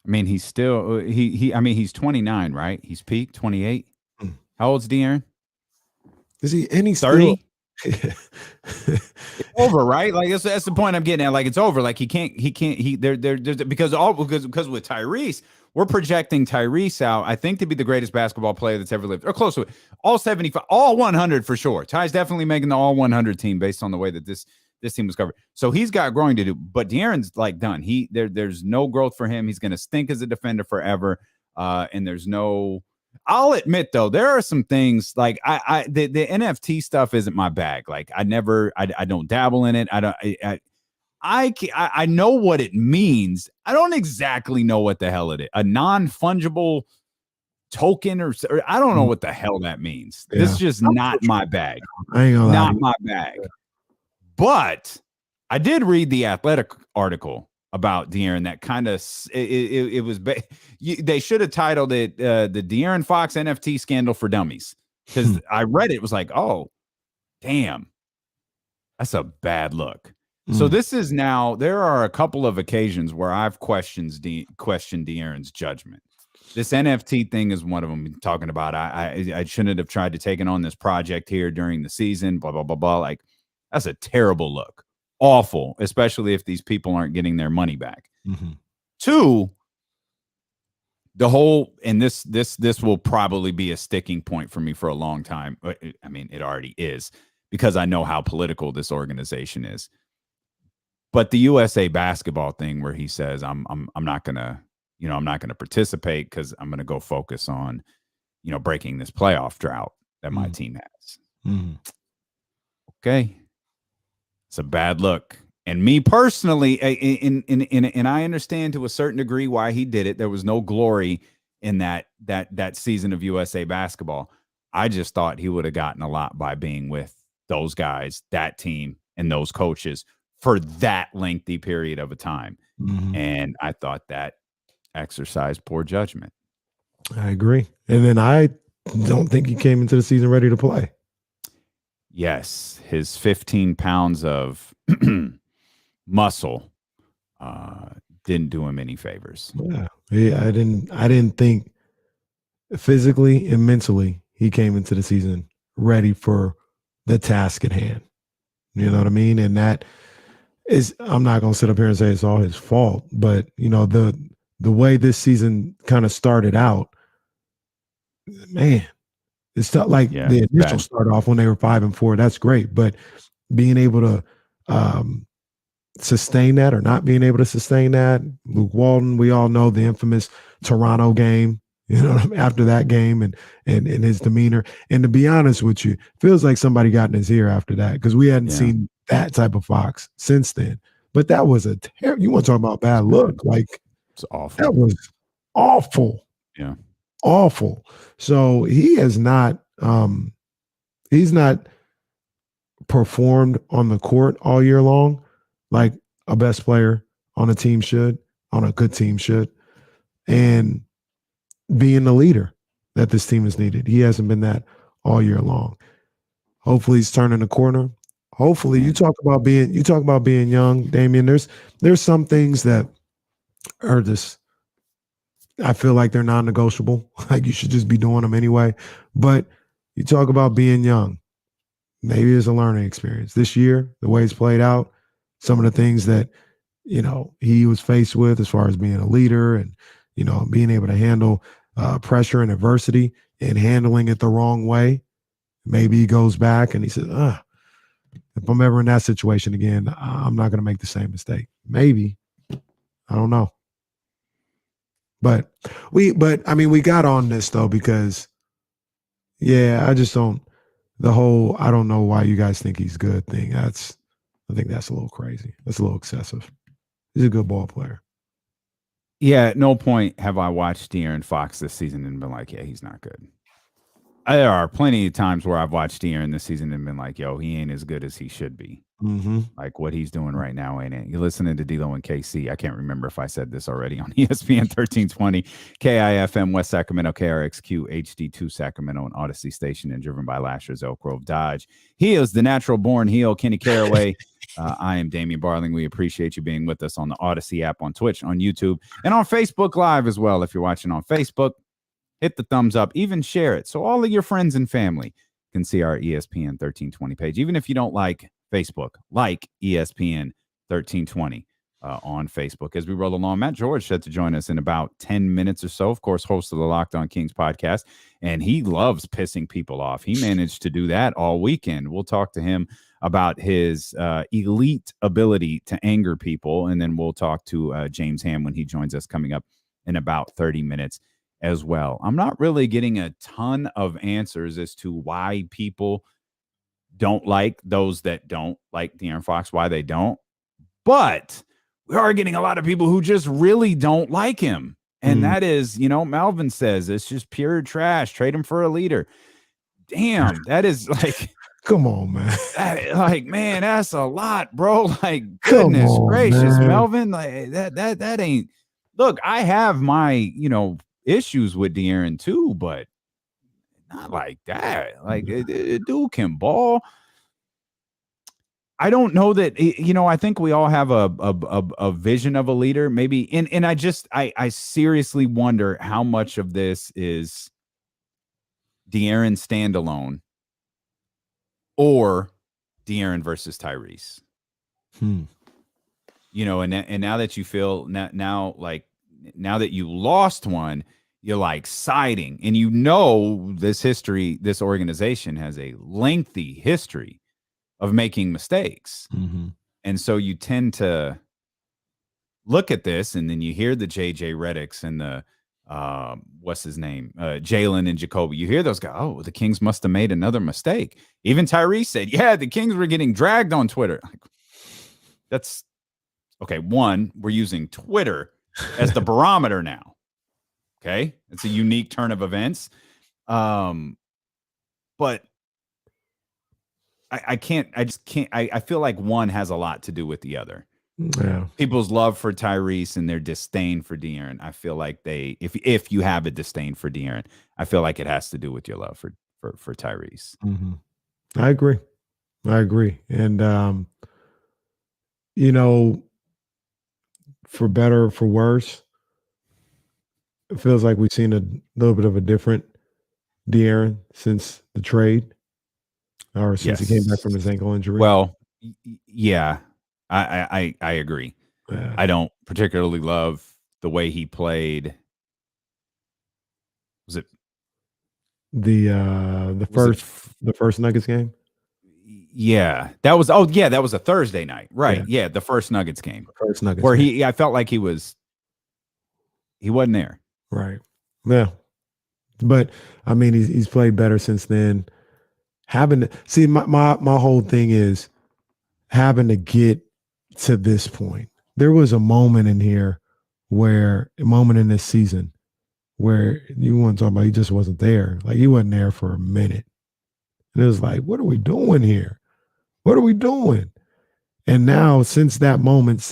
I mean, he's still he's 29, right? He's peaked 28. How old's De'Aaron? Is he any 30? Over, right? Like, that's the point I'm getting at. Like, it's over. Like, because with Tyrese, we're projecting Tyrese out, I think, to be the greatest basketball player that's ever lived, or close to it. All 75, all 100 for sure. Ty's definitely making the all 100 team based on the way that this team was covered. So he's got growing to do. But De'Aaron's done. There's no growth for him. He's going to stink as a defender forever. And there's no. I'll admit, though, there are some things like the NFT stuff isn't my bag. Like, I don't dabble in it. I know what it means. I don't exactly know what the hell it is. A non-fungible token or I don't know what the hell that means. Yeah. This is just not my bag. I ain't gonna lie. Not my bag. But I did read the Athletic article about De'Aaron that kind of it was they should have titled it the De'Aaron Fox NFT scandal for dummies, because I read it was like, oh damn, that's a bad look. So this is now, there are a couple of occasions where I've questioned De'Aaron's judgment. This NFT thing is one of them. Talking about I shouldn't have tried to take on this project here during the season, blah blah blah blah. Like, that's a terrible look. Awful, especially if these people aren't getting their money back. Two, the whole, and this will probably be a sticking point for me for a long time. I mean, it already is, because I know how political this organization is. But the USA basketball thing, where he says, I'm not gonna participate because I'm gonna go focus on breaking this playoff drought that my team has. Okay. It's a bad look. And me personally, and I understand to a certain degree why he did it. There was no glory in that season of USA basketball. I just thought he would have gotten a lot by being with those guys, that team, and those coaches for that lengthy period of a time. And I thought that exercised poor judgment. I agree. And then I don't think he came into the season ready to play. Yes, his 15 pounds of muscle didn't do him any favors. Yeah, I didn't think physically and mentally he came into the season ready for the task at hand. You know what I mean? And that is, I'm not going to sit up here and say it's all his fault, but the way this season kind of started out, man, it's not like the initial start off when they were 5-4. That's great, but being able to sustain that or not being able to sustain that, Luke Walton, we all know the infamous Toronto game. After that game and his demeanor, and to be honest with you, feels like somebody got in his ear after that because we hadn't seen that type of Fox since then. But that was you want to talk about bad look? Like it's awful. That was awful. Yeah. Awful. So he has not he's not performed on the court all year long like a best player on a team should, on a good team should, and being the leader that this team has needed. He hasn't been that all year long. Hopefully he's turning the corner. Hopefully you talk about being young, Davion. There's some things that are just, I feel like they're non-negotiable. Like you should just be doing them anyway. But you talk about being young. Maybe it's a learning experience. This year, the way it's played out, some of the things that, he was faced with as far as being a leader and, being able to handle pressure and adversity and handling it the wrong way. Maybe he goes back and he says, if I'm ever in that situation again, I'm not going to make the same mistake. Maybe. I don't know. But we got on this though, because I just don't, I don't know why you guys think he's good thing. I think that's a little crazy. That's a little excessive. He's a good ball player. Yeah, at no point have I watched De'Aaron Fox this season and been like, yeah, he's not good. There are plenty of times where I've watched De'Aaron this season and been like, yo, he ain't as good as he should be. Like what he's doing right now ain't it? You're listening to D-Lo and KC. I can't remember if I said this already on ESPN 1320, KIFM West Sacramento, KRXQ HD2 Sacramento, and Odyssey Station, and driven by Lasher's Elk Grove Dodge. He is the natural born heel, Kenny Caraway. I am Damian Barling. We appreciate you being with us on the Odyssey app, on Twitch, on YouTube, and on Facebook Live as well. If you're watching on Facebook, hit the thumbs up, even share it so all of your friends and family can see our ESPN 1320 page. Even if you don't like Facebook, like ESPN 1320 on Facebook. As we roll along, Matt George set to join us in about 10 minutes or so. Of course, host of the Locked On Kings podcast, and he loves pissing people off. He managed to do that all weekend. We'll talk to him about his elite ability to anger people, and then we'll talk to James Ham when he joins us coming up in about 30 minutes as well. I'm not really getting a ton of answers as to why people don't like those that don't like De'Aaron Fox, why they don't. But we are getting a lot of people who just really don't like him. And that is, Melvin says it's just pure trash. Trade him for a leader. Damn, that is like, come on, man. Man, that's a lot, bro. Like, goodness gracious, man. Melvin, like that ain't. Look, I have my, issues with De'Aaron too, but not like that. Like, dude can ball. I don't know that, I think we all have a vision of a leader, maybe. And I seriously wonder how much of this is De'Aaron standalone or De'Aaron versus Tyrese. And now that you feel now that you lost one, you're like siding, and this organization has a lengthy history of making mistakes. And so you tend to look at this, and then you hear the JJ Redicks and the what's his name? Jalen and Jacoby. You hear those guys, oh, the Kings must have made another mistake. Even Tyrese said, yeah, the Kings were getting dragged on Twitter. Like, that's okay. One, we're using Twitter as the barometer now. Okay. It's a unique turn of events. But I feel like one has a lot to do with the other. Yeah. People's love for Tyrese and their disdain for De'Aaron. I feel like if you have a disdain for De'Aaron, I feel like it has to do with your love for Tyrese. Mm-hmm. I agree. And, for better or for worse, it feels like we've seen a little bit of a different De'Aaron since the trade, or since he came back from his ankle injury. Well, yeah, I agree. Yeah. I don't particularly love the way he played. Was it the first Nuggets game? Yeah, that was a Thursday night, right? Yeah, the first Nuggets game, where I felt like he wasn't there, right? Yeah, but I mean, he's played better since then. My whole thing is having to get to this point. There was a moment in this season where you want to talk about he just wasn't there. Like, he wasn't there for a minute. And it was like, what are we doing here? What are we doing? And now, since that moment,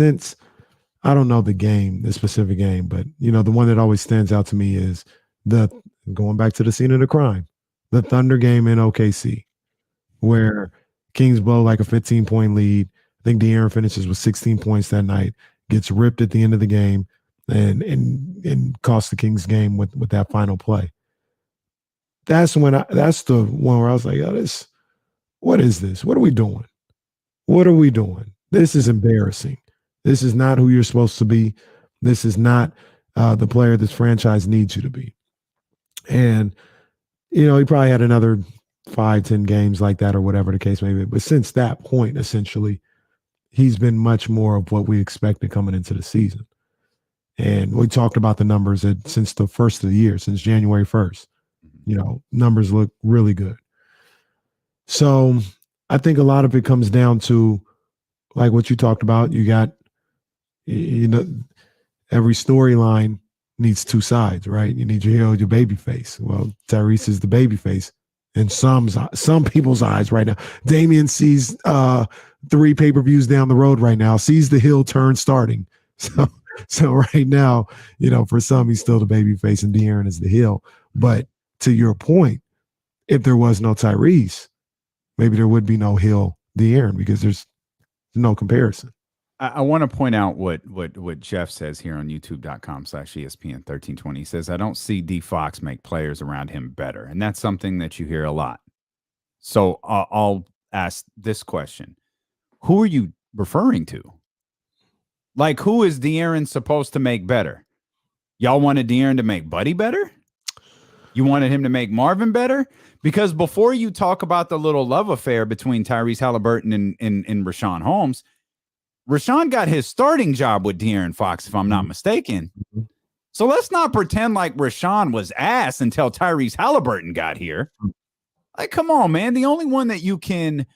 I don't know the specific game, but the one that always stands out to me is going back to the scene of the crime, the Thunder game in OKC, where Kings blow like a 15-point lead. I think De'Aaron finishes with 16 points that night, gets ripped at the end of the game, and cost the Kings game with that final play. That's the one where I was like, oh, what is this? What are we doing? What are we doing? This is embarrassing. This is not who you're supposed to be. This is not the player this franchise needs you to be. And, he probably had another 5-10 games like that or whatever the case may be. But since that point, essentially, he's been much more of what we expected coming into the season. And we talked about the numbers since the first of the year, since January 1st. Numbers look really good. So I think a lot of it comes down to, like what you talked about. You got, every storyline needs two sides, right? You need your hero, your baby face. Well, Tyrese is the baby face in some people's eyes right now. Damian sees 3 pay-per-views down the road right now, sees the heel turn starting. So right now, for some, he's still the baby face and De'Aaron is the heel. But to your point, if there was no Tyrese, maybe there would be no heel De'Aaron, because there's no comparison. I want to point out what Jeff says here on youtube.com/ESPN1320. He says, I don't see D Fox make players around him better. And that's something that you hear a lot. So I'll ask this question. Who are you referring to? Like, who is De'Aaron supposed to make better? Y'all wanted De'Aaron to make Buddy better? You wanted him to make Marvin better? Because before you talk about the little love affair between Tyrese Haliburton and Richaun Holmes, Richaun got his starting job with De'Aaron Fox, if I'm not mistaken. So let's not pretend like Richaun was ass until Tyrese Haliburton got here. Like, come on, man. The only one that you can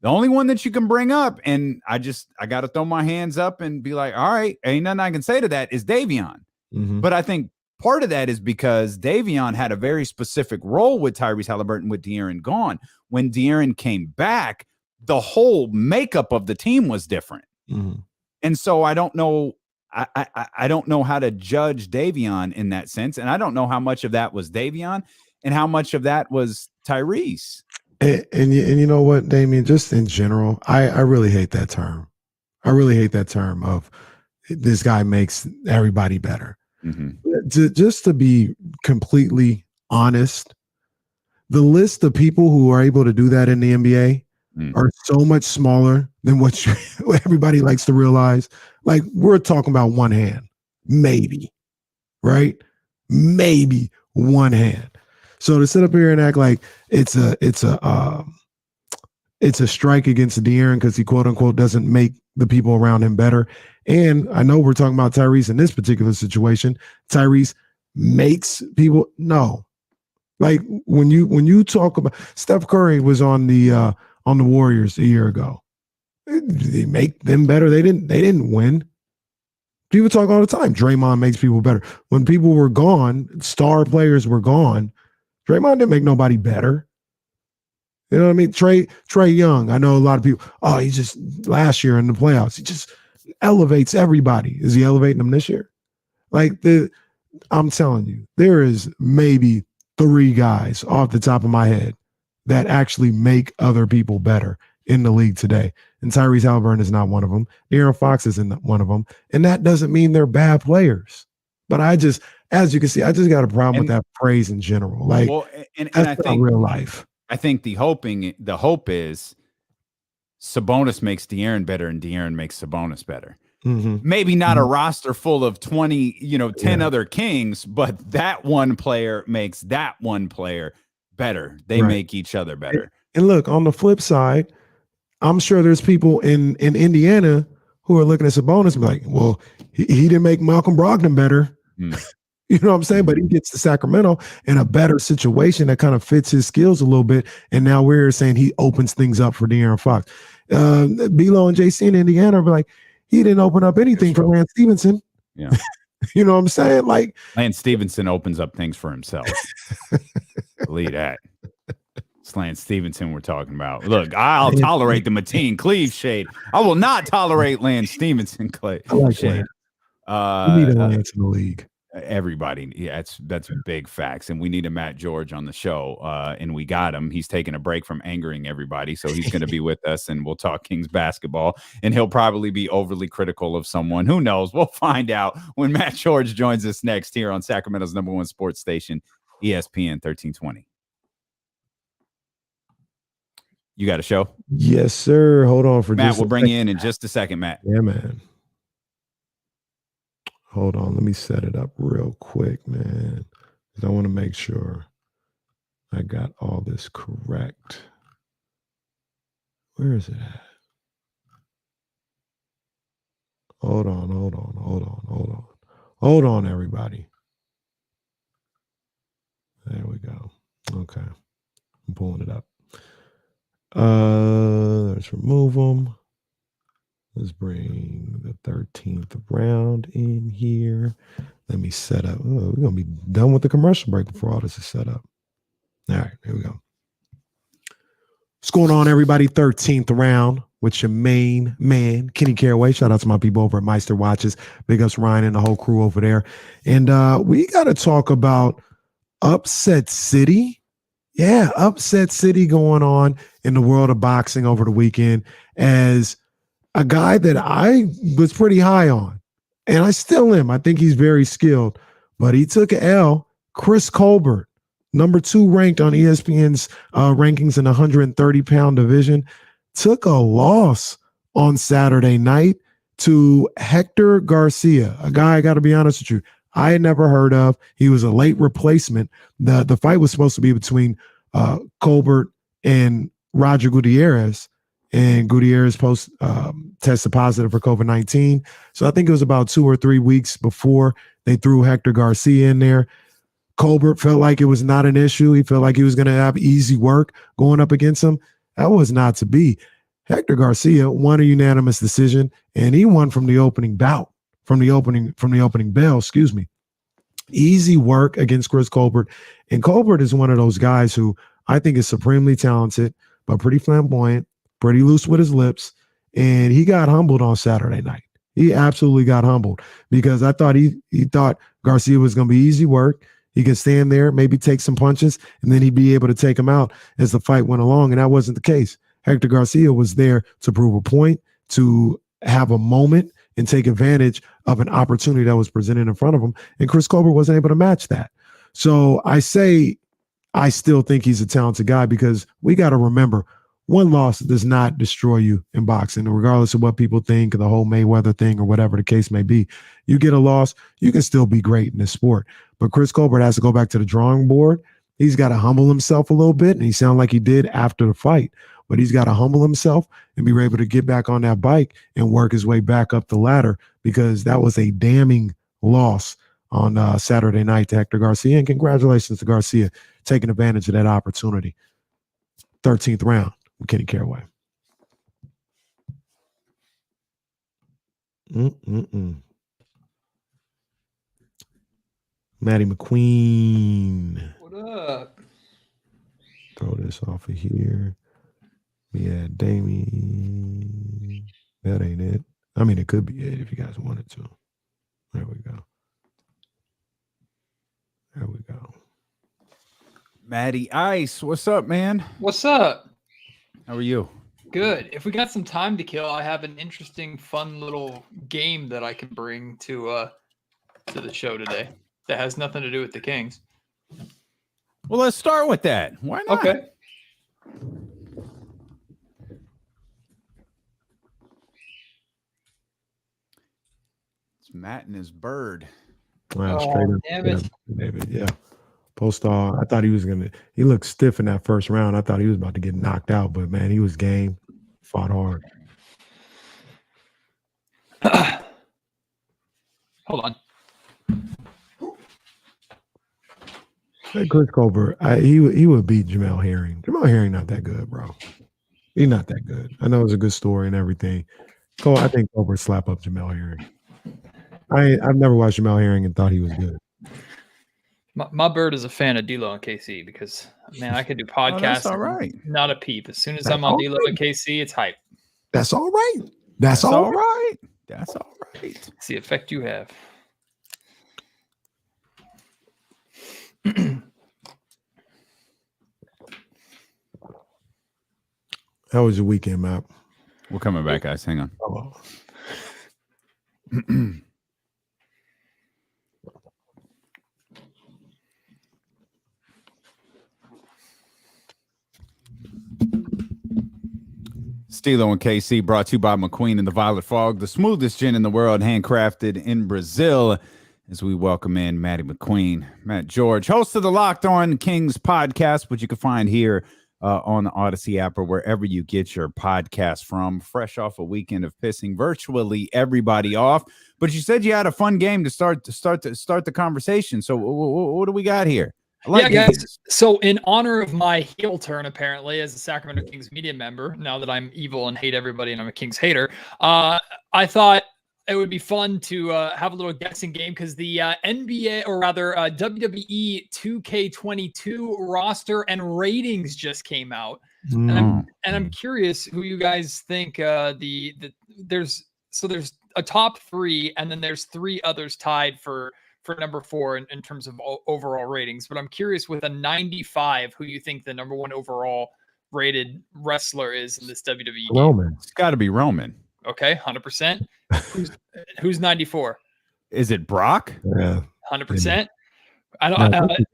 bring up, and I got to throw my hands up and be like, all right, ain't nothing I can say to that, is Davion. Mm-hmm. But I think part of that is because Davion had a very specific role with Tyrese Haliburton with De'Aaron gone. When De'Aaron came back, the whole makeup of the team was different. Mm-hmm. And so I don't know. I don't know how to judge Davion in that sense. And I don't know how much of that was Davion and how much of that was Tyrese. And you know what, Damien, just in general, I really hate that term. I really hate that term of this guy makes everybody better. Mm-hmm. Just to be completely honest, the list of people who are able to do that in the NBA are so much smaller than what everybody likes to realize. Like, we're talking about one hand, maybe, right? Maybe one hand. So to sit up here and act like it's a strike against De'Aaron because he quote unquote doesn't make the people around him better. And I know we're talking about Tyrese in this particular situation. Tyrese makes people no. Like when you talk about Steph Curry was on the Warriors a year ago. Did they make them better? They didn't win. People talk all the time. Draymond makes people better. When people were gone, star players were gone. Draymond didn't make nobody better. You know what I mean? Trey Young. I know a lot of people. Oh, he just last year in the playoffs, he just elevates everybody. Is he elevating them this year? Like I'm telling you, there is maybe 3 guys off the top of my head that actually make other people better in the league today. And Tyrese Haliburton is not one of them. De'Aaron Fox isn't one of them. And that doesn't mean they're bad players. But as you can see, I just got a problem with that phrase in general. Like, well, and that's I not think real life. I think the hope is Sabonis makes De'Aaron better and De'Aaron makes Sabonis better. Mm-hmm. Maybe not a roster full of 20, 10 other Kings, but that one player makes that one player better. They make each other better. And look, on the flip side, I'm sure there's people in Indiana who are looking at Sabonis and be like, well, he didn't make Malcolm Brogdon better. You know what I'm saying? But he gets to Sacramento in a better situation that kind of fits his skills a little bit. And now we're saying he opens things up for De'Aaron Fox. Belo and JC in Indiana are like, he didn't open up anything for Lance Stevenson. Yeah. You know what I'm saying? Like, Lance Stevenson opens up things for himself. Believe that. It's Lance Stevenson we're talking about. Look, I'll tolerate the Mateen Cleave shade. I will not tolerate Lance Stevenson shade. We need a Lance in the league. Everybody, yeah, that's big facts, and we need a Matt George on the show, and we got him. He's taking a break from angering everybody, so he's going to be with us, and we'll talk Kings basketball, and he'll probably be overly critical of someone. Who knows? We'll find out when Matt George joins us next here on Sacramento's #1 sports station, ESPN 1320. You got a show? Yes, sir. Hold on for Matt. just We'll bring you in just a second, Matt. Yeah, man. Hold on. Let me set it up real quick, man. I want to make sure I got all this correct. Where is it at? Hold on, everybody. There we go. Okay. I'm pulling it up. Let's remove them. Let's bring the 13th round in here. Let me set up. Oh, we're going to be done with the commercial break before all this is set up. All right, here we go. What's going on, everybody? 13th round with your main man, Kenny Caraway. Shout out to my people over at Meister Watches. Big ups Ryan and the whole crew over there. And we got to talk about Upset City. Yeah, Upset City going on in the world of boxing over the weekend as a guy that I was pretty high on, and I still am. I think he's very skilled, but he took an L. Chris Colbert, number 2 ranked on ESPN's rankings in the 130-pound division, took a loss on Saturday night to Hector Garcia, a guy, I got to be honest with you, I had never heard of. He was a late replacement. The fight was supposed to be between Colbert and Roger Gutierrez, and Gutierrez tested positive for COVID-19. So I think it was about 2 or 3 weeks before they threw Hector Garcia in there. Colbert felt like it was not an issue. He felt like he was going to have easy work going up against him. That was not to be. Hector Garcia won a unanimous decision, and he won from the opening bout, from the opening bell, excuse me. Easy work against Chris Colbert. And Colbert is one of those guys who I think is supremely talented, but pretty flamboyant, pretty loose with his lips. And he got humbled on Saturday night. He absolutely got humbled because I thought he thought Garcia was going to be easy work. He could stand there, maybe take some punches, and then he'd be able to take him out as the fight went along. And that wasn't the case. Hector Garcia was there to prove a point, to have a moment and take advantage of an opportunity that was presented in front of him. And Chris Colbert wasn't able to match that. So I say I still think he's a talented guy because we got to remember, one loss does not destroy you in boxing, regardless of what people think, the whole Mayweather thing or whatever the case may be. You get a loss, you can still be great in this sport. But Chris Colbert has to go back to the drawing board. He's got to humble himself a little bit, and he sounded like he did after the fight. But he's got to humble himself and be able to get back on that bike and work his way back up the ladder because that was a damning loss on Saturday night to Hector Garcia. And congratulations to Garcia taking advantage of that opportunity. 13th round with Kenny Caraway. Maddie McQueen. What up? Throw this off of here. We had Damien. That ain't it. I mean, it could be it if you guys wanted to. There we go. There we go. Matty Ice, what's up, man? What's up? How are you? Good. If we got some time to kill, I have an interesting, fun little game that I can bring to the show today that has nothing to do with the Kings. Well, let's start with that. Why not? Okay. It's Matt and his bird. Wow, Oh, straight up. damn it. David, yeah. Postal, I thought he was he looked stiff in that first round. I thought he was about to get knocked out, but man, he was game. Fought hard. Hold on. Hey, Chris Colbert, he would beat Jamel Herring. Jamel Herring not that good, bro. He's not that good. I know it's a good story and everything. I think Colbert slap up Jamel Herring. I've never watched Jamel Herring and thought he was good. My bird is a fan of D-Lo and KC because, man, I could do podcasts. That's all right. Not a peep. As soon as I'm on D-Lo and KC, it's hype. That's all right. That's all right. That's all right. It's the effect you have. How was your weekend, Matt? We're coming back, guys. Hang on. Oh. Stilo and KC brought to you by McQueen and the Violet Fog, the smoothest gin in the world, handcrafted in Brazil. As we welcome in Matty McQueen, Matt George, host of the Locked On Kings podcast, which you can find here on the Odyssey app or wherever you get your podcast from. Fresh off a weekend of pissing virtually everybody off, but you said you had a fun game to start the conversation. So what do we got here? Yeah, guys. So in honor of my heel turn, apparently, as a Sacramento Kings media member, now that I'm evil and hate everybody and I'm a Kings hater, I thought it would be fun to have a little guessing game because the NBA, or rather WWE 2K22 roster and ratings just came out, and I'm curious who you guys think there's a top three, and then there's three others tied for number 4 in terms of overall ratings. But I'm curious, with a 95, who you think the number 1 overall rated wrestler is in this WWE game. Roman. It's got to be Roman. Okay, 100%. Who's 94? Is it Brock? Yeah, 100%.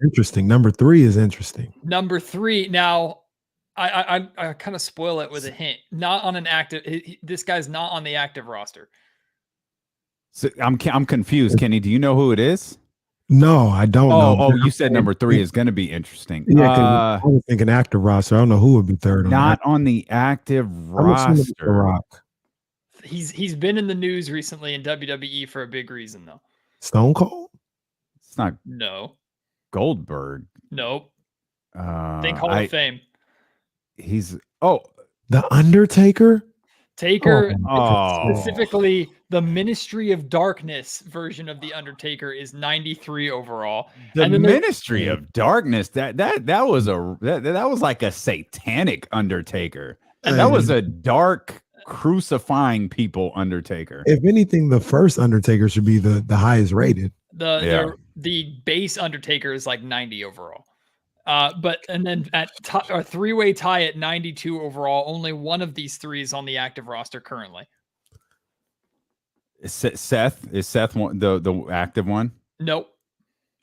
Interesting. Number 3 is interesting. Number 3. Now, I kind of spoil it with a hint. Not on an active. This guy's not on the active roster. So I'm confused, Kenny. Do you know who it is? No, I don't know. Oh, you said number 3 is going to be interesting. Yeah, I was thinking active roster. I don't know who would be third. Not on the active roster. Rock. He's been in the news recently in WWE for a big reason, though. Stone Cold? It's not Goldberg. Nope. Think Hall of Fame. He's The Undertaker? Taker, specifically the Ministry of Darkness version of the Undertaker, is 93 overall. The Ministry of Darkness, that was like a satanic Undertaker. And that was a dark, crucifying people Undertaker. If anything, the first Undertaker should be the highest rated. The base Undertaker is like 90 overall. And then at a 3-way tie at 92 overall, only one of these 3 is on the active roster currently. Is Seth the active one? Nope.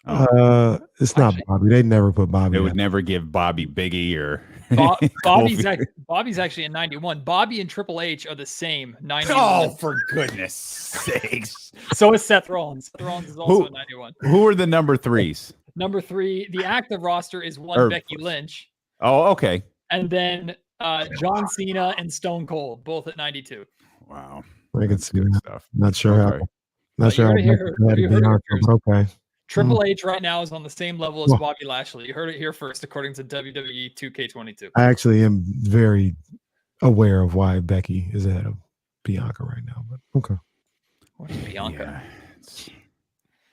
It's not Bobby. They'd never put Bobby. They would never give Bobby Biggie or Bobby's actually a 91. Bobby and Triple H are the same 91. Oh, for goodness sakes! So is Seth Rollins. Seth Rollins is also a 91. Who are the number 3s? Number 3, the active roster is Becky Lynch. Oh, okay. And then John Cena and Stone Cold, both at 92. Wow. I can see that. Stuff. Not sure how. Not sure how. Okay. Triple H right now is on the same level as Well- Bobby Lashley. You heard it here first, according to WWE 2K22. I actually am very aware of why Becky is ahead of Bianca right now. But okay. What's Bianca? Yeah.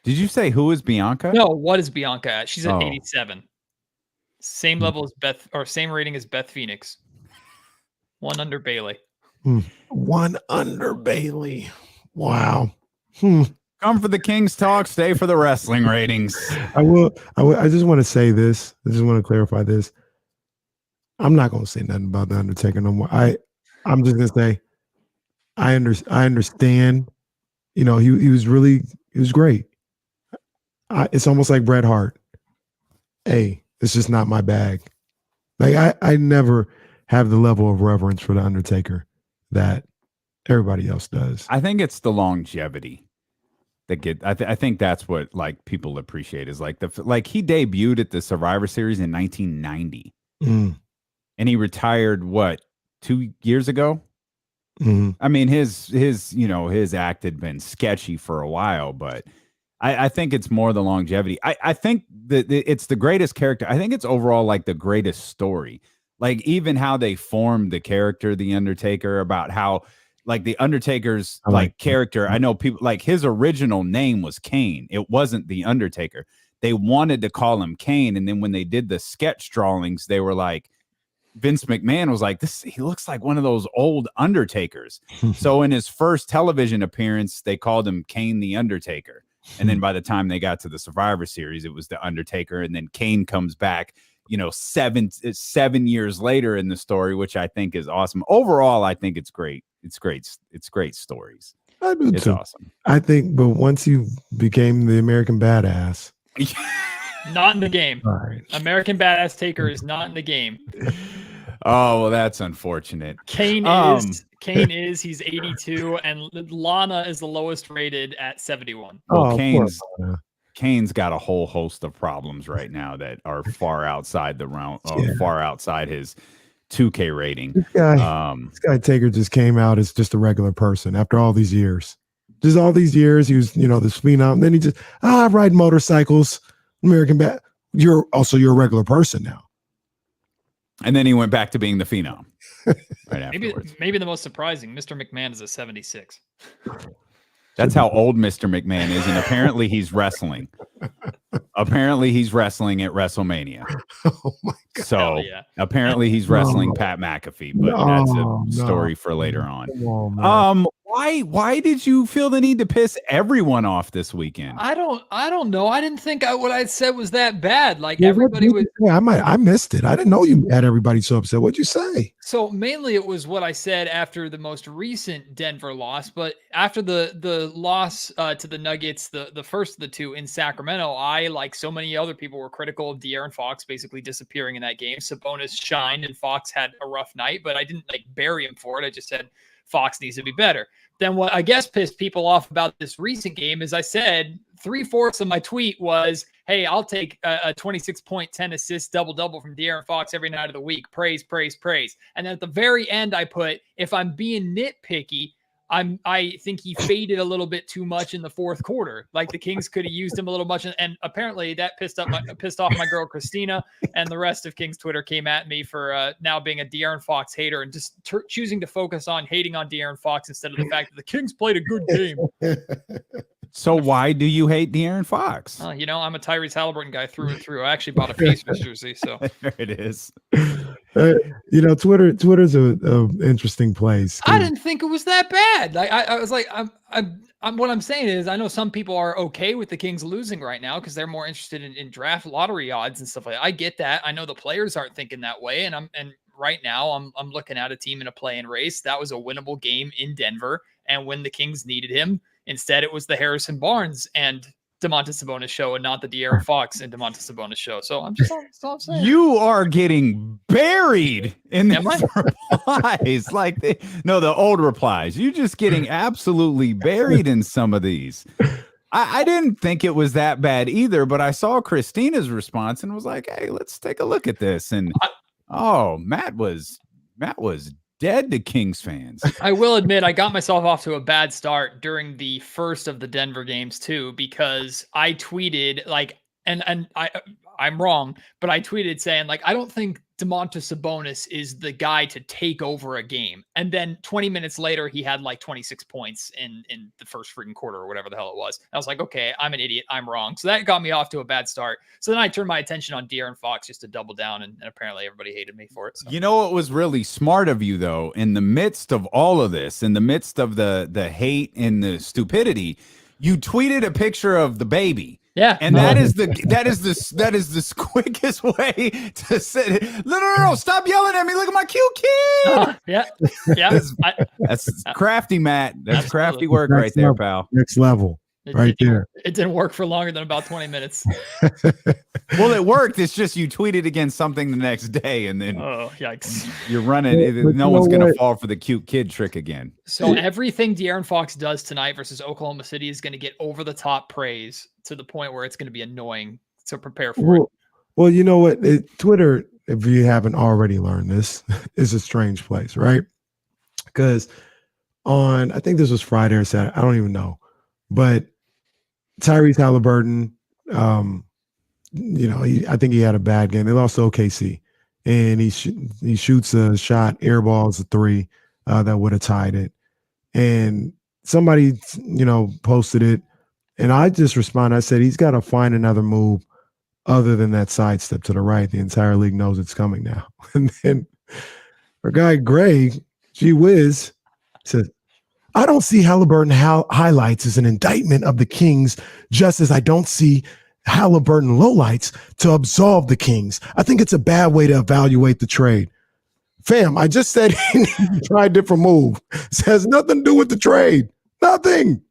Did you say who is Bianca? No, what is Bianca at? She's at Oh. 87. Same level as Beth, or same rating as Beth Phoenix. One under Bailey. One under Bailey. Wow. Come for the Kings talk, stay for the wrestling ratings. I will. I just want to say this. I just want to clarify this. I'm not going to say nothing about the Undertaker no more. I'm just going to say I understand. You know, he was great. It's almost like Bret Hart. Hey, it's just not my bag. Like I never have the level of reverence for the Undertaker that everybody else does. I think it's the longevity that I think that's what like people appreciate is like he debuted at the Survivor Series in 1990 and he retired 2 years ago. I mean his act had been sketchy for a while, but I think it's more the longevity. I think that it's the greatest character. I think it's overall like the greatest story. Like even how they formed the character, The Undertaker, about how like the Undertaker's like character. I know people like his original name was Kane. It wasn't The Undertaker. They wanted to call him Kane. And then when they did the sketch drawings, they were like, Vince McMahon was like, he looks like one of those old Undertakers. So in his first television appearance, they called him Kane the Undertaker. And then by the time they got to the Survivor Series, it was the Undertaker. And then Kane comes back, 7 years later in the story, which I think is awesome. Overall, I think it's great. It's great. It's great stories. I do it's too. Awesome. I think, but once you became the American Badass, not in the game. All right. American Badass Taker is not in the game. Oh, well, that's unfortunate. Kane is he's 82, and Lana is the lowest rated at 71. Well, Kane's got a whole host of problems right now that are far outside the realm, far outside his 2K rating. This guy Taker just came out as just a regular person after all these years. Just all these years, he was, this phenom. And then he just, I ride motorcycles, American Bad. You're a regular person now. And then he went back to being the phenom. Right afterwards. Maybe the most surprising, Mr. McMahon is a 76. That's how old Mr. McMahon is, and apparently he's wrestling. Apparently he's wrestling at WrestleMania. Oh my God. So apparently he's wrestling Pat McAfee, but that's a story for later on. Why did you feel the need to piss everyone off this weekend? I don't know. I didn't think what I said was that bad. Like everybody was. Yeah, I missed it. I didn't know you had everybody so upset. What'd you say? So mainly it was what I said after the most recent Denver loss, but after the loss to the Nuggets, the first of the two in Sacramento, I, like so many other people, were critical of De'Aaron Fox basically disappearing in that game. Sabonis shined and Fox had a rough night, but I didn't bury him for it. I just said Fox needs to be better. Then what I guess pissed people off about this recent game is I said 3/4 of my tweet was, hey, I'll take a 26 10 assist double-double from De'Aaron Fox every night of the week. Praise, praise, praise. And then at the very end, I put, if I'm being nitpicky, I think he faded a little bit too much in the fourth quarter. Like the Kings could have used him a little much, and apparently that pissed off my girl Christina, and the rest of Kings Twitter came at me for now being a De'Aaron Fox hater and just choosing to focus on hating on De'Aaron Fox instead of the fact that the Kings played a good game. So why do you hate De'Aaron Fox? I'm a Tyrese Haliburton guy through and through. I actually bought a Pacers jersey, so there it is. Twitter's an interesting place. I didn't think it was that bad. I was like, what I'm saying is, I know some people are okay with the Kings losing right now because they're more interested in draft lottery odds and stuff like that. I get that. I know the players aren't thinking that way, and right now I'm looking at a team in a play-in race. That was a winnable game in Denver, and when the Kings needed him, instead it was the Harrison Barnes and Domantas Sabonis show and not the De'Aaron Fox and Domantas Sabonis show. So that's all I'm saying. You are getting buried in the replies. The old replies. You're just getting absolutely buried in some of these. I didn't think it was that bad either, but I saw Christina's response and was like, hey, let's take a look at this. And Matt was dead to Kings fans. I will admit I got myself off to a bad start during the first of the Denver games too, because I tweeted like, and I'm wrong, but I tweeted saying like, I don't think Domantas Sabonis is the guy to take over a game. And then 20 minutes later, he had like 26 points in the first freaking quarter or whatever the hell it was. I was like, okay, I'm an idiot. I'm wrong. So that got me off to a bad start. So then I turned my attention on De'Aaron Fox just to double down. And apparently everybody hated me for it. So. You know what was really smart of you, though, in the midst of all of this, in the midst of the hate and the stupidity, you tweeted a picture of the baby. Yeah, and that is the quickest way to say, no, stop yelling at me. Look at my cute kid. Yeah. That's crafty, Matt. That's crafty work right there, pal. Next level. Right there. It didn't work for longer than about 20 minutes. Well, it worked. It's just you tweeted against something the next day, and then yikes! You're running. No one's going to fall for the cute kid trick again. So everything De'Aaron Fox does tonight versus Oklahoma City is going to get over the top praise to the point where it's going to be annoying. So prepare for it. Well, you know what? Twitter, if you haven't already learned this, is a strange place, right? Because I think this was Friday or Saturday, I don't even know, but Tyrese Haliburton, I think he had a bad game. They lost to OKC, and he shoots a shot, airballs a three that would have tied it. And somebody, posted it, and I just responded. I said, he's got to find another move other than that sidestep to the right. The entire league knows it's coming now. And then our guy Greg, gee whiz, says, I don't see Haliburton highlights as an indictment of the Kings, just as I don't see Haliburton lowlights to absolve the Kings. I think it's a bad way to evaluate the trade. Fam, I just said he needed to try a different move. This has nothing to do with the trade. Nothing.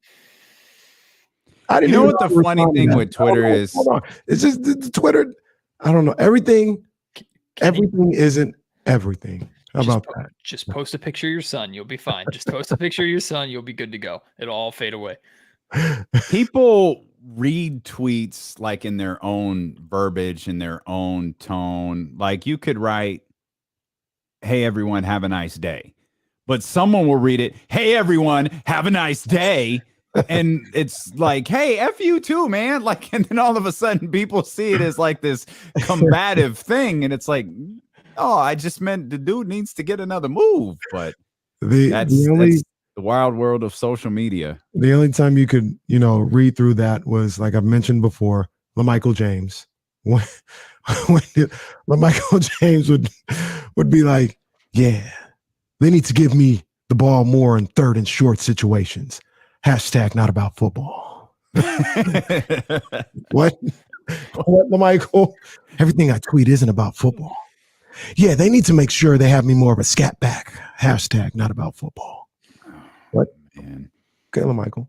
I didn't know what the funny thing with Twitter is? It's just the Twitter. I don't know. Everything isn't everything. How about that? Just post a picture of your son. You'll be fine. Just post a picture of your son. You'll be good to go. It'll all fade away. People read tweets like in their own verbiage, in their own tone. Like you could write, hey, everyone, have a nice day. But someone will read it, hey, everyone, have a nice day. And it's like, hey, F you too, man. Like, and then all of a sudden people see it as like this combative thing. And it's like, oh, I just meant the dude needs to get another move. But that's the wild world of social media. The only time you could, read through that was, like I've mentioned before, LaMichael James. When LaMichael James would be like, yeah, they need to give me the ball more in third and short situations. Hashtag not about football. What, LaMichael? Everything I tweet isn't about football. Yeah, they need to make sure they have me more of a scat back. Hashtag not about football. What? Man. Okay, LaMichael.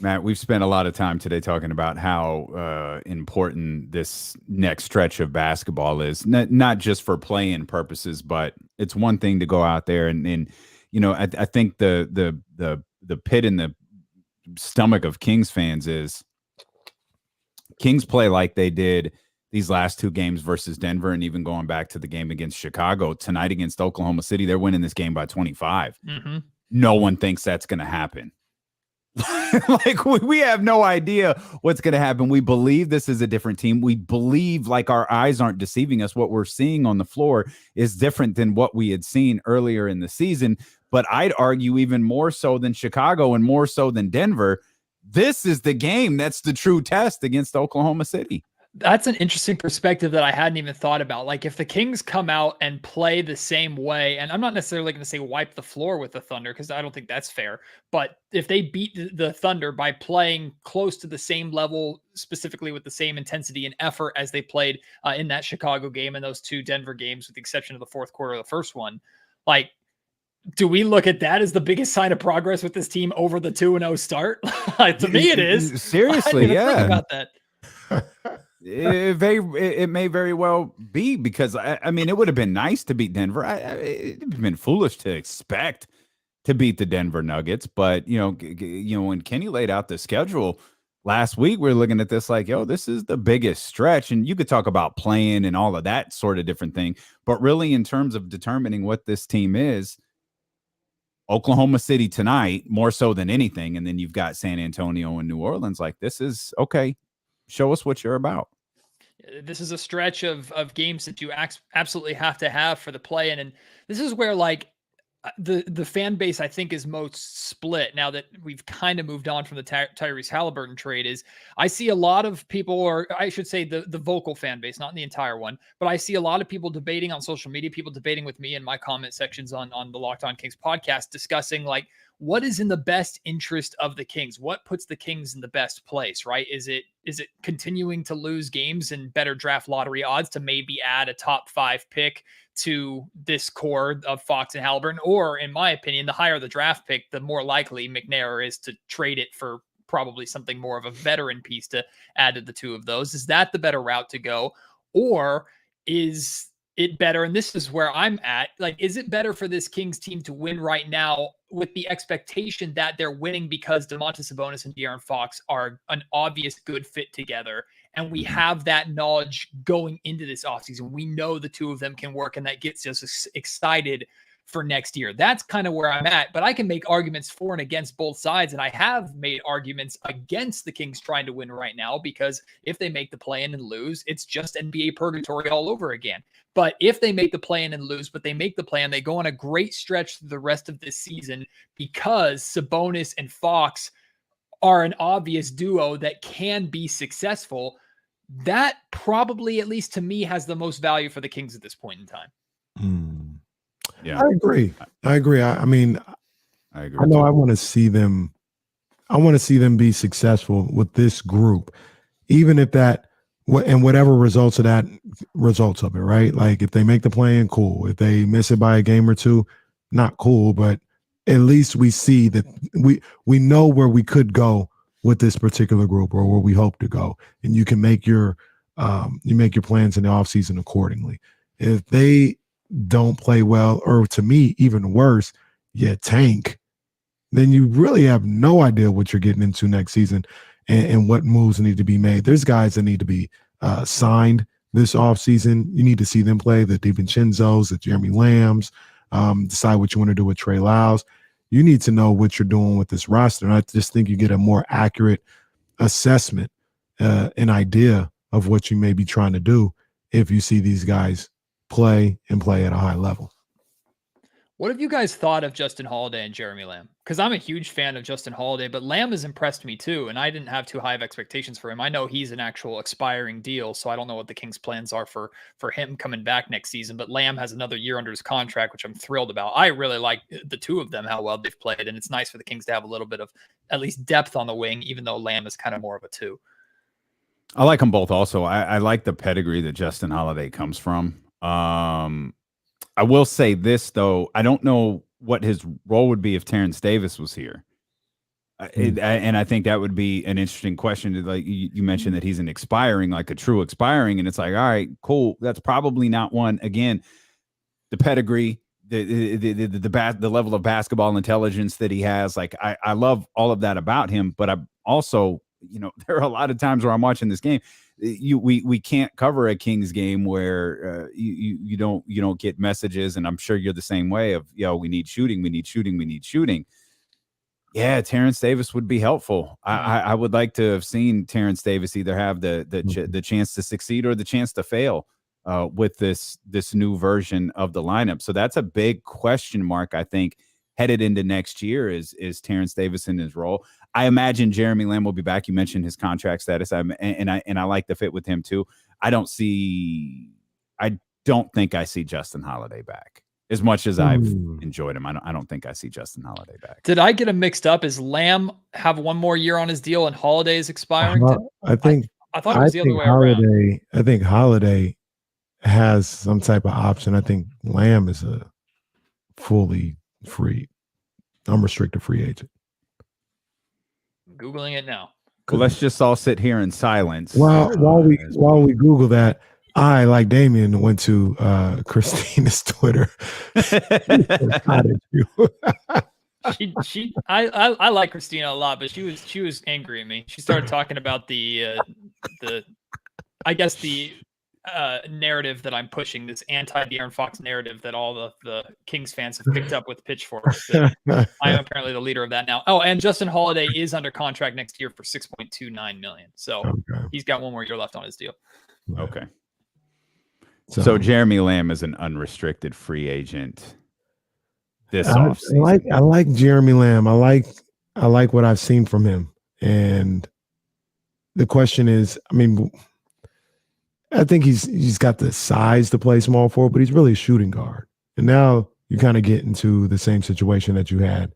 Matt, we've spent a lot of time today talking about how important this next stretch of basketball is, not just for playing purposes, but it's one thing to go out there and I think the pit in the stomach of Kings fans is Kings play like they did these last two games versus Denver, and even going back to the game against Chicago tonight against Oklahoma City. They're winning this game by 25. Mm-hmm. No one thinks that's going to happen. Like we have no idea what's going to happen. We believe this is a different team. We believe, like, our eyes aren't deceiving us. What we're seeing on the floor is different than what we had seen earlier in the season. But I'd argue even more so than Chicago and more so than Denver. This is the game that's the true test against Oklahoma City. That's an interesting perspective that I hadn't even thought about. Like, if the Kings come out and play the same way, and I'm not necessarily going to say wipe the floor with the Thunder, because I don't think that's fair, but if they beat the Thunder by playing close to the same level, specifically with the same intensity and effort as they played in that Chicago game and those two Denver games, with the exception of the fourth quarter of the first one, like, do we look at that as the biggest sign of progress with this team over the 2-0 start? To me, it is. Seriously, yeah. Think about that. It may very well be, because I mean, it would have been nice to beat Denver. It'd have been foolish to expect to beat the Denver Nuggets, but when Kenny laid out the schedule, last week we were looking at this like, yo, this is the biggest stretch. And you could talk about playing and all of that sort of different thing. But really, in terms of determining what this team is, Oklahoma City tonight, more so than anything. And then you've got San Antonio and New Orleans. Like, this is okay. Show us what you're about. This is a stretch of games that you absolutely have to have for the play. And this is where, like, the fan base, I think, is most split now that we've kind of moved on from the Tyrese Haliburton trade. Is I see a lot of people, or I should say the vocal fan base, not the entire one, but I see a lot of people debating on social media, people debating with me in my comment sections on the Locked On Kings podcast, discussing like, what is in the best interest of the Kings? What puts the Kings in the best place, right? Is it continuing to lose games and better draft lottery odds to maybe add a top 5 pick to this core of Fox and Haliburton? Or, in my opinion, the higher the draft pick, the more likely McNair is to trade it for probably something more of a veteran piece to add to the two of those. Is that the better route to go? Or is it better, and this is where I'm at, like, is it better for this Kings team to win right now with the expectation that they're winning because Domantas Sabonis and De'Aaron Fox are an obvious good fit together, and we have that knowledge going into this offseason? We know the two of them can work, and that gets us excited for next year. That's kind of where I'm at, but I can make arguments for and against both sides, and I have made arguments against the Kings trying to win right now, because if they make the play-in and lose, it's just NBA purgatory all over again. But if they make the play-in and lose, but they make the play and they go on a great stretch through the rest of this season because Sabonis and Fox are an obvious duo that can be successful, that probably, at least to me, has the most value for the Kings at this point in time. Yeah, I agree. I mean, I agree. I know I want to see them. I want to see them be successful with this group, even if that, and whatever results of it, right? Like, if they make the play-in, cool. If they miss it by a game or two, not cool. But at least we see that we know where we could go with this particular group, or where we hope to go, and you can make your plans in the offseason accordingly. If they don't play well, or to me, even worse, tank, then you really have no idea what you're getting into next season and what moves need to be made. There's guys that need to be signed this offseason. You need to see them play, the DiVincenzo's, the Jeremy Lambs, decide what you want to do with Trey Lyles. You need to know what you're doing with this roster. And I just think you get a more accurate assessment, an idea of what you may be trying to do if you see these guys play at a high level. What have you guys thought of Justin Holiday and Jeremy Lamb? Because I'm a huge fan of Justin Holiday, but Lamb has impressed me too, and I didn't have too high of expectations for him. I know he's an actual expiring deal, so I don't know what the Kings' plans are for him coming back next season, but Lamb has another year under his contract, which I'm thrilled about. I really like the two of them, how well they've played, and it's nice for the Kings to have a little bit of at least depth on the wing, even though Lamb is kind of more of a 2. I like them both also. I like the pedigree that Justin Holiday comes from. I will say this, though. I don't know what his role would be if Terrence Davis was here. And I think that would be an interesting question. Like you mentioned that he's an expiring, like a true expiring. And it's like, all right, cool. That's probably not one. Again, the pedigree, the level of basketball intelligence that he has. Like, I love all of that about him. But I also, there are a lot of times where I'm watching this game. We can't cover a Kings game where you don't get messages, and I'm sure you're the same way of, we need shooting. Yeah, Terrence Davis would be helpful. I would like to have seen Terrence Davis either have the chance to succeed or the chance to fail with this new version of the lineup. So that's a big question mark, I think, headed into next year is Terrence Davis in his role. I imagine Jeremy Lamb will be back. You mentioned his contract status, and I like the fit with him too. I don't think I see Justin Holiday back as much as I've enjoyed him. I don't think I see Justin Holiday back. Did I get him mixed up? Is Lamb have one more year on his deal and Holiday is expiring? I thought it was the other way around. I think Holiday has some type of option. I think Lamb is a fully free, unrestricted free agent. Googling it now. Well, let's just all sit here in silence. While we Google that, I, like Damien, went to Christina's Twitter. I like Christina a lot, but she was angry at me. She started talking about the I guess the narrative that I'm pushing, this anti-De'Aaron Fox narrative that all the Kings fans have picked up with pitchforks. That I am apparently the leader of that now. Oh, and Justin Holiday is under contract next year for $6.29 million. So he's got one more year left on his deal. Okay. So Jeremy Lamb is an unrestricted free agent this offseason. I like Jeremy Lamb. I like what I've seen from him. And the question is, I mean, I think he's got the size to play small forward, but he's really a shooting guard. And now you kind of get into the same situation that you had,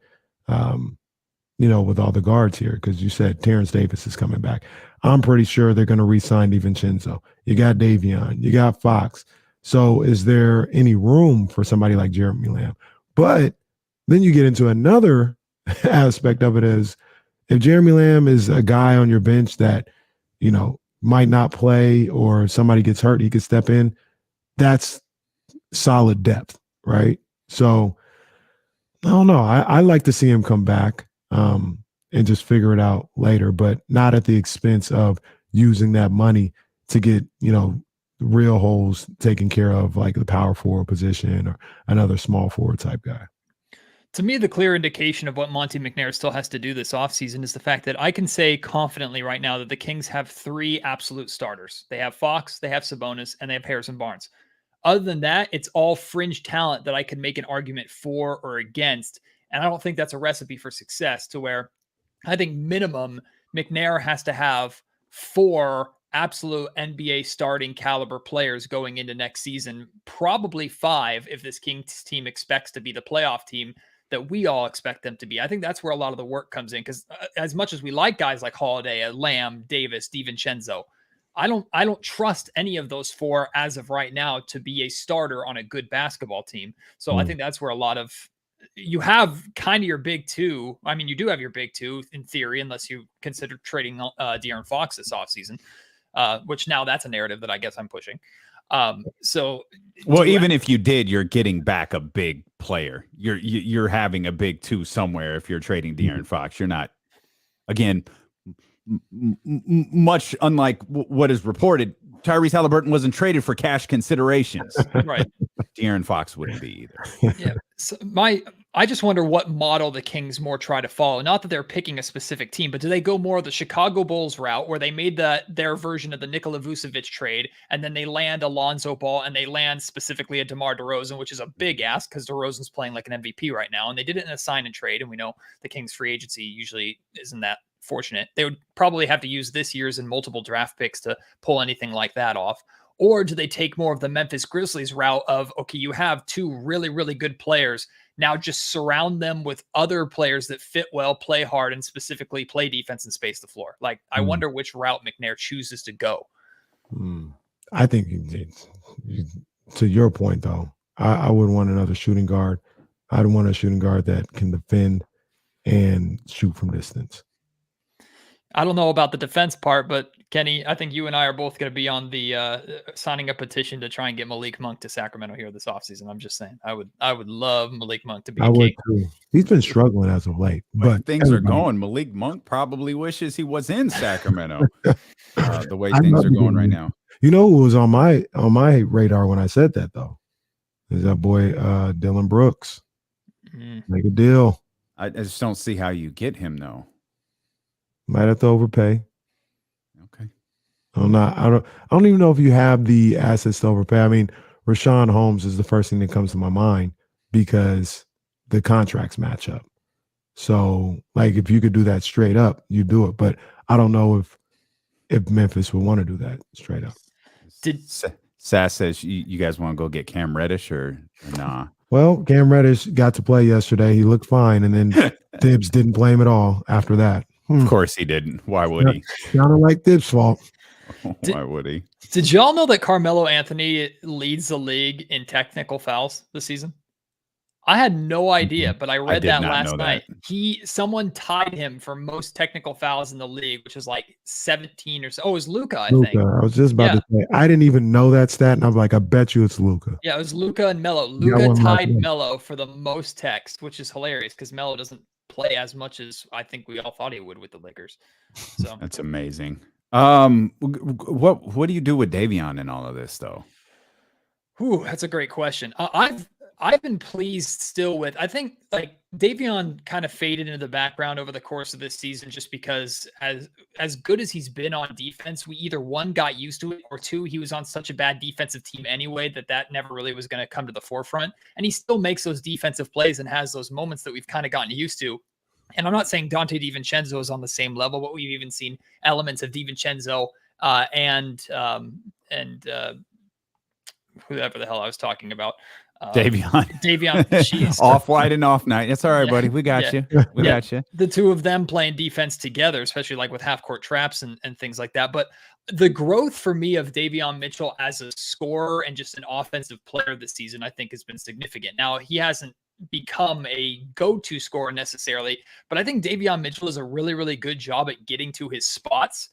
with all the guards here, because you said Terrence Davis is coming back. I'm pretty sure they're going to re-sign DiVincenzo. You got Davion, you got Fox. So is there any room for somebody like Jeremy Lamb? But then you get into another aspect of it is if Jeremy Lamb is a guy on your bench that, might not play or somebody gets hurt, he could step in. That's solid depth, right? So I don't know. I like to see him come back and just figure it out later, but not at the expense of using that money to get, real holes taken care of, like the power forward position or another small forward type guy. To me, the clear indication of what Monte McNair still has to do this offseason is the fact that I can say confidently right now that the Kings have 3 absolute starters. They have Fox, they have Sabonis, and they have Harrison Barnes. Other than that, it's all fringe talent that I could make an argument for or against. And I don't think that's a recipe for success, to where I think minimum McNair has to have 4 absolute NBA starting caliber players going into next season, probably 5 if this Kings team expects to be the playoff team that we all expect them to be. I think that's where a lot of the work comes in, because as much as we like guys like Holiday, Lamb, Davis, DiVincenzo, I don't trust any of those 4 as of right now to be a starter on a good basketball team. So I think that's where a lot of, you have kind of your big 2. I mean, you do have your big 2 in theory, unless you consider trading De'Aaron Fox this offseason, which now that's a narrative that I guess I'm pushing. Even if you did, you're getting back a big player. You're having a big 2 somewhere. If you're trading De'Aaron Fox, you're not, again, much unlike what is reported. Tyrese Haliburton wasn't traded for cash considerations. Right. De'Aaron Fox wouldn't be either. Yeah. So I just wonder what model the Kings more try to follow. Not that they're picking a specific team, but do they go more the Chicago Bulls route, where they made their version of the Nikola Vucevic trade, and then they land Alonzo Ball, and they land specifically a DeMar DeRozan, which is a big ask because DeRozan's playing like an MVP right now, and they did it in a sign and trade, and we know the Kings free agency usually isn't that fortunate. They would probably have to use this year's and multiple draft picks to pull anything like that off. Or do they take more of the Memphis Grizzlies route of, okay, you have 2 really, really good players. Now just surround them with other players that fit well, play hard, and specifically play defense and space the floor. Like, I wonder which route McNair chooses to go. I think to your point, though, I would want another shooting guard. I'd want a shooting guard that can defend and shoot from distance. I don't know about the defense part, but Kenny, I think you and I are both going to be on the signing a petition to try and get Malik Monk to Sacramento here this offseason. I'm just saying, I would love Malik Monk to be. I would too. He's been struggling as of late, but things are going. Malik Monk probably wishes he was in Sacramento. The way things are going right now. You know who was on my radar when I said that, though? Is that boy Dylan Brooks? Make a deal. I just don't see how you get him though. Might have to overpay. Okay. I don't even know if you have the assets to overpay. I mean, Richaun Holmes is the first thing that comes to my mind because the contracts match up. So, like, if you could do that straight up, you do it. But I don't know if Memphis would want to do that straight up. Sass says you guys want to go get Cam Reddish or nah? Well, Cam Reddish got to play yesterday. He looked fine, and then Tibbs didn't play him at all after that. Of course he didn't. Why would he? Sounded like Tibbs' fault. Why would he? Did y'all know that Carmelo Anthony leads the league in technical fouls this season? I had no idea, but I read did that not last know night. that. Someone tied him for most technical fouls in the league, which is like 17 or so. Oh, it was Luca, I Luka. think. I was just about to say, I didn't even know that stat, and I'm like, I bet you it's Luka. Yeah, it was Luca and Melo. Yeah, Luca one last tied one. Melo for the most text, which is hilarious because Melo doesn't play as much as I think we all thought he would with the Lakers. So That's amazing. What do you do with Davion in all of this, though? Whew, that's a great question. I've been pleased still with. I think like Davion kind of faded into the background over the course of this season, just because as good as he's been on defense, we either one got used to it, or two, he was on such a bad defensive team anyway that never really was going to come to the forefront. And he still makes those defensive plays and has those moments that we've kind of gotten used to. And I'm not saying Dante DiVincenzo is on the same level, but we've even seen elements of DiVincenzo and whoever the hell I was talking about. Davion, jeez. Off white and off night. It's all right, Yeah, buddy. We got yeah. you. We got you. The two of them playing defense together, especially like with half court traps and things like that. But the growth for me of Davion Mitchell as a scorer and just an offensive player this season, I think has been significant. Now, he hasn't become a go-to scorer necessarily, but I think Davion Mitchell does a really, really good job at getting to his spots.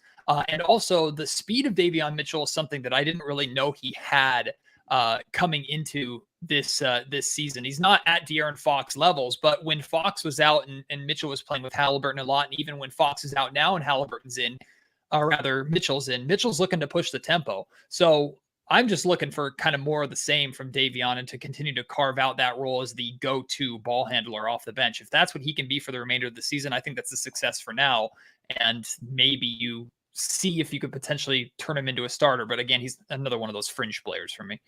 And also the speed of Davion Mitchell is something that I didn't really know he had coming into this season. He's not at De'Aaron Fox levels, but when Fox was out and Mitchell was playing with Haliburton a lot, and even when Fox is out now and Haliburton's in, or rather Mitchell's in, Mitchell's looking to push the tempo. So I'm just looking for kind of more of the same from Davion and to continue to carve out that role as the go-to ball handler off the bench. If that's what he can be for the remainder of the season, I think that's a success for now. And maybe you see if you could potentially turn him into a starter. But again, he's another one of those fringe players for me.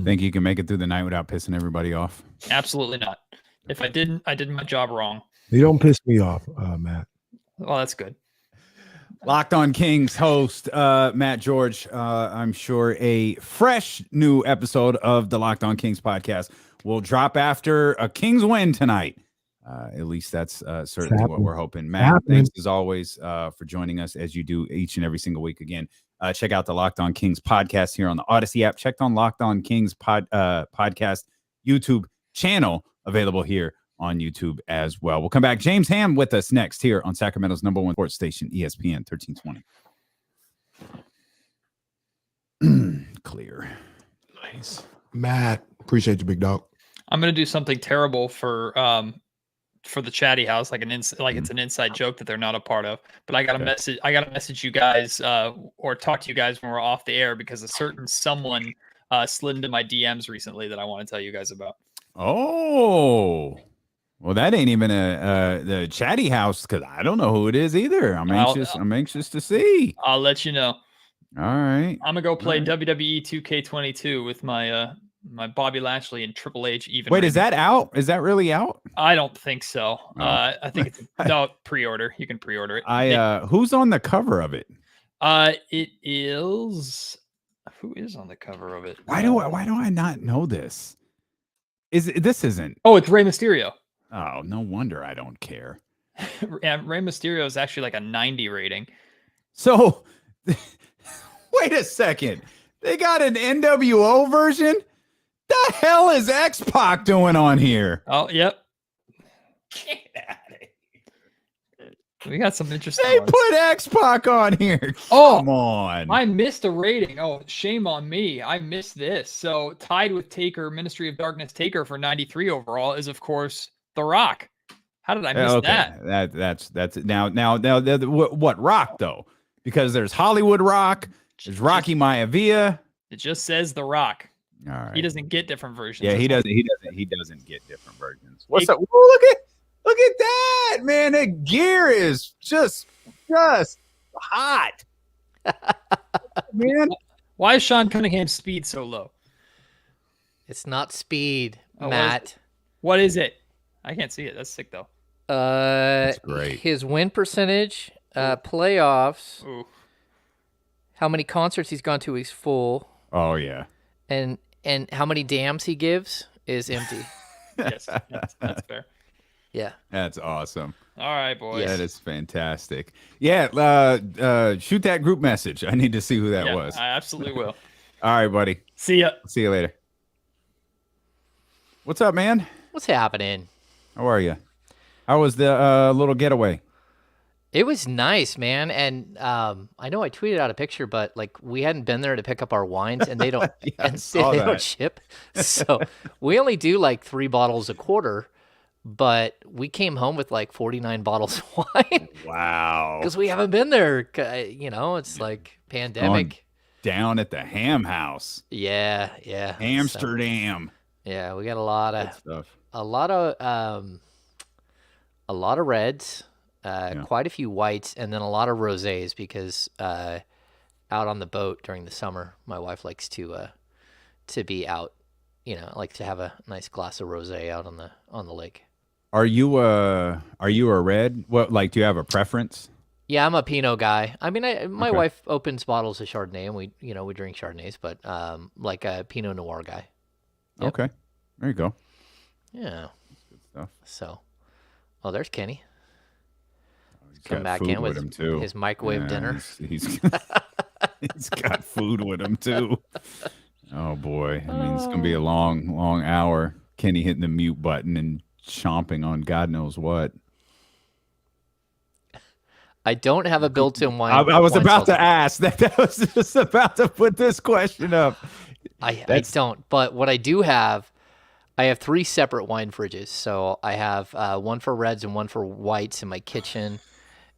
Think you can make it through the night without pissing everybody off? Absolutely not. If I didn't, I did my job wrong. You don't piss me off, Matt. Well, that's good. Locked on Kings host Matt George. I'm sure a fresh new episode of the Locked on Kings podcast will drop after a Kings win tonight. At least that's certainly what we're hoping. Matt, thanks as always for joining us as you do each and every single week. Again, check out the Locked on Kings podcast here on the Odyssey app. Check on Locked on Kings podcast YouTube channel available here on YouTube as well. We'll come back. James Ham with us next here on Sacramento's #1 sports station, ESPN 1320. Clear. Nice. Matt, appreciate you, big dog. I'm going to do something terrible for the chatty house, like it's an inside joke that they're not a part of. But I got to message you guys or talk to you guys when we're off the air, because a certain someone slid into my DMs recently that I want to tell you guys about. Oh, well, that ain't even the chatty house, because I don't know who it is either. I'm anxious to see. I'll let you know. All right. I'm gonna go play WWE 2K22 with my my Bobby Lashley and Triple H. Even wait, is that out? Is that really out? I don't think so. Oh. I think it's no pre-order. You can pre-order it. Who's on the cover of it? It is. Who is on the cover of it? Why do I not know this? This isn't? Oh, it's Rey Mysterio. Oh, no wonder I don't care. Yeah, Rey Mysterio is actually like a 90 rating. So, wait a second. They got an NWO version? The hell is X-Pac doing on here? Oh, yep. Get out of here. We got some interesting They ones. put X-Pac on here. Oh, come on. I missed a rating. Oh, shame on me. I missed this. So tied with Taker, Ministry of Darkness Taker for 93 overall is, of course, The Rock. How did I miss that? That's now what Rock though? Because there's Hollywood Rock, there's Rocky Maivia. It just says The Rock. All right. He doesn't get different versions. Yeah, he doesn't get different versions. What's up? Look at that, man. That gear is just hot. Man. Why is Sean Cunningham's speed so low? It's not speed, Oh, Matt. What is it? I can't see it. That's sick though. That's great. His win percentage, playoffs, Ooh. how many concerts he's gone to, he's full. Oh yeah. And how many dams he gives is empty. Yes, that's fair. Yeah. That's awesome. All right, boys. That is fantastic. Yeah, shoot that group message. I need to see who that was. I absolutely will. All right, buddy. See ya. See you later. What's up, man? What's happening? How are you? How was the little getaway? It was nice, man. And I know I tweeted out a picture, but like we hadn't been there to pick up our wines, and they don't they don't ship. So we only do like 3 bottles a quarter, but we came home with like 49 bottles of wine. Wow. Because we haven't been there. It's like pandemic. Down at the Ham House. Yeah. Amsterdam. So, yeah, we got a lot of stuff. A lot of reds, quite a few whites, and then a lot of rosés because out on the boat during the summer, my wife likes to be out, like to have a nice glass of rosé out on the lake. Are you a red? What, like, do you have a preference? Yeah, I'm a Pinot guy. I mean, my Okay. wife opens bottles of Chardonnay, and we drink Chardonnays, but like a Pinot Noir guy. Yep. Okay, there you go. Yeah. Good stuff. So, there's Kenny. He's Come got back food in with him too. his microwave dinner. He's he's got food with him too. Oh boy, I mean it's gonna be a long hour. Kenny hitting the mute button and chomping on God knows what. I don't have a built-in wine. I was wine about to filter. ask that. I was just about to put this question up. I don't, but what I do have, I have 3 separate wine fridges. So I have one for reds and one for whites in my kitchen,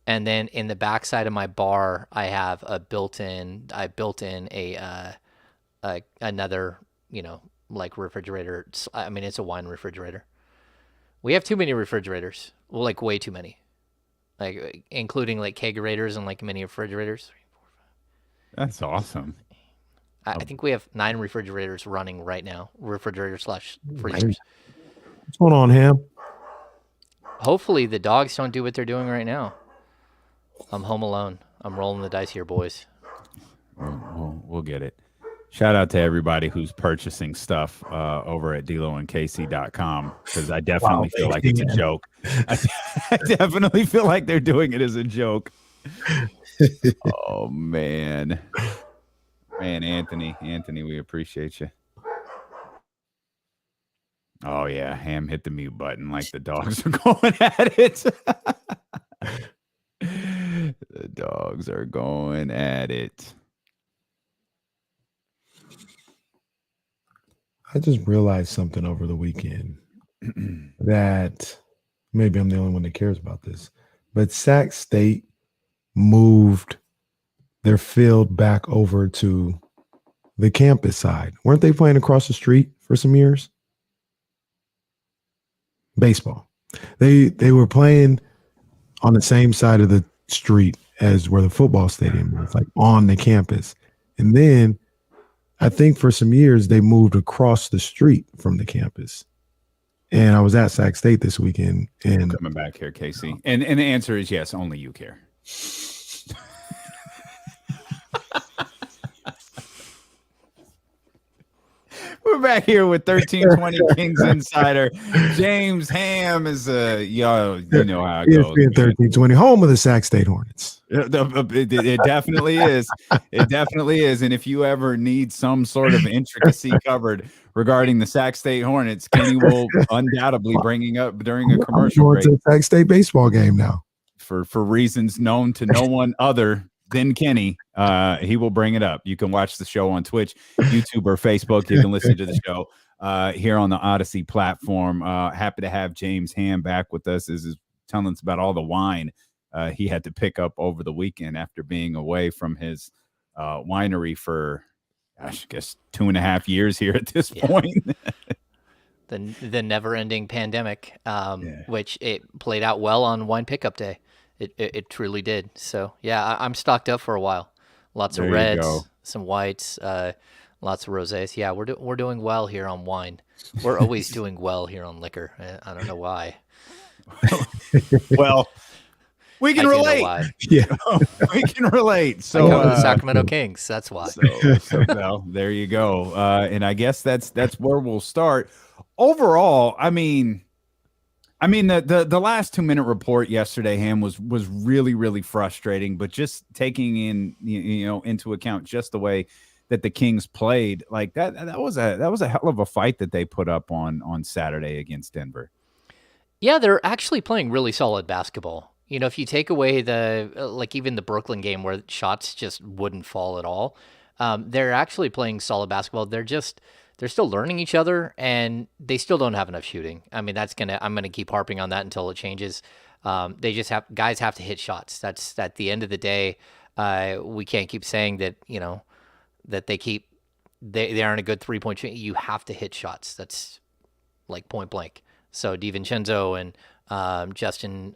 and then in the backside of my bar, I have a built-in another like refrigerator. I mean, it's a wine refrigerator. We have too many refrigerators. Well, like way too many. Like including like kegerators and like mini refrigerators. That's awesome. I think we have 9 refrigerators running right now. Refrigerators/freezers. What's going on, Ham? Hopefully the dogs don't do what they're doing right now. I'm home alone. I'm rolling the dice here, boys. We'll get it. Shout out to everybody who's purchasing stuff over at DeLoandCasey.com because I definitely feel like it's a joke. I definitely feel like they're doing it as a joke. Oh, man. Man, Anthony, we appreciate you. Oh, yeah. Ham hit the mute button like the dogs are going at it. The dogs are going at it. I just realized something over the weekend that maybe I'm the only one that cares about this, but Sac State moved their field back over to the campus side. Weren't they playing across the street for some years? Baseball. They were playing on the same side of the street as where the football stadium was, like on the campus. And then I think for some years they moved across the street from the campus. And I was at Sac State this weekend. And Coming back here, Casey. And the answer is yes, only you care. We're back here with 1320 Kings Insider. James Ham is y'all, you know how it goes. ESPN 1320, home of the Sac State Hornets. It definitely is. It definitely is. And if you ever need some sort of intricacy covered regarding the Sac State Hornets, Kenny will undoubtedly bringing up during a commercial break. It's a Sac State baseball game now. For reasons known to no one other than Kenny, he will bring it up. You can watch the show on Twitch, YouTube, or Facebook. You can listen to the show here on the Odyssey platform. Happy to have James Ham back with us. This is telling us about all the wine he had to pick up over the weekend after being away from his winery for, gosh, I guess 2.5 years here at this point. The never-ending pandemic, which it played out well on wine pickup day. It truly did. So yeah, I'm stocked up for a while. Lots of reds, some whites, lots of rosés. Yeah, we're doing well here on wine. We're always doing well here on liquor. I don't know why. Well, we can relate. Yeah, we can relate. So I go to the Sacramento Kings. That's why. So well, there you go. And I guess that's where we'll start. Overall, I mean, the last 2-minute report yesterday, Ham, was really, really frustrating. But just taking in into account just the way that the Kings played. Like that was a hell of a fight that they put up on Saturday against Denver. Yeah, they're actually playing really solid basketball. You know, if you take away the like even the Brooklyn game where shots just wouldn't fall at all, they're actually playing solid basketball. They're still learning each other, and they still don't have enough shooting. I mean, I'm gonna keep harping on that until it changes. They just guys have to hit shots. That's at the end of the day. We can't keep saying that, you know, that they aren't a good 3-point shooter. You have to hit shots. That's like point blank. So DiVincenzo and Justin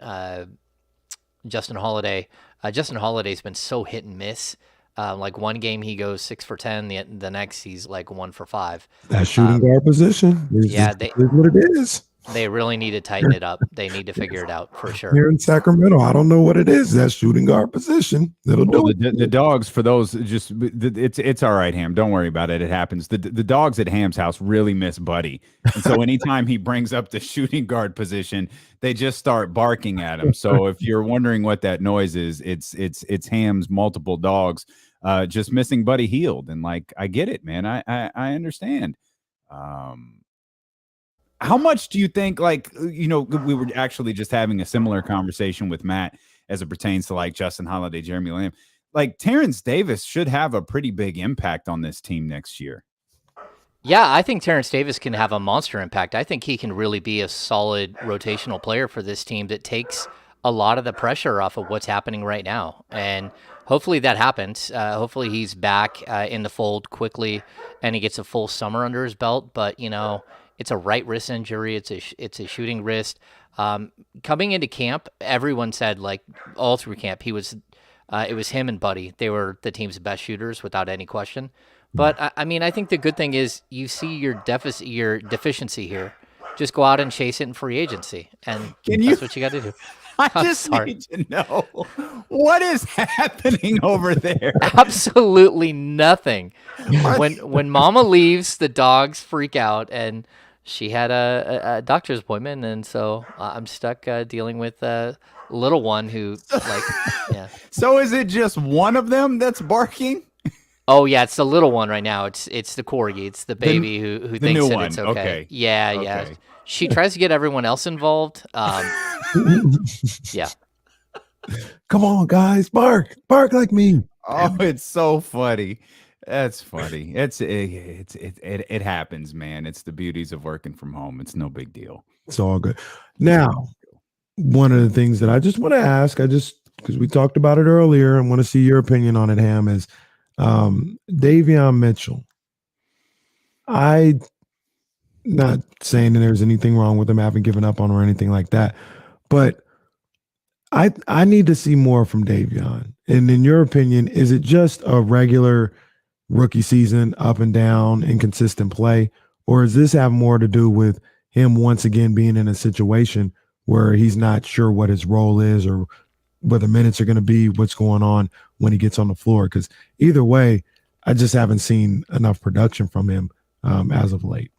Holiday. Justin Holiday's been so hit and miss. Like one game he goes 6 for 10, the next he's like 1 for 5. That shooting guard position is what it is. They really need to tighten it up. They need to figure it out for sure. Here in Sacramento, I don't know what it is. That shooting guard position. It'll do it. The dogs, for those, it's all right, Ham. Don't worry about it. It happens. The dogs at Ham's house really miss Buddy. And so anytime he brings up the shooting guard position, they just start barking at him. So if you're wondering what that noise is, it's Ham's multiple dogs just missing Buddy Hield. And like, I get it, man. I understand. How much do you think, like, you know, we were actually just having a similar conversation with Matt as it pertains to like Justin Holiday, Jeremy Lamb, like Terrence Davis should have a pretty big impact on this team next year. Yeah, I think Terrence Davis can have a monster impact. I think he can really be a solid rotational player for this team that takes a lot of the pressure off of what's happening right now. And hopefully that happens. Hopefully he's back in the fold quickly and he gets a full summer under his belt. But, you know, it's a right wrist injury. It's a shooting wrist. Coming into camp, everyone said, like, all through camp, it was him and Buddy. They were the team's best shooters without any question. But I mean, I think the good thing is you see your deficiency here. Just go out and chase it in free agency, and that's what you got to do. I just need to know what is happening over there. Absolutely nothing. When Mama leaves, the dogs freak out, and she had a doctor's appointment, and so I'm stuck dealing with a little one who, like, yeah. So is it just one of them that's barking? Oh yeah, it's the little one right now. It's the corgi. It's the baby who thinks that it's okay. Yeah, okay. Yeah. She tries to get everyone else involved. Yeah. Come on, guys, bark like me. Oh, it's so funny. That's funny. It happens, man. It's the beauties of working from home. It's no big deal. It's all good. Now, one of the things that I just want to ask, because we talked about it earlier and want to see your opinion on it, Ham, is Davion Mitchell. Not saying that there's anything wrong with him. I haven't given up on him or anything like that. But I need to see more from Davion. And in your opinion, is it just a regular rookie season, up and down, inconsistent play? Or does this have more to do with him once again being in a situation where he's not sure what his role is or what the minutes are going to be, what's going on when he gets on the floor? Because either way, I just haven't seen enough production from him as of late.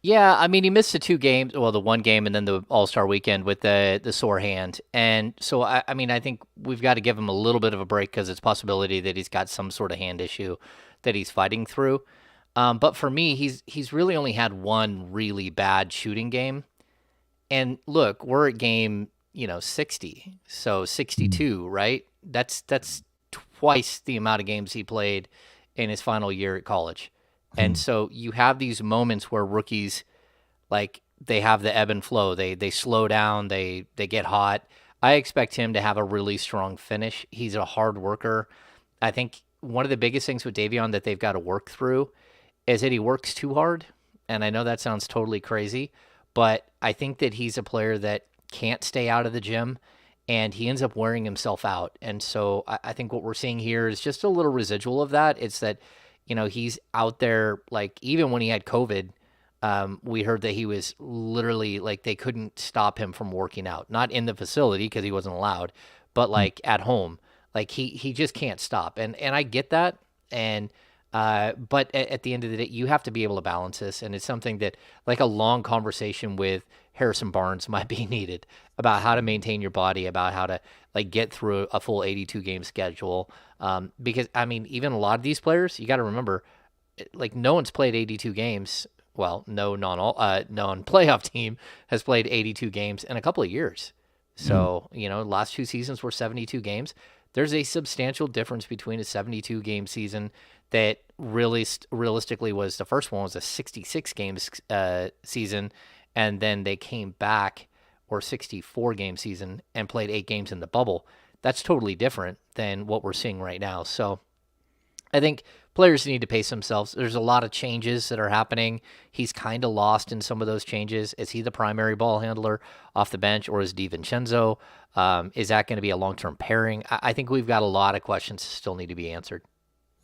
Yeah, I mean, he missed the 2 games, well, the 1 game and then the All-Star weekend with the sore hand. And so, I mean, I think we've got to give him a little bit of a break because it's a possibility that he's got some sort of hand issue that he's fighting through. But for me, he's really only had 1 really bad shooting game. And look, we're at game, 60, so 62, right? That's twice the amount of games he played in his final year at college. And so you have these moments where rookies, like, they have the ebb and flow. They slow down. They get hot. I expect him to have a really strong finish. He's a hard worker. I think one of the biggest things with Davion that they've got to work through is that he works too hard. And I know that sounds totally crazy, but I think that he's a player that can't stay out of the gym, and he ends up wearing himself out. And so I think what we're seeing here is just a little residual of that. It's that, he's out there, like, even when he had COVID, we heard that he was literally, like, they couldn't stop him from working out. Not in the facility because he wasn't allowed, but, like, at home. Like, he just can't stop. And I get that. And But at the end of the day, you have to be able to balance this, and it's something that, like, a long conversation with Harrison Barnes might be needed about how to maintain your body, about how to, like, get through a full 82 game schedule. Because I mean, even a lot of these players, you got to remember, like, no one's played 82 games. Well, no non-playoff team has played 82 games in a couple of years. So, last 2 seasons were 72 games. There's a substantial difference between a 72 game season that really realistically was, the first one was a 66 games season, and then they came back, or 64 game season, and played 8 games in the bubble. That's totally different than what we're seeing right now. So I think players need to pace themselves. There's a lot of changes that are happening. He's kind of lost in some of those changes. Is he the primary ball handler off the bench, or is DiVincenzo? Is that going to be a long-term pairing? I think we've got a lot of questions that still need to be answered.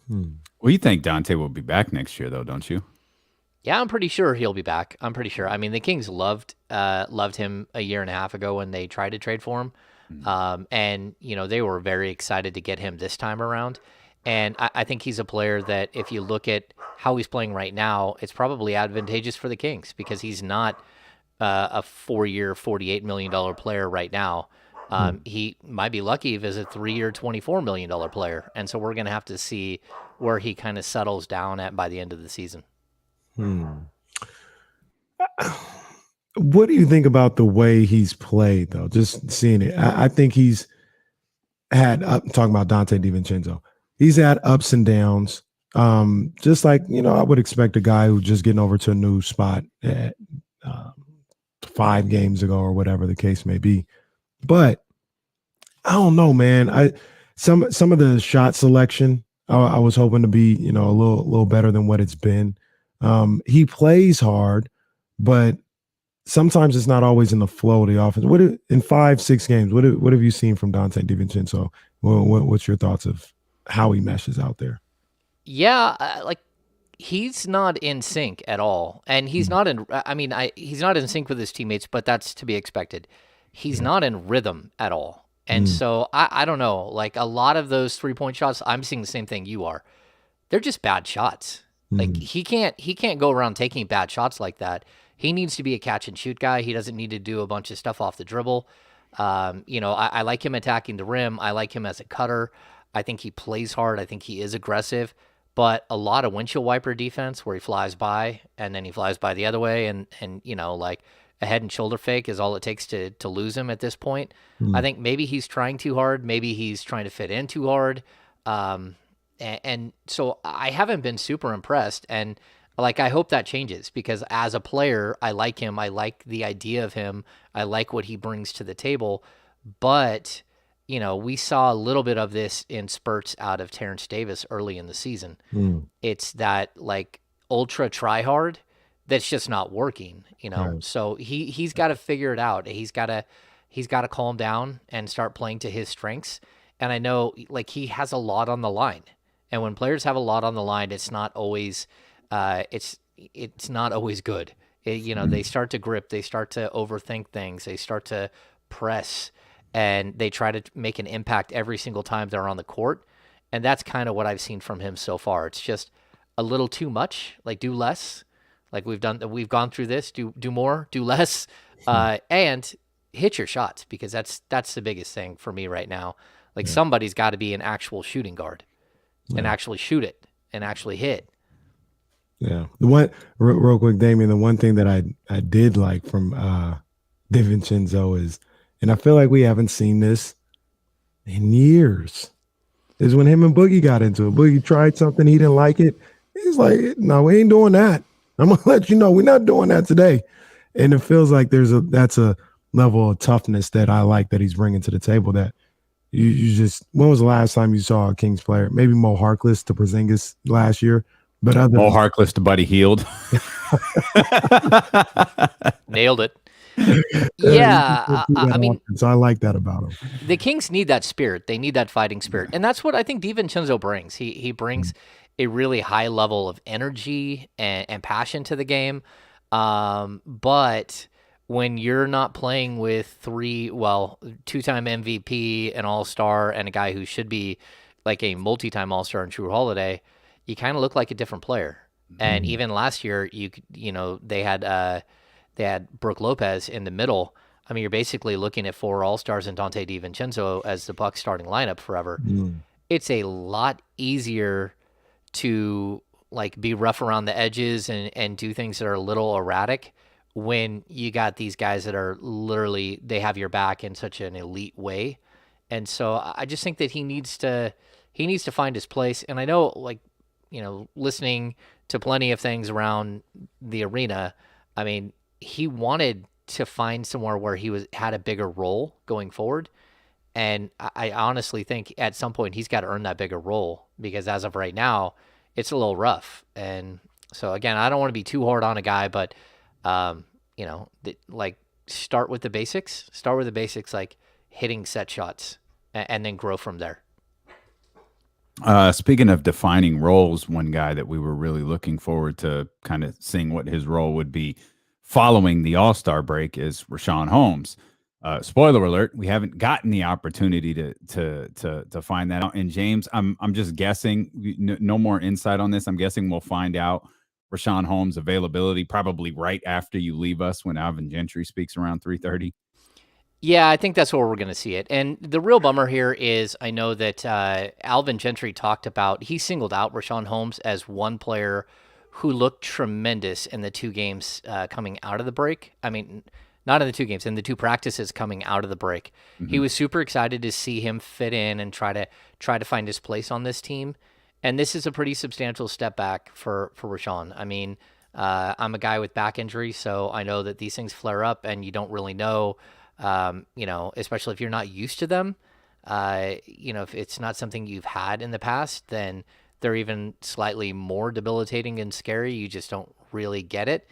Well, you think Dante will be back next year, though, don't you? Yeah, I'm pretty sure he'll be back. I'm pretty sure. I mean, the Kings loved him a year and a half ago when they tried to trade for him. And, they were very excited to get him this time around. And I think he's a player that, if you look at how he's playing right now, it's probably advantageous for the Kings, because he's not a 4-year, $48 million player right now. He might be lucky if he's a 3-year, $24 million player. And so we're going to have to see where he kind of settles down at by the end of the season. What do you think about the way he's played, though? Just seeing it. I think he's had, talking about Dante DiVincenzo, he's had ups and downs. Just like, I would expect a guy who's just getting over to a new spot at 5 games ago, or whatever the case may be. But I don't know, man. Some of the shot selection, I was hoping to be, a little better than what it's been. He plays hard, but sometimes it's not always in the flow of the offense. In 5-6 games, what have you seen from Dante DiVincenzo? What's your thoughts of how he meshes out there? Yeah, he's not in sync at all, and he's not in. He's not in sync with his teammates, but that's to be expected. He's not in rhythm at all, and so I don't know. Like, a lot of those 3-point shots, I'm seeing the same thing you are. They're just bad shots. Like, he can't go around taking bad shots like that. He needs to be a catch and shoot guy. He doesn't need to do a bunch of stuff off the dribble. I like him attacking the rim. I like him as a cutter. I think he plays hard. I think he is aggressive, but a lot of windshield wiper defense where he flies by and then he flies by the other way, and like a head and shoulder fake is all it takes to lose him at this point. I think maybe he's trying too hard. Maybe he's trying to fit in too hard. And so I haven't been super impressed, and I hope that changes, because as a player, I like him. I like the idea of him. I like what he brings to the table. But, we saw a little bit of this in spurts out of Terrence Davis early in the season. It's that, ultra try hard that's just not working, Right. So he's got to figure it out. He's got to calm down and start playing to his strengths. And I know, he has a lot on the line. And when players have a lot on the line, it's not always it's not always good. They start to grip, they start to overthink things, they start to press, and they try to make an impact every single time they're on the court. And that's kind of what I've seen from him so far. It's just a little too much. Do less. We've gone through this. Do more. Do less. And hit your shots, because that's the biggest thing for me right now. Somebody's got to be an actual shooting guard and actually shoot it and actually hit. Yeah. The one, real quick, Damian, the one thing that I did like from DiVincenzo is, and I feel like we haven't seen this in years, is when him and Boogie got into it. Boogie tried something, he didn't like it. He's like, no, we ain't doing that. I'm going to let you know we're not doing that today. And it feels like that's a level of toughness that I like that he's bringing to the table, that you just, when was the last time you saw a Kings player? Maybe Mo Harkless to Porzingis last year. But Mo Harkless to Buddy Hield. Nailed it. Yeah, I mean, so I like that about him. The Kings need that spirit. They need that fighting spirit, and that's what I think DiVincenzo brings. He brings a really high level of energy and passion to the game. But when you're not playing with two-time MVP, an All-Star, and a guy who should be like a multi-time All-Star and True Holiday, you kind of look like a different player. And even last year, they had Brooke Lopez in the middle. I mean, you're basically looking at 4 All-Stars and Dante DiVincenzo as the Bucks starting lineup forever. It's a lot easier to like be rough around the edges and do things that are a little erratic when you got these guys that are literally, they have your back in such an elite way. And so I just think that he needs to find his place. And I know, like, listening to plenty of things around the arena, I mean, he wanted to find somewhere where he had a bigger role going forward. And I honestly think at some point he's got to earn that bigger role, because as of right now, it's a little rough. And so again, I don't want to be too hard on a guy, but like start with the basics. Start with the basics, like hitting set shots, and then grow from there. Speaking of defining roles, one guy that we were really looking forward to kind of seeing what his role would be following the All-Star break is Richaun Holmes. Spoiler alert: we haven't gotten the opportunity to find that out. And James, I'm just guessing. No more insight on this. I'm guessing we'll find out Richaun Holmes' availability probably right after you leave us, when Alvin Gentry speaks around 3:30. Yeah, I think that's where we're going to see it. And the real bummer here is, I know that Alvin Gentry talked about, he singled out Richaun Holmes as one player who looked tremendous in the 2 games coming out of the break. I mean, not in the 2 games, in the 2 practices coming out of the break. He was super excited to see him fit in and try to find his place on this team. And this is a pretty substantial step back for Richaun. I mean, I'm a guy with back injury, so I know that these things flare up and you don't really know, especially if you're not used to them. If it's not something you've had in the past, then they're even slightly more debilitating and scary. You just don't really get it.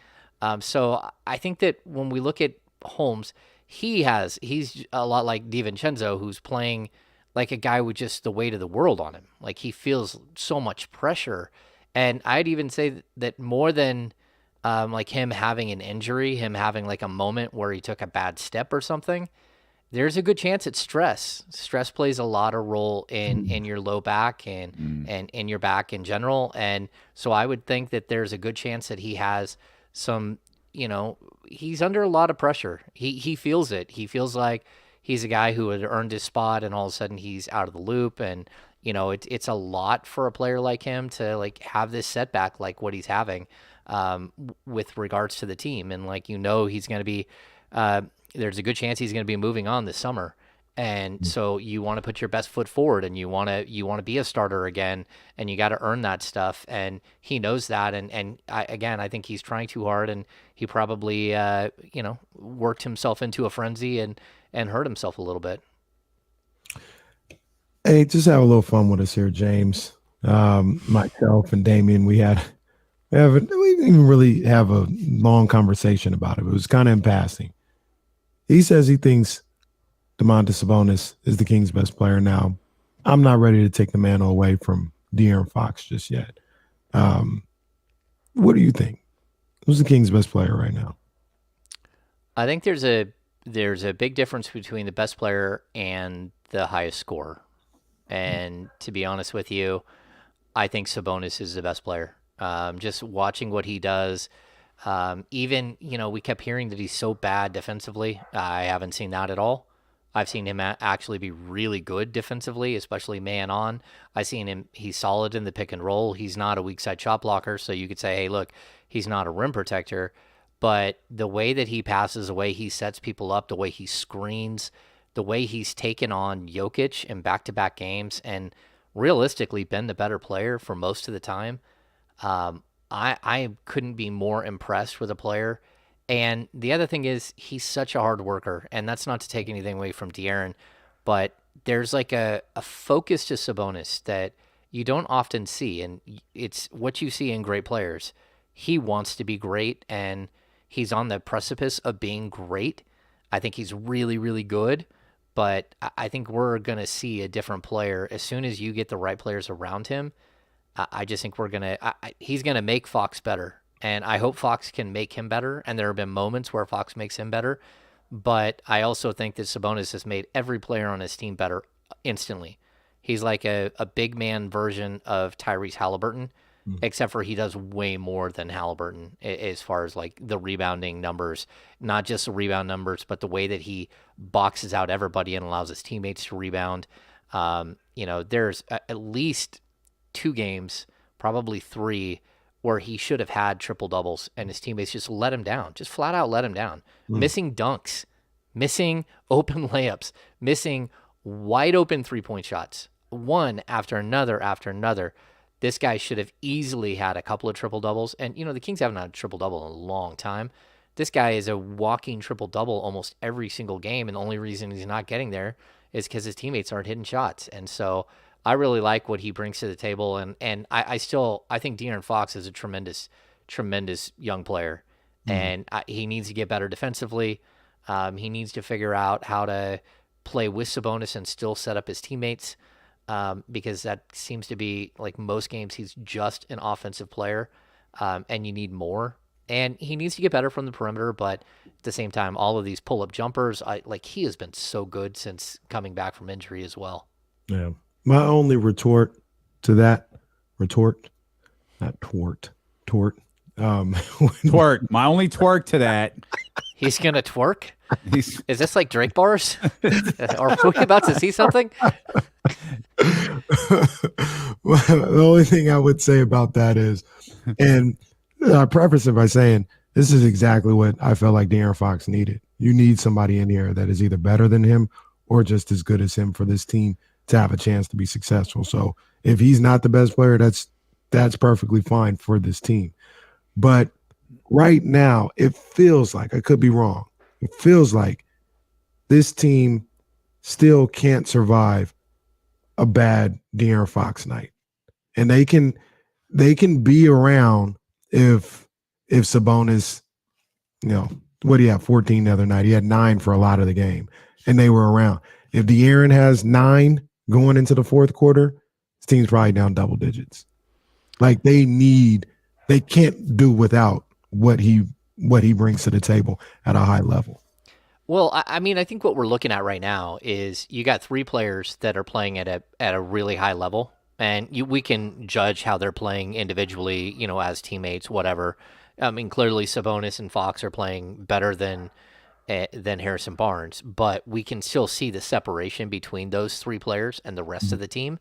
So I think that when we look at Holmes, he's a lot like DiVincenzo, who's playing like a guy with just the weight of the world on him. Like, he feels so much pressure. And I'd even say that more than like him having an injury, him having like a moment where he took a bad step or something, there's a good chance it's stress. Stress plays a lot of role in your low back and in your back in general. And so I would think that there's a good chance that he has some, he's under a lot of pressure. He feels it. He feels like he's a guy who had earned his spot, and all of a sudden he's out of the loop. And, it's a lot for a player like him to like have this setback like what he's having with regards to the team. And like, he's going to be, there's a good chance he's going to be moving on this summer. And so you want to put your best foot forward, and you want to be a starter again, and you got to earn that stuff. And he knows that. And I think he's trying too hard, and he probably, worked himself into a frenzy and hurt himself a little bit. Hey, just have a little fun with us here, James. Myself and Damien, we didn't even really have a long conversation about it. It was kind of in passing. He says he thinks Domantas Sabonis is the Kings' best player now. I'm not ready to take the mantle away from De'Aaron Fox just yet. What do you think? Who's the Kings' best player right now? I think there's a big difference between the best player and the highest scorer. And to be honest with you, I think Sabonis is the best player. Just watching what he does, even, we kept hearing that he's so bad defensively. I haven't seen that at all. I've seen him actually be really good defensively, especially man on. I've seen him, he's solid in the pick and roll. He's not a weak side shot blocker, so you could say, hey, look, he's not a rim protector. But the way that he passes, the way he sets people up, the way he screens, the way he's taken on Jokic in back-to-back games and realistically been the better player for most of the time, I couldn't be more impressed with a player. And the other thing is, he's such a hard worker, and that's not to take anything away from De'Aaron, but there's like a focus to Sabonis that you don't often see, and it's what you see in great players. He wants to be great, and he's on the precipice of being great. I think he's really, really good, but I think we're going to see a different player as soon as you get the right players around him. I just think he's going to make Fox better, and I hope Fox can make him better, and there have been moments where Fox makes him better, but I also think that Sabonis has made every player on his team better instantly. He's like a big man version of Tyrese Haliburton, except for he does way more than Haliburton as far as like the rebounding numbers, not just the rebound numbers, but the way that he boxes out everybody and allows his teammates to rebound. There's at least 2 games, probably 3, where he should have had triple doubles and his teammates just let him down, just flat out let him down. Missing dunks, missing open layups, missing wide open 3-point shots, one after another after another. This guy should have easily had a couple of triple doubles. And, the Kings haven't had a triple double in a long time. This guy is a walking triple double almost every single game. And the only reason he's not getting there is because his teammates aren't hitting shots. And so I really like what he brings to the table. And I think De'Aaron Fox is a tremendous, tremendous young player. And he needs to get better defensively. He needs to figure out how to play with Sabonis and still set up his teammates. Because that seems to be like most games, he's just an offensive player, and you need more. And he needs to get better from the perimeter, but at the same time, all of these pull-up jumpers, he has been so good since coming back from injury as well. Yeah. My only retort to that, not tort. Twerk. My only twerk to that. He's going to twerk? Is this like Drake bars? Are we about to see something? The only thing I would say about that is, and I preface it by saying, this is exactly what I felt like De'Aaron Fox needed. You need somebody in here that is either better than him or just as good as him for this team to have a chance to be successful. So if he's not the best player, that's perfectly fine for this team. But right now, it feels like, I could be wrong, it feels like this team still can't survive a bad De'Aaron Fox night. And they can be around if Sabonis, what do you have, 14 the other night? He had 9 for a lot of the game, and they were around. If De'Aaron has 9 going into the fourth quarter, this team's probably down double digits. Like they can't do without what he brings to the table at a high level. Well, I mean, I think what we're looking at right now is you got 3 players that are playing at a really high level, and we can judge how they're playing individually, as teammates, whatever. I mean, clearly Sabonis and Fox are playing better than Harrison Barnes, but we can still see the separation between those 3 players and the rest of the team.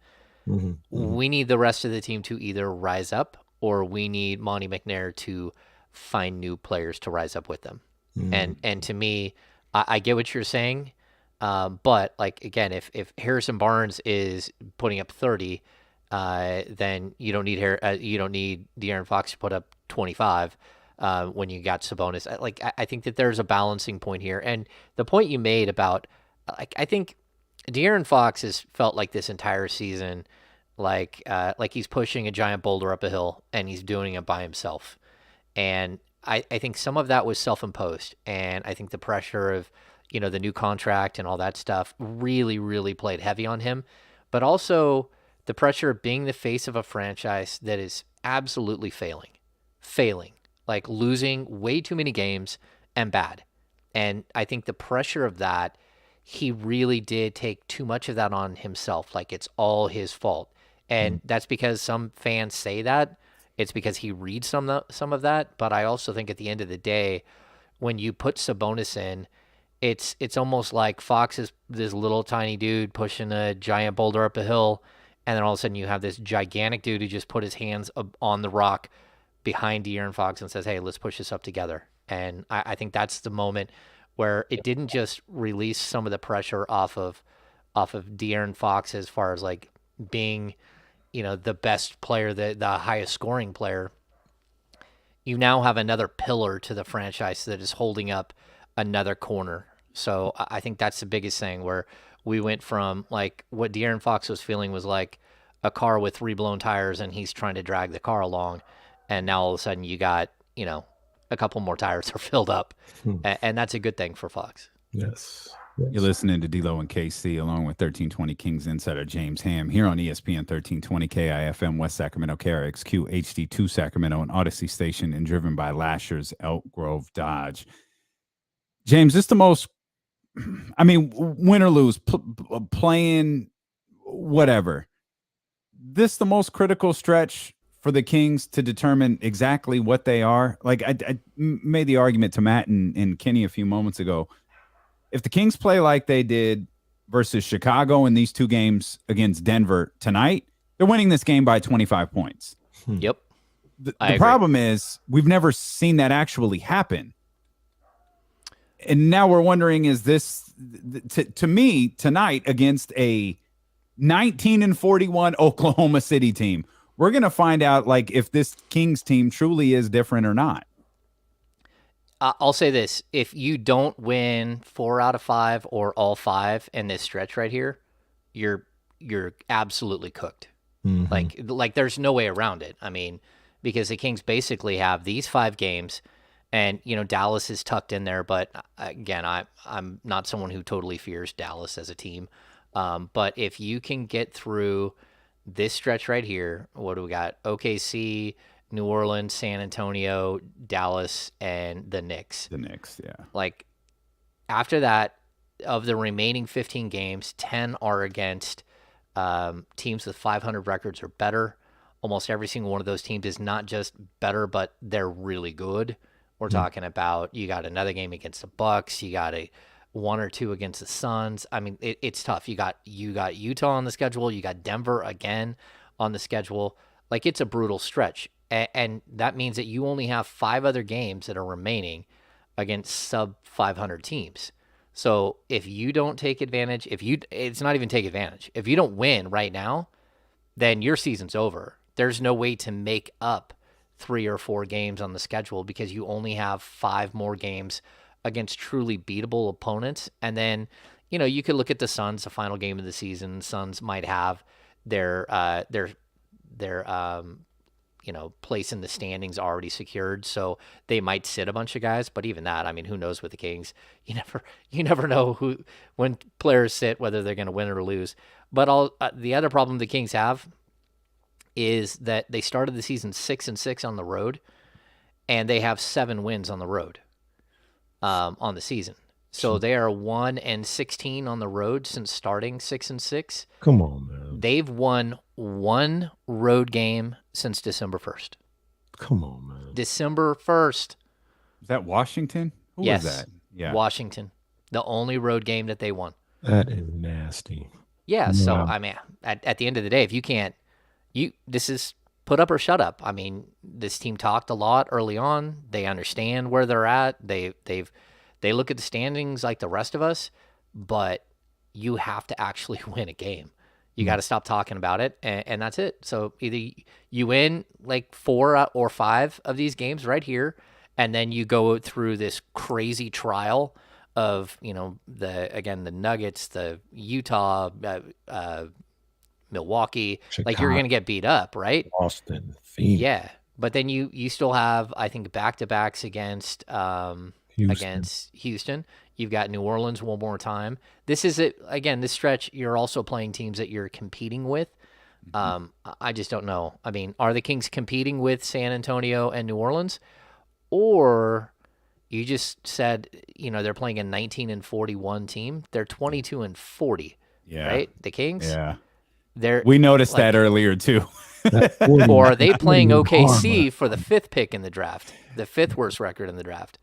Mm-hmm. We need the rest of the team to either rise up, or we need Monty McNair to find new players to rise up with them. Mm-hmm. And to me, I get what you're saying, but like again, if Harrison Barnes is putting up 30, then you don't need De'Aaron Fox to put up 25 when you got Sabonis. I think that there's a balancing point here, and the point you made about I think De'Aaron Fox has felt like this entire season, like he's pushing a giant boulder up a hill and he's doing it by himself, and I think some of that was self-imposed, and I think the pressure of, the new contract and all that stuff really, really played heavy on him, but also the pressure of being the face of a franchise that is absolutely failing, like losing way too many games and bad. And I think the pressure of that, he really did take too much of that on himself, like it's all his fault. And that's because some fans say that. It's because he reads some of that, but I also think at the end of the day, when you put Sabonis in, it's almost like Fox is this little tiny dude pushing a giant boulder up a hill, and then all of a sudden you have this gigantic dude who just put his hands on the rock behind De'Aaron Fox and says, "Hey, let's push this up together." And I think that's the moment where it didn't just release some of the pressure off of De'Aaron Fox as far as like being, the best player, the highest scoring player. You now have another pillar to the franchise that is holding up another corner. So I think that's the biggest thing, where we went from like what De'Aaron Fox was feeling was like a car with 3 blown tires and he's trying to drag the car along. And now all of a sudden you got, a couple more tires are filled up. And that's a good thing for Fox. Yes. You're listening to D-Lo and KC along with 1320 Kings insider James Ham here on ESPN 1320 KIFM West Sacramento, KRXQ HD2 Sacramento, and Odyssey Station, and driven by Lasher's Elk Grove Dodge. James, this the most, win or lose, playing whatever, this the most critical stretch for the Kings to determine exactly what they are. Like I made the argument to Matt and Kenny a few moments ago. If the Kings play like they did versus Chicago in these two games against Denver tonight, they're winning this game by 25 points. Yep. The problem is we've never seen that actually happen. And now we're wondering, is this to me tonight against a 19-41 Oklahoma City team? We're going to find out like if this Kings team truly is different or not. I'll say this. If you don't win 4 out of 5 or all 5 in this stretch right here, you're absolutely cooked. Mm-hmm. Like there's no way around it. I mean, because the Kings basically have these 5 games, and Dallas is tucked in there. But again, I'm not someone who totally fears Dallas as a team. But if you can get through this stretch right here, what do we got? OKC, New Orleans, San Antonio, Dallas, and the Knicks. The Knicks, yeah. Like after that, of the remaining 15 games, 10 are against teams with 500 records or better. Almost every single one of those teams is not just better, but they're really good. We're talking about you got another game against the Bucks. You got 1 or 2 against the Suns. I mean, it's tough. You got Utah on the schedule. You got Denver again on the schedule. Like it's a brutal stretch. And that means that you only have 5 other games that are remaining against sub 500 teams. So if you don't take advantage, it's not even take advantage. If you don't win right now, then your season's over. There's no way to make up 3 or 4 games on the schedule because you only have 5 more games against truly beatable opponents. And then, you could look at the Suns, the final game of the season. Suns might have their place in the standings already secured, so they might sit a bunch of guys. But even that, I mean, who knows with the Kings? You never know when players sit whether they're going to win or lose. But the other problem the Kings have is that they started the season 6-6 on the road, and they have 7 wins on the road on the season. So they are 1-16 on the road since starting 6-6. Come on, man. They've won 1 road game since December 1st. Come on, man. December 1st. Is that Washington? Who Yes. was that? Yeah. Washington. The only road game that they won. That is nasty. Yeah. Wow. So, I mean, at the end of the day, if you can't, this is put up or shut up. I mean, this team talked a lot early on. They understand where they're at. They look at the standings like the rest of us, but you have to actually win a game. You got to stop talking about it, and that's it. So either you win like 4 or 5 of these games right here, and then you go through this crazy trial of the Nuggets, the Utah, Milwaukee. Chicago. Like you're going to get beat up, right? Boston, Phoenix. Yeah, but then you still have, I think, back-to-backs against Houston. You've got New Orleans one more time. This is it again. This stretch, you're also playing teams that you're competing with. I just don't know. I mean, are the Kings competing with San Antonio and New Orleans, or you just said they're playing a 19-41 team? They're 22-40. Yeah. Right. The Kings. Yeah. We noticed that earlier too. Or are they playing OKC for the 5th pick in the draft, the 5th worst record in the draft?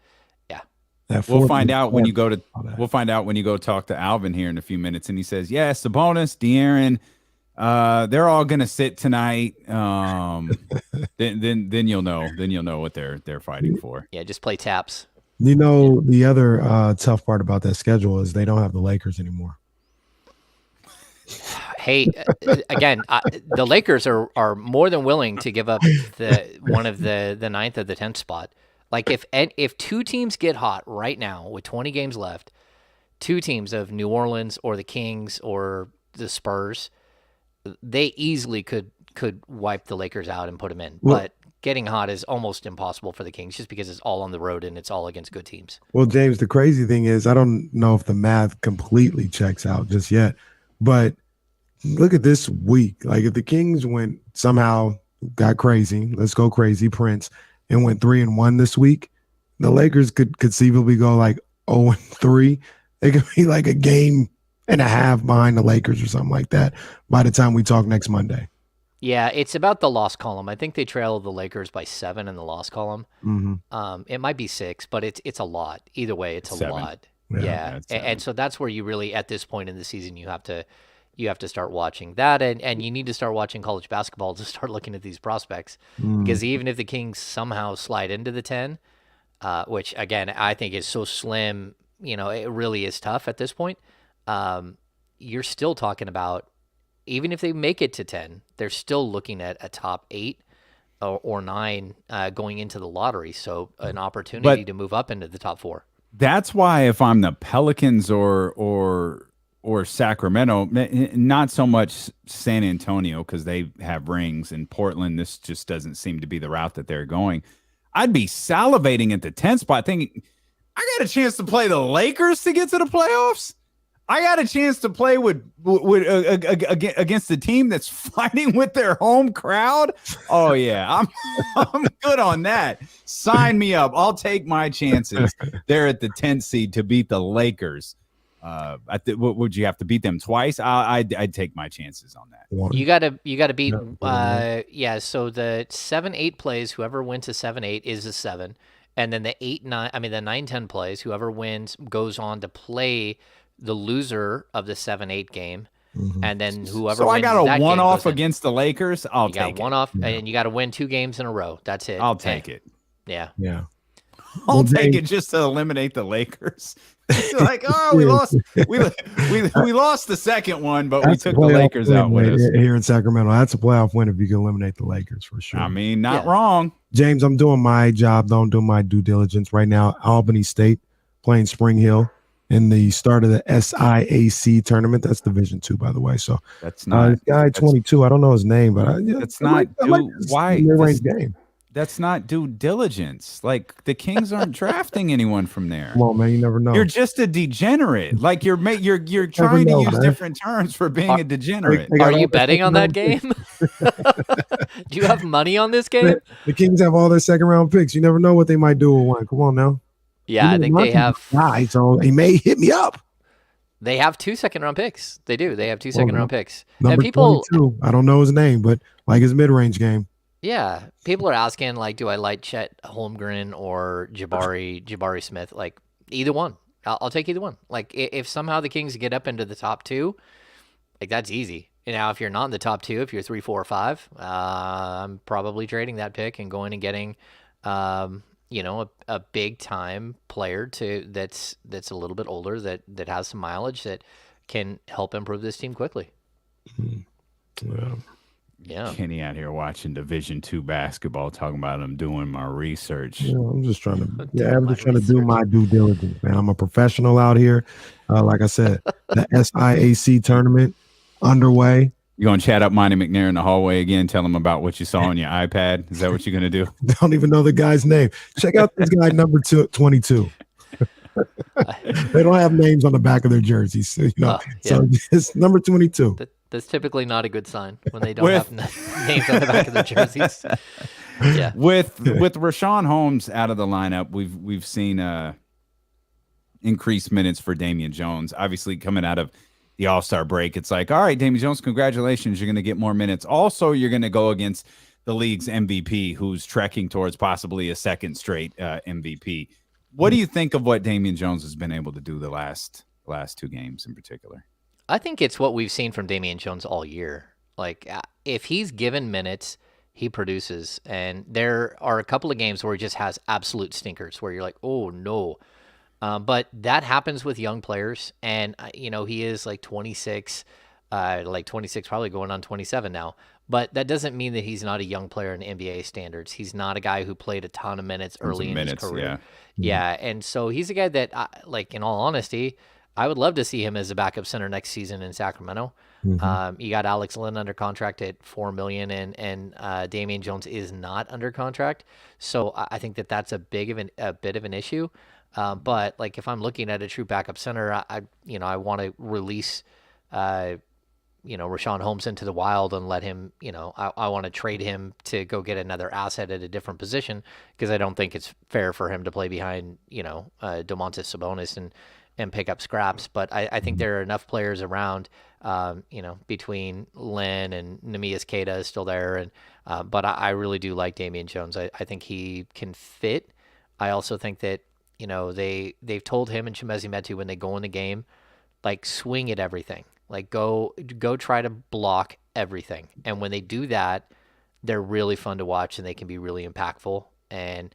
We'll find out when you go to. We'll find out when you go talk to Alvin here in a few minutes, and he says, "Yeah, Sabonis, De'Aaron, they're all gonna sit tonight." Then you'll know. Then you'll know what they're fighting for. Yeah, just play taps. The other tough part about that schedule is they don't have the Lakers anymore. Hey, again, the Lakers are more than willing to give up one of the 9th or the 10th spot. Like if 2 teams get hot right now with 20 games left, 2 teams of New Orleans or the Kings or the Spurs, they easily could wipe the Lakers out and put them in. But getting hot is almost impossible for the Kings just because it's all on the road and it's all against good teams. Well, James, the crazy thing is I don't know if the math completely checks out just yet, but look at this week. Like if the Kings got crazy, let's go crazy, Prince, and went 3-1 this week, the Lakers could conceivably go like 0-3. They could be like a game and a half behind the Lakers or something like that by the time we talk next Monday. Yeah, it's about the loss column. I think they trail the Lakers by 7 in the loss column. It might be 6, but it's a lot. Either way, it's a 7. lot. Yeah. Yeah, and so that's where you really, at this point in the season, you have to start watching that, and you need to start watching college basketball to start looking at these prospects, because even if the Kings somehow slide into the 10, which again I think is so slim, it really is tough at this point. You're still talking about, even if they make it to 10, they're still looking at a top 8 or 9 going into the lottery. So an opportunity to move up into the top 4. That's why if I'm the Pelicans or Sacramento, not so much San Antonio because they have rings, and Portland, this just doesn't seem to be the route that they're going. I'd be salivating at the 10th spot thinking, I got a chance to play the Lakers to get to the playoffs. I got a chance to play with against the team that's fighting with their home crowd. Oh yeah, I'm good on that. Sign me up. I'll take my chances there at the 10th seed to beat the Lakers. What would you have to beat them twice? I'd take my chances on that. You gotta beat. So the 7-8 plays. Whoever wins a 7-8 is a 7, and then the 8-9. I mean the 9-10 plays. Whoever wins goes on to play the loser of the 7-8 game, and then whoever. So wins I got that a one-off game against the Lakers. I'll take it. One-off, and you got to win 2 games in a row. That's it. I'll take it. Yeah. I'll take it just to eliminate the Lakers. Like, oh, we lost. We lost the second one, but we took the Lakers out with us here in Sacramento. That's a playoff win if you can eliminate the Lakers for sure. I mean, not wrong. James, I'm doing my job. Don't do my due diligence right now. Albany State playing Spring Hill in the start of the SIAC tournament. That's Division 2, by the way. So that's not guy 22. I don't know his name, but it's not why mid-range game. That's not due diligence. Like the Kings aren't drafting anyone from there. Come on, man, you never know. You're just a degenerate. Like you're trying to use different terms for being a degenerate. Are you betting on that game? Do you have money on this game? The Kings have all their second round picks. You never know what they might do with one. Come on now. Yeah, I think they have. So he may hit me up. They have 2 second-round picks. They do. They have 2 second-round picks. Number and people, 22, I don't know his name, but like his mid-range game. Yeah, people are asking, like, do I like Chet Holmgren or Jabari Smith? Like, either one. I'll take either one. Like, if somehow the Kings get up into the top 2, like, that's easy. Now, if you're not in the top 2, if you're 3, 4, or 5, I'm probably trading that pick and going and getting a big time player that's a little bit older that has some mileage that can help improve this team quickly. Yeah. Kenny out here watching Division 2 basketball, talking about I'm doing my research. Yeah, I'm just trying to do my due diligence, man. I'm a professional out here. Like I said, the SIAC tournament underway. You gonna chat up Monty McNair in the hallway again? Tell him about what you saw on your iPad. Is that what you're gonna do? Don't even know the guy's name. Check out this guy number 22. They don't have names on the back of their jerseys, So it's number 22. That's typically not a good sign when they don't have names on the back of their jerseys. Yeah. With Richaun Holmes out of the lineup, we've seen increased minutes for Davion Jones. Obviously, coming out of the All-Star break, it's like, all right, Davion Jones, congratulations, you're going to get more minutes. Also, you're going to go against the league's MVP, who's trekking towards possibly a second straight MVP. What do you think of what Davion Jones has been able to do the last 2 games in particular? I think it's what we've seen from Davion Jones all year. Like, if he's given minutes, he produces. And there are a couple of games where he just has absolute stinkers where you're like, oh, no. But that happens with young players. And, he is like 26, probably going on 27 now. But that doesn't mean that he's not a young player in NBA standards. He's not a guy who played a ton of minutes early in his career. Yeah. And so he's a guy that, in all honesty, I would love to see him as a backup center next season in Sacramento. You got Alex Lynn under contract at $4 million, and Davion Jones is not under contract. So I think that's a bit of an issue. But like if I'm looking at a true backup center, I want to release Richaun Holmes into the wild and let him. I want to trade him to go get another asset at a different position because I don't think it's fair for him to play behind Domantas Sabonis and pick up scraps. But I think there are enough players around, between Lynn and Nemias Keita is still there. And but I really do like Davion Jones. I think he can fit. I also think that, they've told him and Chimezie Metu when they go in the game, like swing at everything. Like go try to block everything. And when they do that, they're really fun to watch and they can be really impactful. And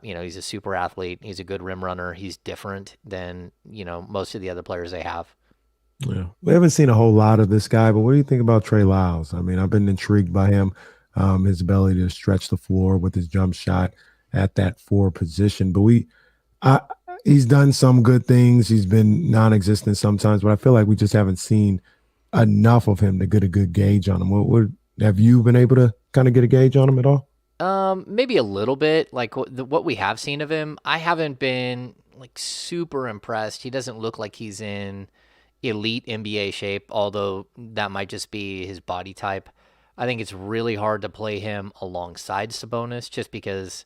he's a super athlete. He's a good rim runner. He's different than, most of the other players they have. Yeah. We haven't seen a whole lot of this guy, but what do you think about Trey Lyles? I mean, I've been intrigued by him, his ability to stretch the floor with his jump shot at that 4 position. But he's done some good things. He's been non-existent sometimes, but I feel like we just haven't seen enough of him to get a good gauge on him. What have you been able to kind of get a gauge on him at all? Maybe a little bit. Like what we have seen of him, I haven't been like super impressed. He doesn't look like he's in elite NBA shape, although that might just be his body type. I think it's really hard to play him alongside Sabonis just because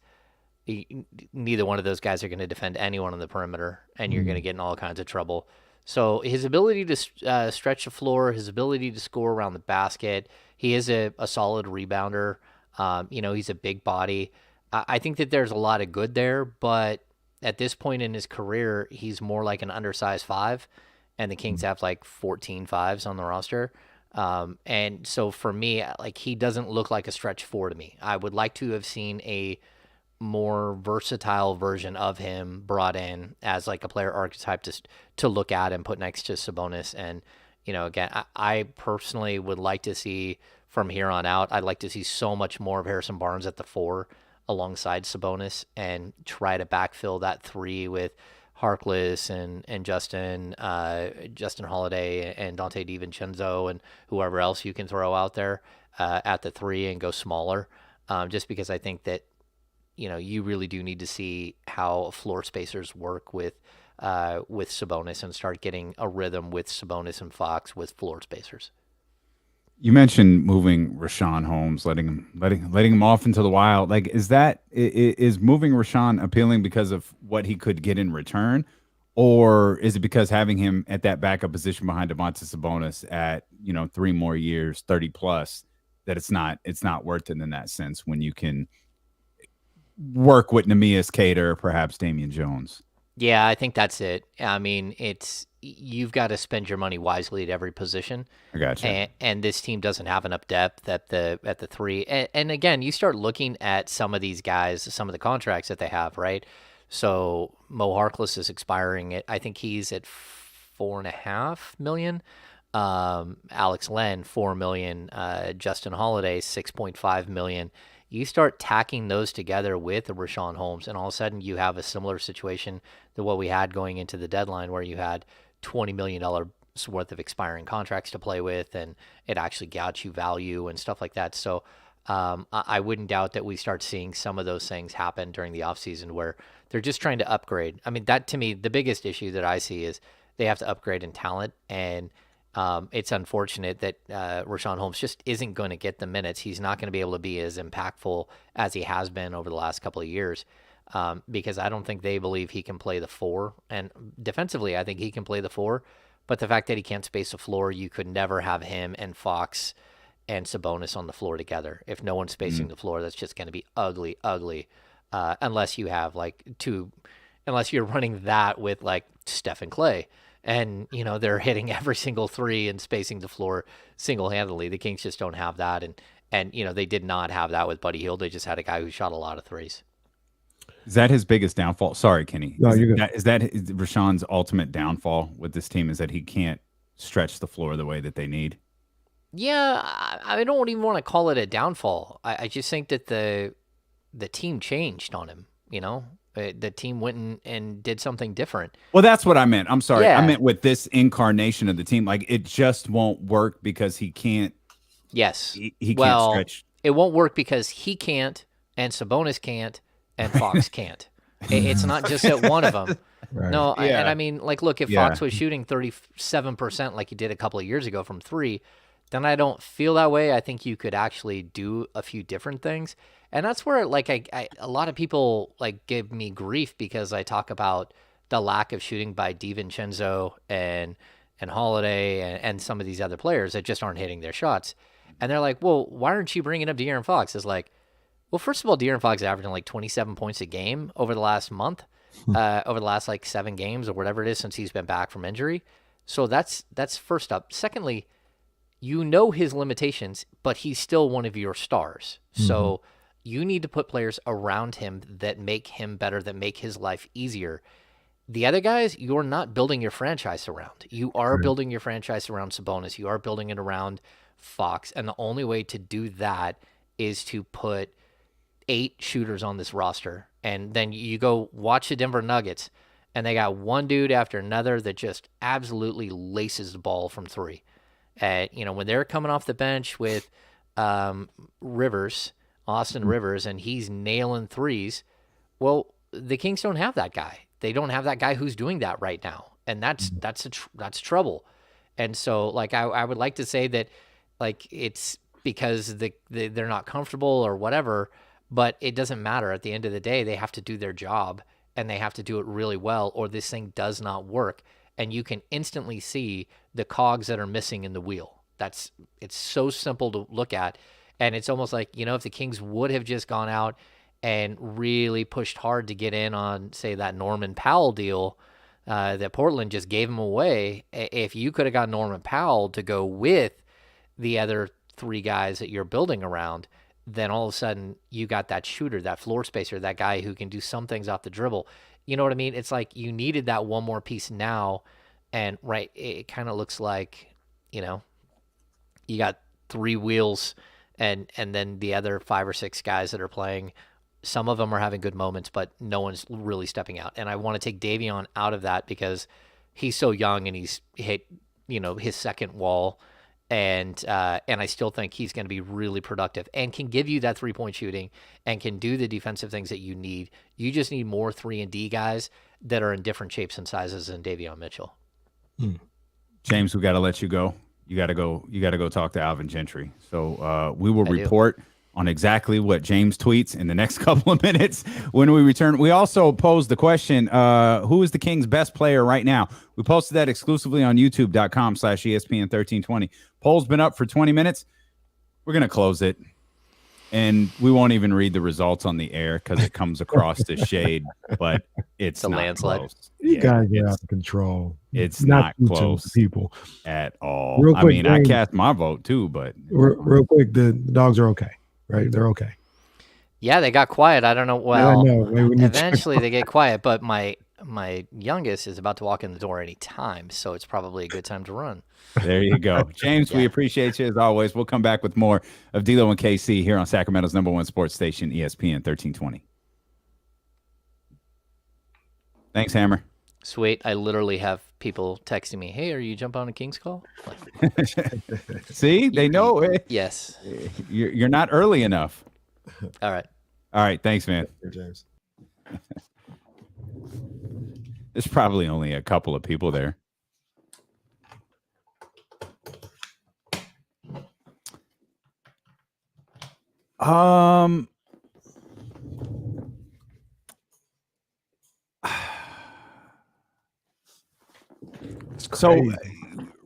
neither one of those guys are going to defend anyone on the perimeter, and you're going to get in all kinds of trouble. So his ability to stretch the floor, his ability to score around the basket, he is a solid rebounder. He's a big body. I think that there's a lot of good there, but at this point in his career, he's more like an undersized 5, and the Kings have like 14 5s on the roster. And so for me, like he doesn't look like a stretch 4 to me. I would like to have seen a more versatile version of him brought in as like a player archetype to look at and put next to Sabonis. And, again, I personally would like to see from here on out, I'd like to see so much more of Harrison Barnes at the 4 alongside Sabonis and try to backfill that 3 with Harkless and Justin Holiday and Dante DiVincenzo and whoever else you can throw out there at the 3 and go smaller. Just because I think that, you really do need to see how floor spacers work with Sabonis and start getting a rhythm with Sabonis and Fox with floor spacers. You mentioned moving Richaun Holmes, letting him off into the wild. Like, is moving Richaun appealing because of what he could get in return, or is it because having him at that backup position behind Domantas Sabonis at 3 more years, 30 plus, that it's not worth it in that sense when you can work with Nemias Keita, perhaps Davion Jones? Yeah, I think that's it. I mean, you've got to spend your money wisely at every position. I gotcha. And this team doesn't have enough depth at the 3. And again, you start looking at some of these guys, some of the contracts that they have, right? So Mo Harkless is expiring I think he's at $4.5 million. Alex Len, $4 million. Justin Holiday, $6.5 million. You start tacking those together with Richaun Holmes, and all of a sudden you have a similar situation to what we had going into the deadline, where you had $20 million worth of expiring contracts to play with, and it actually got you value and stuff like that. So I wouldn't doubt that we start seeing some of those things happen during the offseason where they're just trying to upgrade. I mean, that to me, the biggest issue that I see is they have to upgrade in talent, and it's unfortunate that Richaun Holmes just isn't going to get the minutes. He's not going to be able to be as impactful as he has been over the last couple of years because I don't think they believe he can play the 4. And defensively, I think he can play the 4. But the fact that he can't space the floor, you could never have him and Fox and Sabonis on the floor together. If no one's spacing the floor, that's just going to be ugly, unless you have unless you're running that with like Steph and Clay. And, they're hitting every single 3 and spacing the floor single-handedly. The Kings just don't have that. And they did not have that with Buddy Hield. They just had a guy who shot a lot of 3s. Is that his biggest downfall? Sorry, Kenny. No, you're good. Is that Rashawn's ultimate downfall with this team, is that he can't stretch the floor the way that they need? Yeah, I don't even want to call it a downfall. I just think that the team changed on him, The team went and did something different. Well, that's what I meant. I'm sorry. Yeah. I meant with this incarnation of the team, like it just won't work because he can't. Yes. He can't stretch. It won't work because he can't, and Sabonis can't, and Fox can't. It's not just that one of them. Right. No, Yeah. and I mean, like, look, if Fox was shooting 37% like he did a couple of years ago from 3, then I don't feel that way. I think you could actually do a few different things. And that's where, like, a lot of people, like, give me grief because I talk about the lack of shooting by DiVincenzo and Holiday and some of these other players that just aren't hitting their shots. And they're like, well, why aren't you bringing up De'Aaron Fox? It's like, well, first of all, De'Aaron Fox is averaging like 27 points a game over the last month, over the last like 7 games or whatever it is since he's been back from injury. So that's first up. Secondly, you know his limitations, but he's still one of your stars. So you need to put players around him that make him better, that make his life easier. The other guys, you're not building your franchise around. You are building your franchise around Sabonis. You are building it around Fox. And the only way to do that is to put 8 shooters on this roster. And then you go watch the Denver Nuggets, and they got one dude after another that just absolutely laces the ball from 3. When they're coming off the bench with Austin Rivers, and he's nailing threes, well, the Kings don't have that guy. They don't have that guy who's doing that right now, and that's trouble. And so, like, I would like to say that, like, it's because they're not comfortable or whatever, but it doesn't matter. At the end of the day, they have to do their job, and they have to do it really well, or this thing does not work. And you can instantly see the cogs that are missing in the wheel. It's so simple to look at, and it's almost like, if the Kings would have just gone out and really pushed hard to get in on, say, that Norman Powell deal that Portland just gave him away. If you could have got Norman Powell to go with the other 3 guys that you're building around, then all of a sudden you got that shooter, that floor spacer, that guy who can do some things off the dribble. You know what I mean? It's like you needed that one more piece now, and it kind of looks like, you got 3 wheels, and then the other 5 or 6 guys that are playing. Some of them are having good moments, but no one's really stepping out. And I want to take Davion out of that because he's so young and he's hit, his second wall. And I still think he's going to be really productive and can give you that 3-point shooting and can do the defensive things that you need. You just need more 3-and-D guys that are in different shapes and sizes than Davion Mitchell. James, we got to let you go. You got to go talk to Alvin Gentry. So we will report on exactly what James tweets in the next couple of minutes when we return. We also posed the question, who is the Kings' best player right now? We posted that exclusively on youtube.com/ESPN1320. Poll's been up for 20 minutes. We're going to close it, and we won't even read the results on the air because it comes across as shade, but it's a not landslide. Close. You guys are out of control. It's not close people at all. Real quick, I mean, I cast my vote too, but real quick, the dogs are okay, right? They're okay. Yeah, they got quiet. I don't know. Well, I know. Eventually they get quiet, but my youngest is about to walk in the door any time, so it's probably a good time to run. There you go. James, we appreciate you as always. We'll come back with more of D'Lo and KC here on Sacramento's #1 sports station, ESPN 1320. Thanks, Hammer. Sweet. I literally have people texting me, "Hey, are you jumping on a Kings call?" See, they know it. Yes. You're not early enough. All right. Thanks, man. James. There's probably only a couple of people there. So,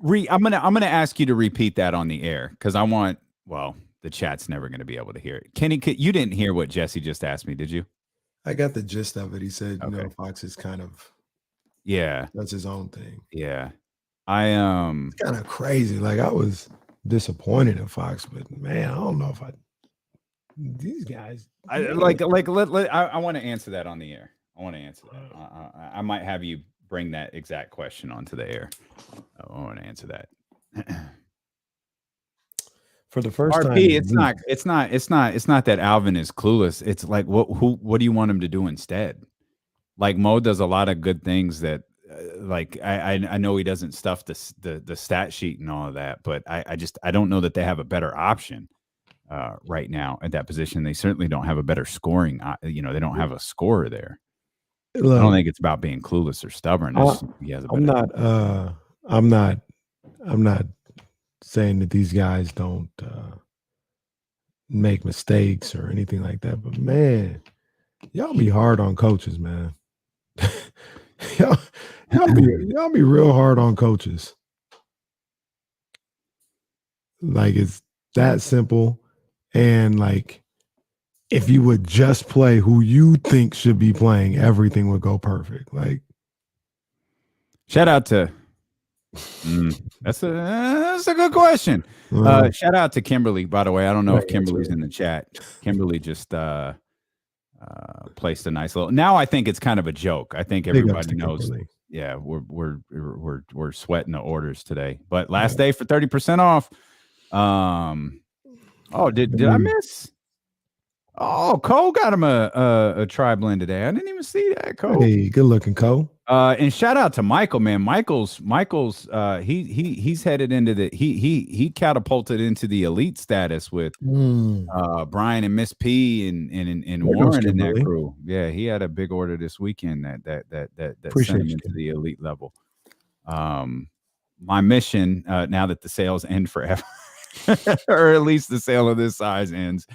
I'm gonna ask you to repeat that on the air because I want. Well, the chat's never going to be able to hear it. Kenny, you didn't hear what Jesse just asked me, did you? I got the gist of it. He said, Fox is kind of that's his own thing. Yeah, it's kind of crazy. Like I was disappointed in Fox, but man, I don't know if these guys. I want to answer that on the air. I want to answer that. I might have you bring that exact question onto the air. I want to answer that. For the first time, it's not that Alvin is clueless. It's like what do you want him to do instead? Like Mo does a lot of good things that I know he doesn't stuff the stat sheet and all of that, but I don't know that they have a better option right now at that position. They certainly don't have a better scoring. They don't have a scorer there. Look, I don't think it's about being clueless or stubborn. I'm not saying that these guys don't make mistakes or anything like that, but man, y'all be hard on coaches, man. y'all be real hard on coaches. Like it's that simple. And like if you would just play who you think should be playing, everything would go perfect. Like shout out to that's a good question. Shout out to Kimberly, by the way. I don't know if Kimberly's in the chat. Kimberly just placed a nice little. Now I think it's kind of a joke. I think everybody knows. Kimberly. Yeah, we're sweating the orders today. But last day for 30% off. Oh, did I miss? Oh, Cole got him a tri-blend today. I didn't even see that, Cole. Hey, good looking, Cole. And shout out to Michael, man. Michael's he's headed into the he catapulted into the elite status with Brian and Miss P and Warren and that crew. Yeah, he had a big order this weekend that sent him into the elite level. My mission now that the sales end forever, or at least the sale of this size ends,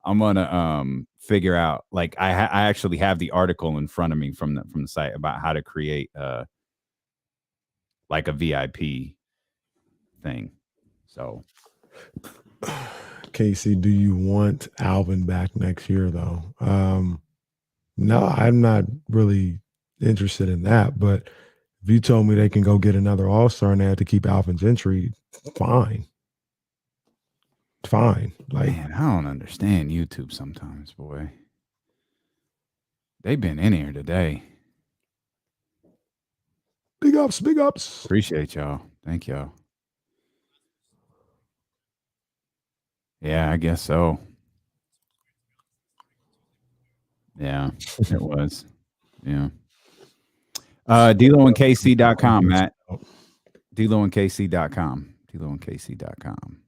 I'm gonna figure out, like I actually have the article in front of me from the site about how to create like a VIP thing. So Casey, do you want Alvin back next year though? No, I'm not really interested in that, but if you told me they can go get another all-star and they have to keep Alvin's entry, fine. Like, man, I don't understand YouTube sometimes, boy. They've been in here today. Big ups. Appreciate y'all. Thank y'all. Yeah, I guess so. Yeah, it was. Yeah. DeLoandKC.com, Matt. DeLoandKC.com. DeLoandKC.com.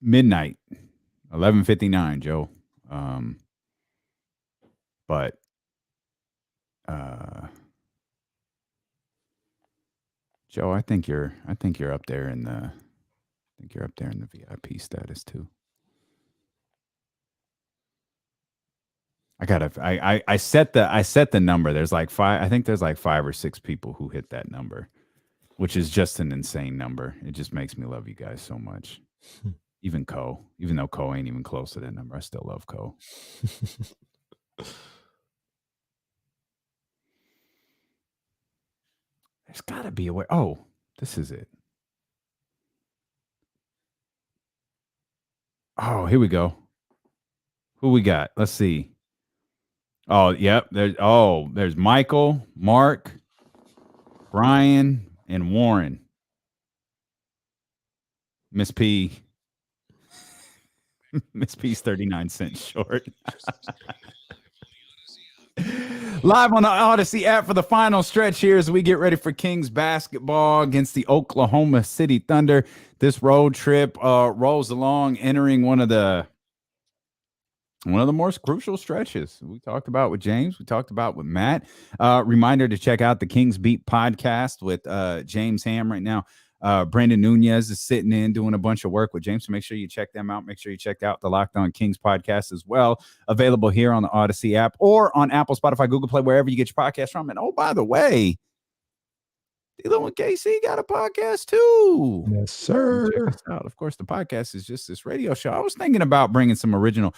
Midnight, 11:59, Joe. But Joe, I think you're up there in the VIP status too. I set the number. There's like I think there's like 5 or 6 people who hit that number, which is just an insane number. It just makes me love you guys so much. Even though Ko ain't even close to that number, I still love Ko. There's got to be a way. Oh, this is it. Oh, here we go. Who we got? Let's see. Oh, yep. There's Michael, Mark, Brian, and Warren. Miss P. Miss P's 39 cents short. Live on the Odyssey app for the final stretch here as we get ready for Kings basketball against the Oklahoma City Thunder. This road trip rolls along, entering one of the more crucial stretches. We talked about with James. We talked about with Matt. Reminder to check out the Kings Beat podcast with James Ham right now. Brandon Nunez is sitting in doing a bunch of work with James. So make sure you check them out. Make sure you check out the Locked On Kings podcast as well. Available here on the Odyssey app or on Apple, Spotify, Google Play, wherever you get your podcast from. And oh, by the way, D'Lo and KC got a podcast too. Yes, sir. Check us out. Of course, the podcast is just this radio show. I was thinking about bringing some original.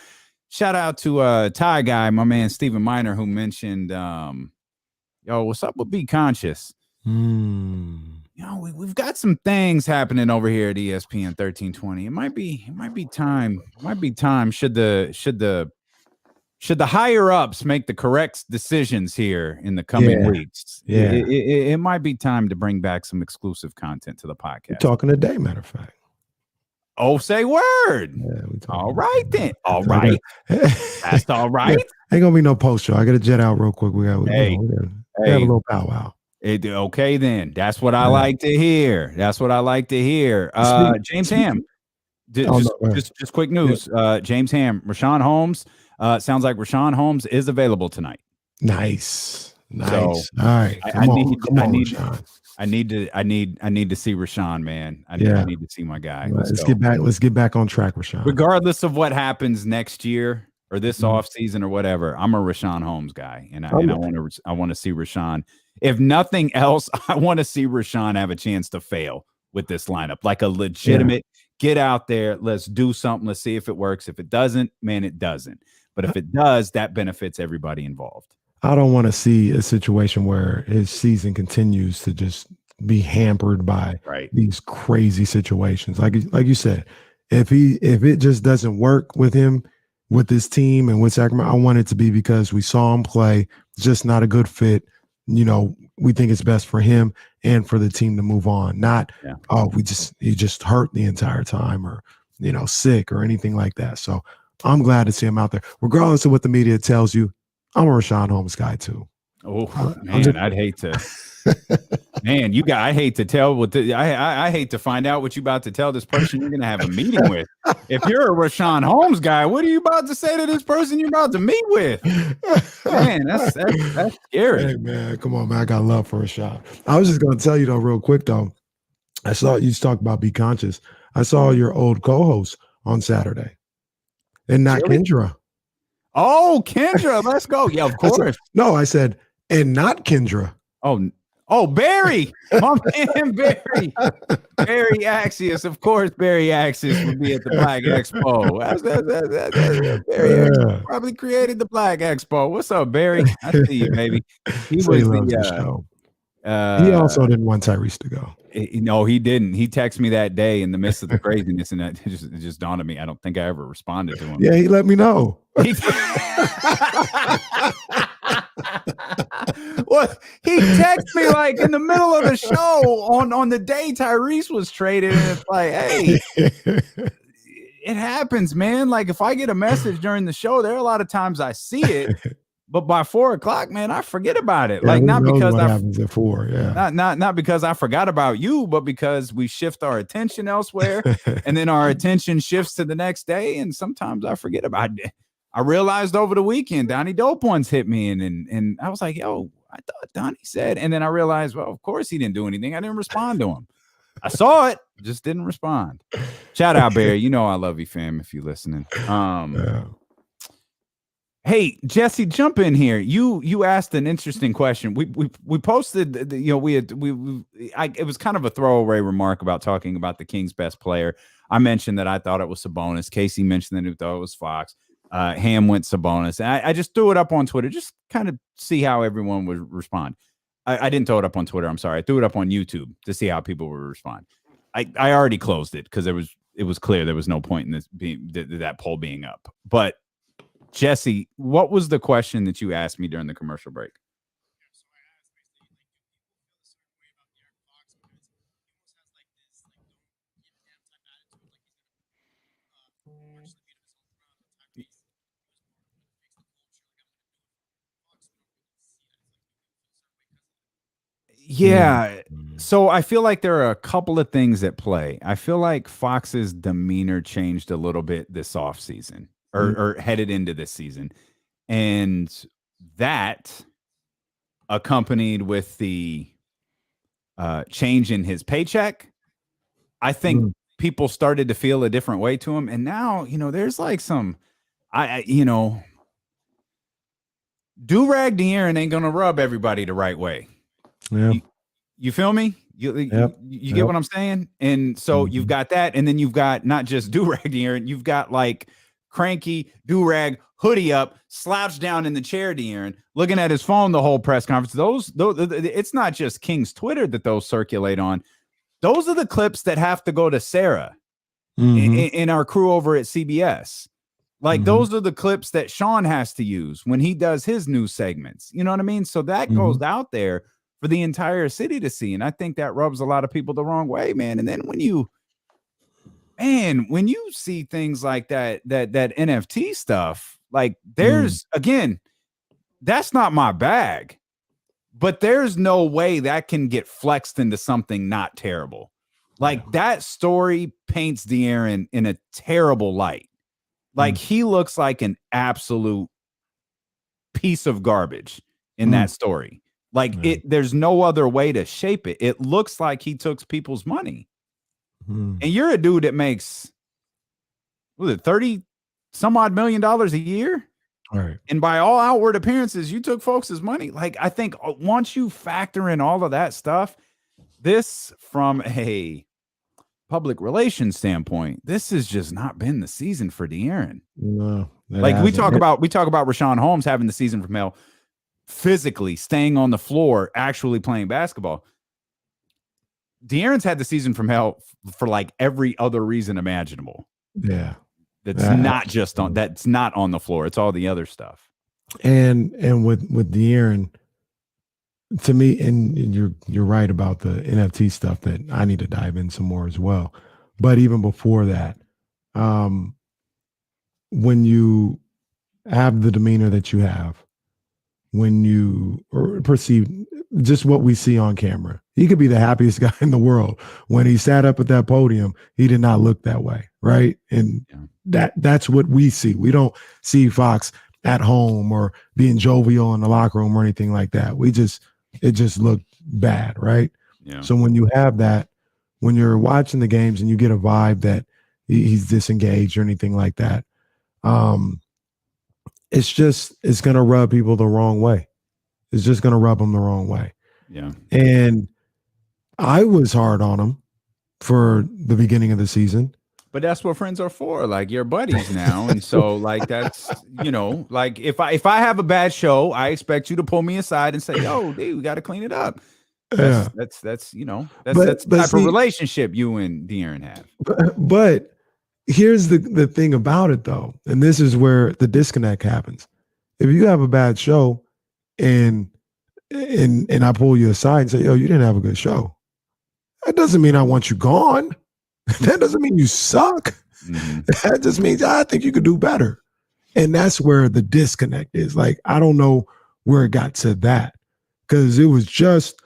Shout out to Ty Guy, my man Stephen Miner, who mentioned, yo, what's up with Be Conscious? You know, we've got some things happening over here at ESPN 1320. It might be time. Should the higher ups make the correct decisions here in the coming weeks? Yeah, it might be time to bring back some exclusive content to the podcast. We're talking today, matter of fact. Oh, say word. Yeah, all right then. All right. That's all right. Ain't gonna be no post show. I gotta jet out real quick. We have a little powwow. Okay, then. That's what I like to hear. James Ham. Just quick news. James Ham. Richaun Holmes. Sounds like Richaun Holmes is available tonight. Nice. So, all right. I need to see Richaun, man. I need to see my guy. Let's get back on track, Richaun. Regardless of what happens next year or this off season or whatever, I'm a Richaun Holmes guy, and I want to see Richaun. If nothing else, I want to see Richaun have a chance to fail with this lineup, like a legitimate get out there. Let's do something. Let's see if it works. If it doesn't, man, it doesn't. But if it does, that benefits everybody involved. I don't want to see a situation where his season continues to just be hampered by these crazy situations. Like you said, if it just doesn't work with him, with this team and with Sacramento, I want it to be because we saw him play, just not a good fit. You know, we think it's best for him and for the team to move on. Not, he just hurt the entire time or, you know, sick or anything like that. So I'm glad to see him out there. Regardless of what the media tells you, I'm a Richaun Holmes guy too. Oh man, I'd hate to. Man, I hate to tell I hate to find out what you about to tell this person you're going to have a meeting with. If you're a Richaun Holmes guy, what are you about to say to this person you're about to meet with? Man, that's scary. Hey man, come on, man. I got love for Richaun. I was just going to tell you though, real quick though. I saw you talk about be conscious. I saw your old co-host on Saturday, and not Kendra. Oh, Kendra, let's go. Yeah, of course. I said, and not Kendra. Oh, Barry, my man, Barry Axius. Of course, Barry Axius would be at the Black Expo. Barry probably created the Black Expo. What's up, Barry? I see you, baby. He was the show. He also didn't want Tyrese to go. No, he didn't. He texted me that day in the midst of the craziness, and it just dawned on me. I don't think I ever responded to him. Yeah, he let me know. Well, he texted me like in the middle of the show on the day Tyrese was traded, and it's like, hey, it happens, man. Like if I get a message during the show, there are a lot of times I see it, but by 4 o'clock, man, I forget about it. Yeah, like not because happens at 4, not because I forgot about you, but because we shift our attention elsewhere, and then our attention shifts to the next day, and sometimes I forget about it. I realized over the weekend, Donnie Dope ones hit me, and I was like, yo, I thought Donnie said, and then I realized, well, of course he didn't do anything. I didn't respond to him. I saw it, just didn't respond. Shout out, Barry. You know I love you, fam, if you're listening. Hey, Jesse, jump in here. You asked an interesting question. We posted, it was kind of a throwaway remark about talking about the Kings' best player. I mentioned that I thought it was Sabonis. Casey mentioned that he thought it was Fox. Ham went Sabonis. And I just threw it up on Twitter, just kind of see how everyone would respond. I didn't throw it up on Twitter. I'm sorry. I threw it up on YouTube to see how people would respond. I already closed it because it was clear there was no point in this that poll being up. But Jesse, what was the question that you asked me during the commercial break? Yeah. So I feel like there are a couple of things at play. I feel like Fox's demeanor changed a little bit this offseason or headed into this season. And that accompanied with the change in his paycheck, I think people started to feel a different way to him. And now, there's like some, do-rag De'Aaron ain't going to rub everybody the right way. Yeah. You feel me? You get what I'm saying? And so you've got that, and then you've got not just do-rag De'Aaron, you've got like cranky do-rag hoodie up, slouched down in the chair De'Aaron, looking at his phone the whole press conference. Those it's not just King's Twitter that those circulate on. Those are the clips that have to go to Sarah in our crew over at CBS. Like those are the clips that Sean has to use when he does his news segments. You know what I mean? So that goes out there for the entire city to see. And I think that rubs a lot of people the wrong way, man. And then when you see things like that NFT stuff, like there's, again, that's not my bag, but there's no way that can get flexed into something not terrible. Like that story paints De'Aaron in a terrible light. Like he looks like an absolute piece of garbage in that story. Like there's no other way to shape it. It looks like he took people's money. And you're a dude that makes, what is it, 30 some odd $1 million a year? All right. And by all outward appearances, you took folks' money. Like, I think once you factor in all of that stuff, this from a public relations standpoint, this has just not been the season for De'Aaron. No, like we talk about Richaun Holmes having the season from hell, physically staying on the floor, actually playing basketball. De'Aaron's had the season from hell for like every other reason imaginable. Yeah. That's not just on that's not on the floor. It's all the other stuff. And with De'Aaron, to me, and you're right about the NFT stuff that I need to dive in some more as well. But even before that, when you have the demeanor that you have, when you perceive just what we see on camera, he could be the happiest guy in the world. When he sat up at that podium, he did not look that way, right? And that's what we see. We don't see Fox at home or being jovial in the locker room or anything like that. It just looked bad, right? Yeah. So when you have that, when you're watching the games and you get a vibe that he's disengaged or anything like that, it's going to rub people the wrong way. It's just going to rub them the wrong way. Yeah. And I was hard on him for the beginning of the season. But that's what friends are for. Like, you're buddies now. And so like, that's, like if I have a bad show, I expect you to pull me aside and say, yo, dude, we got to clean it up. That's the type of relationship you and De'Aaron have. But here's the thing about it though. And this is where the disconnect happens. If you have a bad show and I pull you aside and say, yo, you didn't have a good show, that doesn't mean I want you gone. That doesn't mean you suck. Mm-hmm. That just means I think you could do better. And that's where the disconnect is. Like, I don't know where it got to that, because it was just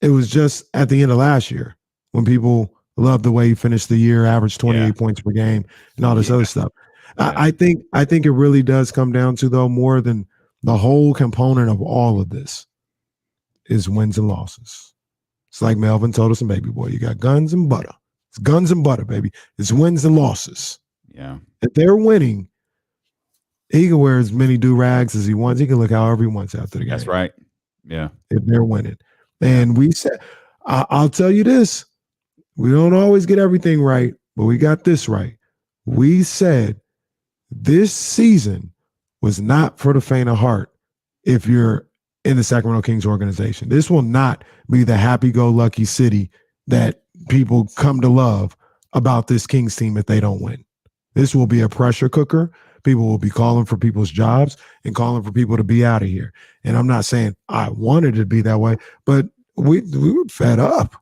at the end of last year when people loved the way he finished the year, averaged 28 points per game and all this other stuff. Yeah. I think it really does come down to, though, more than the whole component of all of this is wins and losses. It's like Melvin told us in Baby Boy, you got guns and butter. It's guns and butter, baby. It's wins and losses. Yeah. If they're winning, he can wear as many do-rags as he wants. He can look however he wants after the game. That's right. Yeah. If they're winning. And we said, I'll tell you this, we don't always get everything right, but we got this right. We said this season was not for the faint of heart if you're in the Sacramento Kings organization. This will not be the happy-go-lucky city that people come to love about this Kings team if they don't win. This will be a pressure cooker. People will be calling for people's jobs and calling for people to be out of here. And I'm not saying I wanted it to be that way, but we were fed up.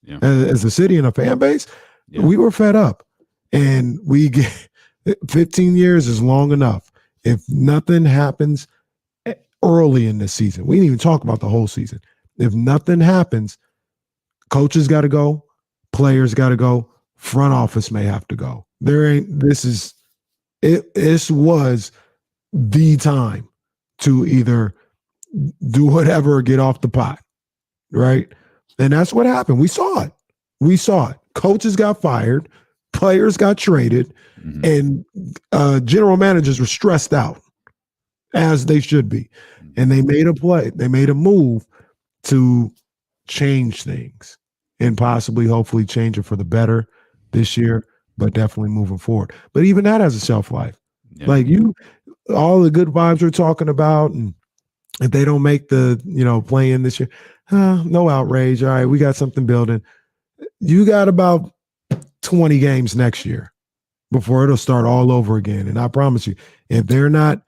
Yeah. As a city and a fan base. Yeah. We were fed up. And 15 years is long enough. If nothing happens early in this season, we didn't even talk about the whole season. If nothing happens, coaches got to go, players got to go, front office may have to go. This was the time to either do whatever or get off the pot, right? And that's what happened. We saw it. Coaches got fired, players got traded, and general managers were stressed out, as they should be. And they made a play. They made a move to change things and possibly, hopefully, change it for the better this year, but definitely moving forward. But even that has a shelf life. Yeah. Like all the good vibes we're talking about, and if they don't make the, play in this year, no outrage. All right, we got something building. You got about 20 games next year before it'll start all over again. And I promise you, if they're not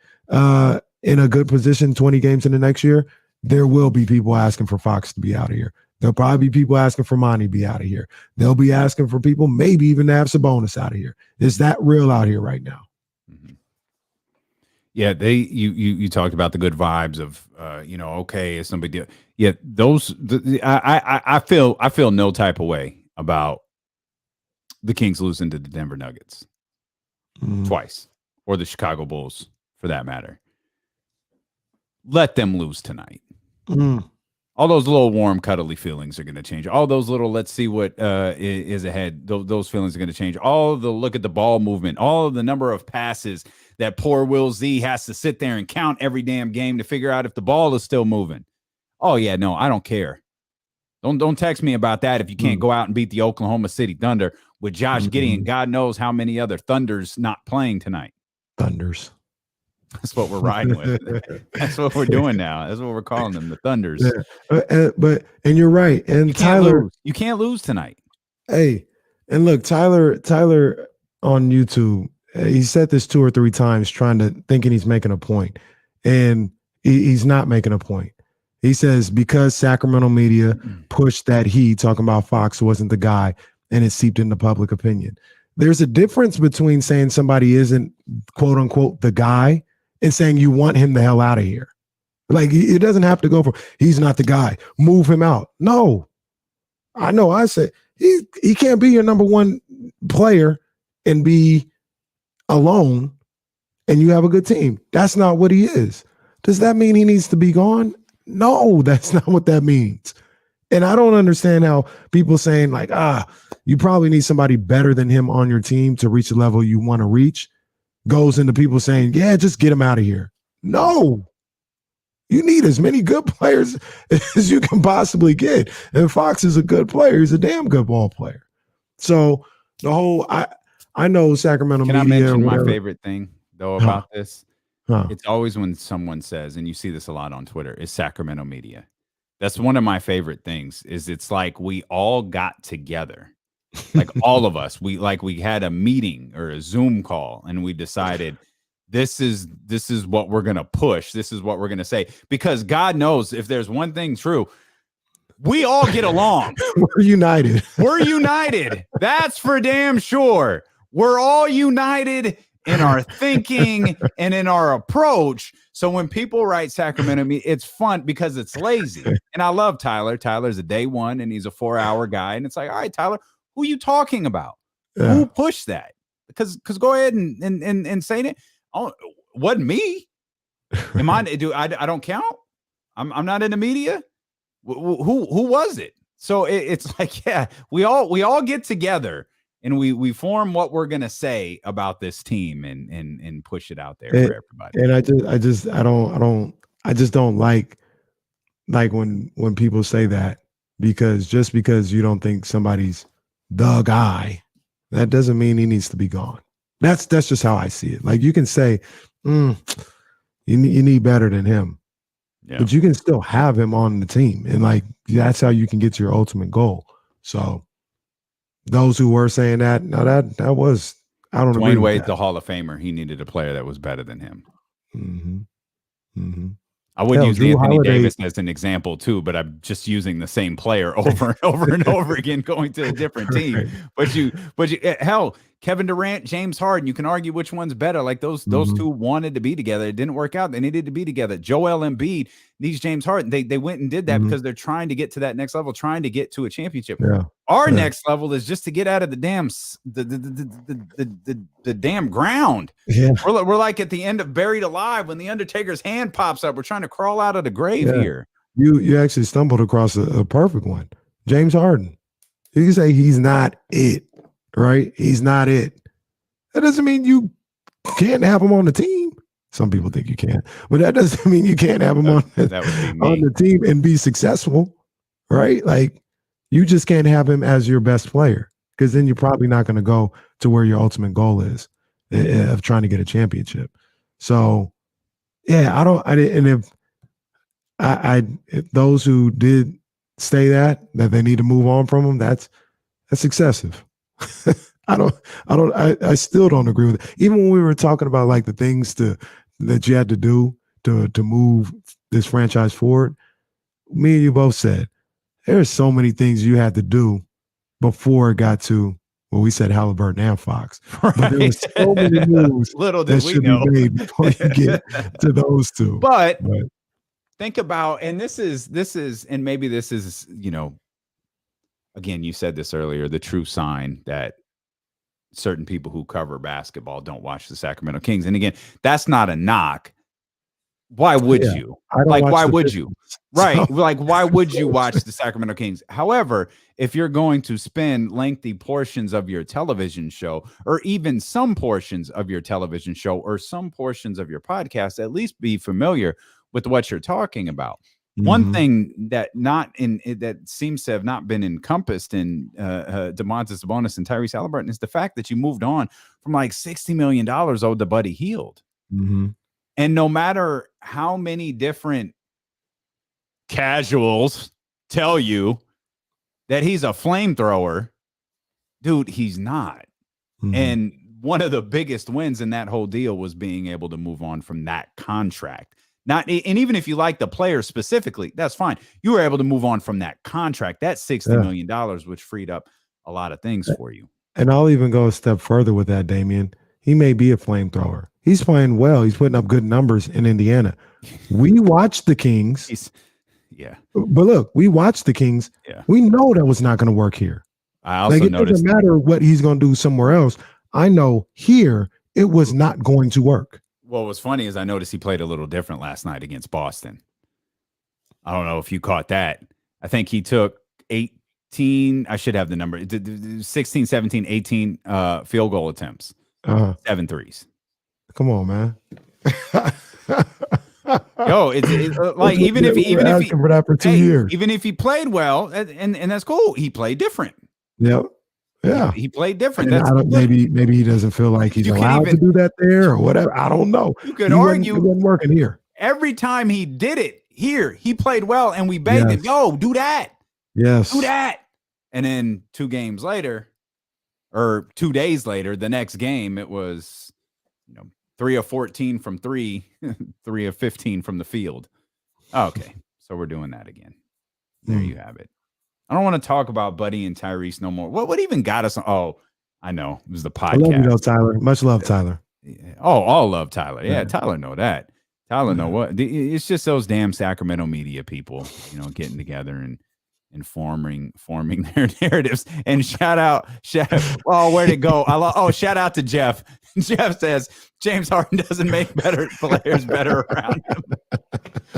in a good position 20 games in the next year, there will be people asking for Fox to be out of here. There'll probably be people asking for Monty to be out of here. They'll be asking for people maybe even to have Sabonis out of here. It's that real out here right now. Mm-hmm. Yeah, you talked about the good vibes of okay, it's no big deal. Yeah, I feel no type of way about the Kings losing to the Denver Nuggets twice, or the Chicago Bulls for that matter. Let them lose tonight. All those little warm, cuddly feelings are going to change. All those little, let's see what is ahead. Those feelings are going to change. All the look at the ball movement, all of the number of passes that poor Will Z has to sit there and count every damn game to figure out if the ball is still moving. Oh yeah, no, I don't care. Don't text me about that if you can't go out and beat the Oklahoma City Thunder with Josh Giddey and God knows how many other Thunders not playing tonight. Thunders. That's what we're riding with. That's what we're doing now. That's what we're calling them, the Thunders. Yeah. But you're right. And Tyler, you can't lose tonight. Hey, and look, Tyler on YouTube, he said this 2 or 3 times, thinking he's making a point, and he's not making a point. He says because Sacramento media pushed that he, talking about Fox, wasn't the guy, and it seeped into public opinion. There's a difference between saying somebody isn't, quote unquote, the guy and saying you want him the hell out of here. Like, it doesn't have to go for, he's not the guy, move him out. No. I know I said he can't be your number one player and be alone and you have a good team. That's not what he is. Does that mean he needs to be gone? No, that's not what that means. And I don't understand how people saying like, you probably need somebody better than him on your team to reach the level you want to reach, goes into people saying, yeah, just get him out of here. No, you need as many good players as you can possibly get. And Fox is a good player. He's a damn good ball player. So the whole, I know Sacramento Can media. I mention my favorite thing though about this? Huh. It's always when someone says, and you see this a lot on Twitter, is Sacramento media. That's one of my favorite things. Is it's like we all got together, like all of us. We had a meeting or a Zoom call, and we decided this is what we're gonna push. This is what we're gonna say, because God knows if there's one thing true, we all get along. We're united. We're united. That's for damn sure. We're all united in our thinking and in our approach. So when people write Sacramento, it's fun because it's lazy. And I love Tyler. Tyler's a day one and he's a 4-hour guy. And it's like, all right, Tyler, who are you talking about? Yeah. Who pushed that? Because go ahead and say that. Oh, wasn't me. Am I? I don't count. I'm not in the media. Who was it? So it's like, yeah, we all get together. And we form what we're gonna say about this team and push it out there for everybody. And I just don't like when people say that, because just because you don't think somebody's the guy, that doesn't mean he needs to be gone. That's just how I see it. Like, you can say, you need better than him, but you can still have him on the team, and like that's how you can get to your ultimate goal. So. Those who were saying that, no, that was, I don't know. Dwayne Wade's the Hall of Famer. He needed a player that was better than him. Mm-hmm. Mm-hmm. I would use Anthony Davis as an example too, but I'm just using the same player over and over and over again, going to a different team. But you, hell, Kevin Durant, James Harden, you can argue which one's better. Like those two wanted to be together. It didn't work out. They needed to be together. Joel Embiid needs James Harden. They went and did that because they're trying to get to that next level, trying to get to a championship. Yeah. Our next level is just to get out of the damn the damn ground. Yeah. We're like at the end of Buried Alive when the Undertaker's hand pops up. We're trying to crawl out of the grave here. You actually stumbled across a perfect one. James Harden. You can say he's not it, right? He's not it. That doesn't mean you can't have him on the team. Some people think you can, but that doesn't mean you can't have him on the team and be successful, right? Like, you just can't have him as your best player, because then you're probably not going to go to where your ultimate goal is of trying to get a championship. So, yeah, if those who did say that they need to move on from him, that's excessive. I still don't agree with it. Even when we were talking about like the things that you had to do to move this franchise forward, me and you both said there's so many things you had to do before it got to, well, we said Haliburton and Fox. Right. But there was so many moves that should be made before you get to those two. But think about, and this is, and maybe this is, again, you said this earlier, the true sign that certain people who cover basketball don't watch the Sacramento Kings. And again, that's not a knock. why would Yeah, you? I don't Like, watch why the would you? Pistons, Right. so Like, why would you watch the Sacramento Kings? However, if you're going to spend lengthy portions of your television show, or even some portions of your television show, or some portions of your podcast, at least be familiar with what you're talking about. One Mhm. thing that that seems to have not been encompassed in Domantas Sabonis and Tyrese Haliburton is the fact that you moved on from like $60 million owed to Buddy Hield. Mhm. And no matter how many different casuals tell you that he's a flamethrower, dude, he's not. Mhm. And one of the biggest wins in that whole deal was being able to move on from that contract. And even if you like the player specifically, that's fine. You were able to move on from that contract. That $60 million, which freed up a lot of things for you. And I'll even go a step further with that, Damian. He may be a flamethrower. He's playing well. He's putting up good numbers in Indiana. We watched the Kings. But look, we watched the Kings. Yeah. We know that was not going to work here. I also it noticed doesn't matter what he's going to do somewhere else. I know here it was not going to work. What was funny is I noticed he played a little different last night against Boston. I don't know if you caught that. I think he took 18, I should have the number, 16, 17, 18 field goal attempts, 7 threes. Come on, man. Yo, it's like even if he for that for 2 years, even if he played well, and that's cool, he played different. Yep. Yeah, he played different. That's maybe he doesn't feel like he's allowed to do that there or whatever. I don't know. You could argue it wasn't working here. Every time he did it here, he played well, and we begged him, "Yo, do that, yes, do that." And then 2 games later, or 2 days later, the next game, it was 3 of 14 from 3, 3 of 15 from the field. Okay, so we're doing that again. There you have it. I don't want to talk about Buddy and Tyrese no more. What even got us? Oh, I know. It was the podcast. I love you though, Tyler. Much love, Tyler. Oh, all love Tyler. Yeah, Tyler know that. Tyler know what. It's just those damn Sacramento media people, getting together and forming their narratives. And shout out, where'd it go? Shout out to Jeff. Jeff says James Harden doesn't make better players better around him.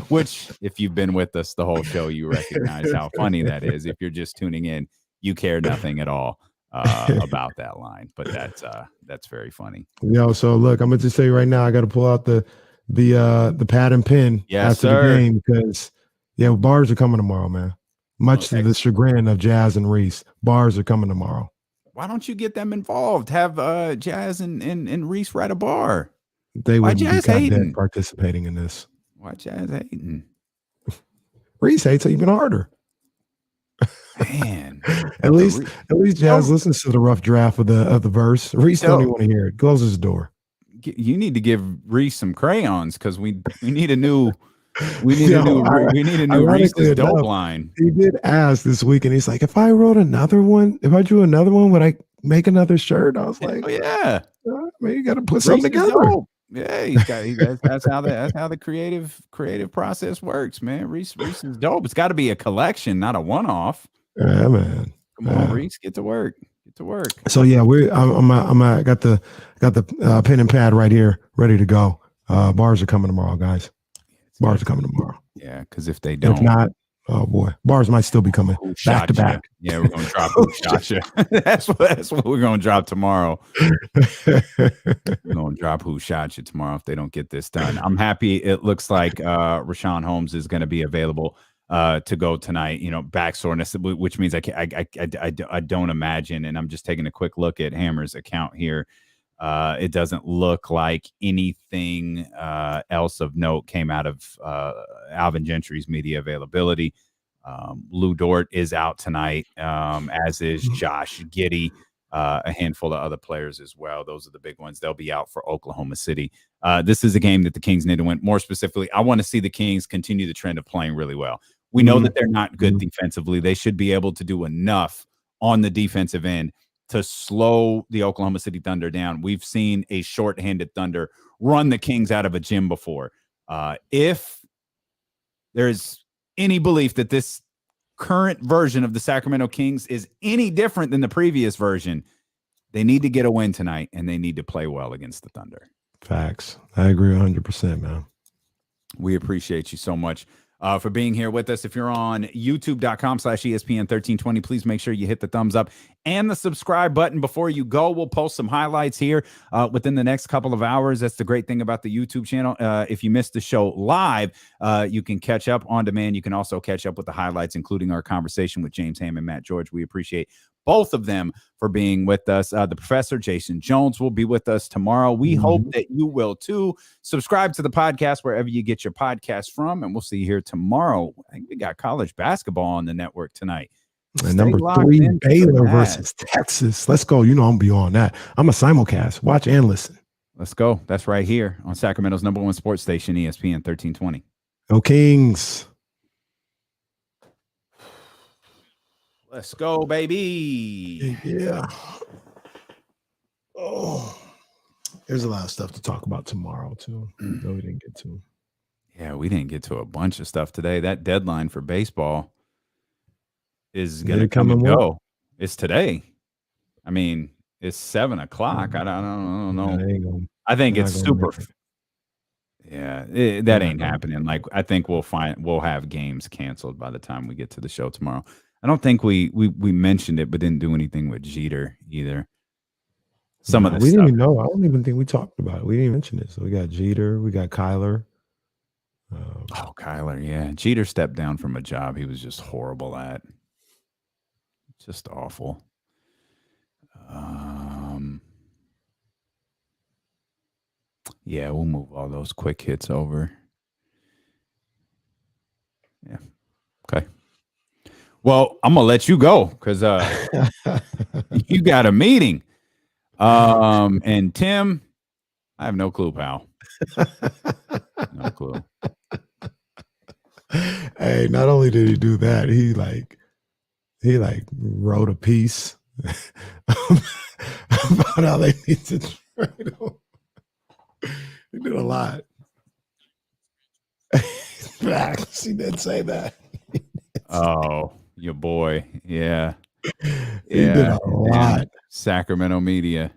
Which, if you've been with us the whole show, you recognize how funny that is. If you're just tuning in, you care nothing at all about that line. But that's very funny. So look, I'm gonna just say right now, I got to pull out the pad and pen after the game because bars are coming tomorrow, man. Much to the chagrin of Jazz and Reese, bars are coming tomorrow. Why don't you get them involved? Have Jazz and Reese write a bar. They would be dead participating in this. Why Jazz hating? Reese hates it even harder. Man, at least Jazz listens to the rough draft of the verse. Reese don't even want to hear it. Closes his door. You need to give Reese some crayons because we need a new. We need a new Reese's dope line. He did ask this week, and he's like, "If I drew another one, would I make another shirt?" I was like, "Oh yeah, you got to put something together." Yeah, that's how the creative process works, man. Reese is dope. It's got to be a collection, not a one-off. Yeah, man. Come on, Reese, get to work. So yeah, I got the pen and pad right here, ready to go. Bars are coming tomorrow, guys. Bars are coming tomorrow. Yeah, because if they don't, if not, oh boy, bars might still be coming back to back. Yeah, we're gonna drop Who Shot Ya. That's what we're gonna drop tomorrow. We're gonna drop Who Shot Ya tomorrow if they don't get this done. I'm happy. It looks like Richaun Holmes is going to be available to go tonight. Back soreness, which means I don't imagine. And I'm just taking a quick look at Hammer's account here. It doesn't look like anything else of note came out of Alvin Gentry's media availability. Lou Dort is out tonight, as is Josh Giddey, a handful of other players as well. Those are the big ones. They'll be out for Oklahoma City. This is a game that the Kings need to win. More specifically, I want to see the Kings continue the trend of playing really well. We know that they're not good defensively. They should be able to do enough on the defensive end to slow the Oklahoma City Thunder down. We've seen a shorthanded Thunder run the Kings out of a gym before. If there's any belief that this current version of the Sacramento Kings is any different than the previous version, they need to get a win tonight, and they need to play well against the Thunder. Facts. I agree 100%, man. We appreciate you so much for being here with us. If you're on youtube.com/ESPN1320, please make sure you hit the thumbs up and the subscribe button before you go. We'll post some highlights here within the next couple of hours. That's the great thing about the YouTube channel. If you missed the show live, you can catch up on demand. You can also catch up with the highlights, including our conversation with James Ham and Matt George. We appreciate both of them for being with us. The professor, Jason Jones, will be with us tomorrow. We hope that you will too. Subscribe to the podcast wherever you get your podcast from, and we'll see you here tomorrow. I think we got college basketball on the network tonight. And number 3, Baylor versus Texas. Let's go. You know I'm beyond that. I'm a simulcast. Watch and listen. Let's go. That's right here on Sacramento's #1 sports station, ESPN 1320. Go Kings. Let's go, baby. Yeah. Oh, there's a lot of stuff to talk about tomorrow, too. No, we didn't get to. Yeah, we didn't get to a bunch of stuff today. That deadline for baseball is going to come and go. It's today. I mean, it's 7 o'clock. I don't know. I think it's super. Yeah, that ain't happening. Like, I think we'll have games canceled by the time we get to the show tomorrow. I don't think we mentioned it, but didn't do anything with Jeter either. Some of the we didn't even know. I don't even think we talked about it. We didn't mention it. So we got Jeter, we got Kyler. Kyler, yeah. Jeter stepped down from a job he was just horrible at. Just awful. Yeah, we'll move all those quick hits over. Yeah. Okay. Well, I'm gonna let you go because you got a meeting. And Tim, I have no clue, pal. No clue. Hey, not only did he do that, he wrote a piece about how they need to trade him. He did a lot. Facts. He did say that. Oh, your boy. Yeah. He did a lot. Sacramento media.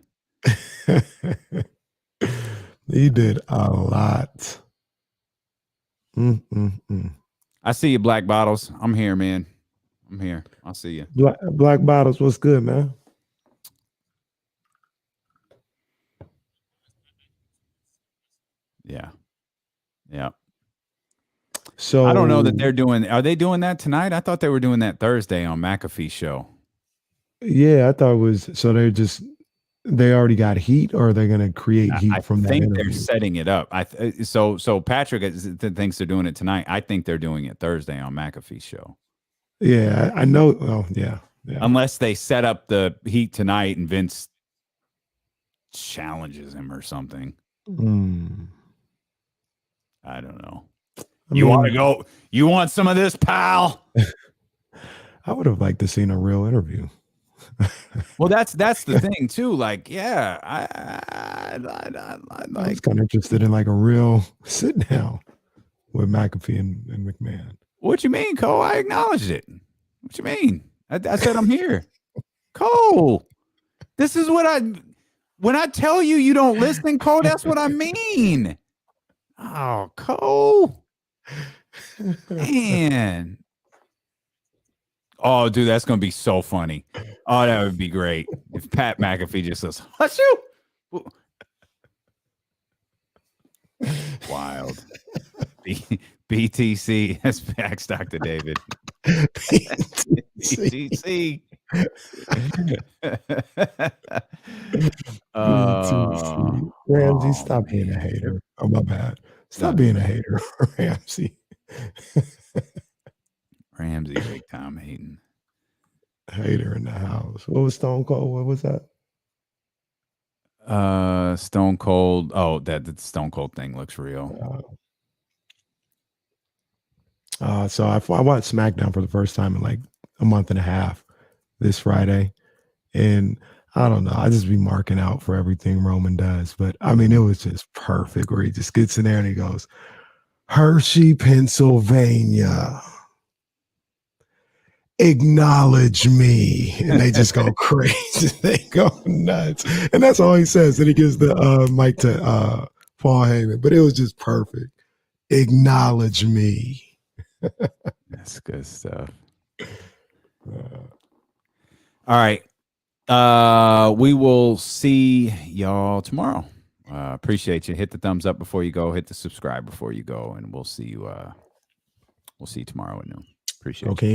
He did a lot. I see you, Black Bottles. I'm here, man. I'm here. I'll see you. Black Bottles, what's good, man? Yeah. Yeah. So I don't know that are they doing that tonight? I thought they were doing that Thursday on McAfee's show. Yeah, I thought it was, so they already got heat, or are they going to create heat from that interview? I think they're setting it up. So Patrick thinks they're doing it tonight. I think they're doing it Thursday on McAfee's show. Yeah, I know. Oh, yeah. Unless they set up the heat tonight and Vince challenges him or something. I don't know. You want to go? You want some of this, pal? I would have liked to seen a real interview. Well, that's the thing too. Like, yeah, I was kind of interested in like a real sit down with McAfee and McMahon. What you mean, Cole? I acknowledged it. What you mean? I said I'm here. Cole, this is when I tell you you don't listen, Cole, that's what I mean. Oh, Cole. Man. Oh, dude, that's going to be so funny. Oh, that would be great. If Pat McAfee just says, hush you. Wild. BTC. That's facts, Dr. David. BTC. Ramsey, stop being a hater. Oh, my bad. Stop being a hater, Ramsey. Ramsey, big time hating. Hater in the house. What was Stone Cold? What was that? Stone Cold. Oh, that Stone Cold thing looks real. So I watched SmackDown for the first time in like a month and a half this Friday. And I don't know. I just be marking out for everything Roman does. But I mean, it was just perfect where he just gets in there and he goes, Hershey, Pennsylvania. Acknowledge me. And they just go crazy. They go nuts. And that's all he says. And he gives the mic to Paul Heyman. But it was just perfect. Acknowledge me. That's good stuff. All right. We will see y'all tomorrow. Appreciate you. Hit the thumbs up before you go. Hit the subscribe before you go, and we'll see you. We'll see you tomorrow at noon. Appreciate you. Okay.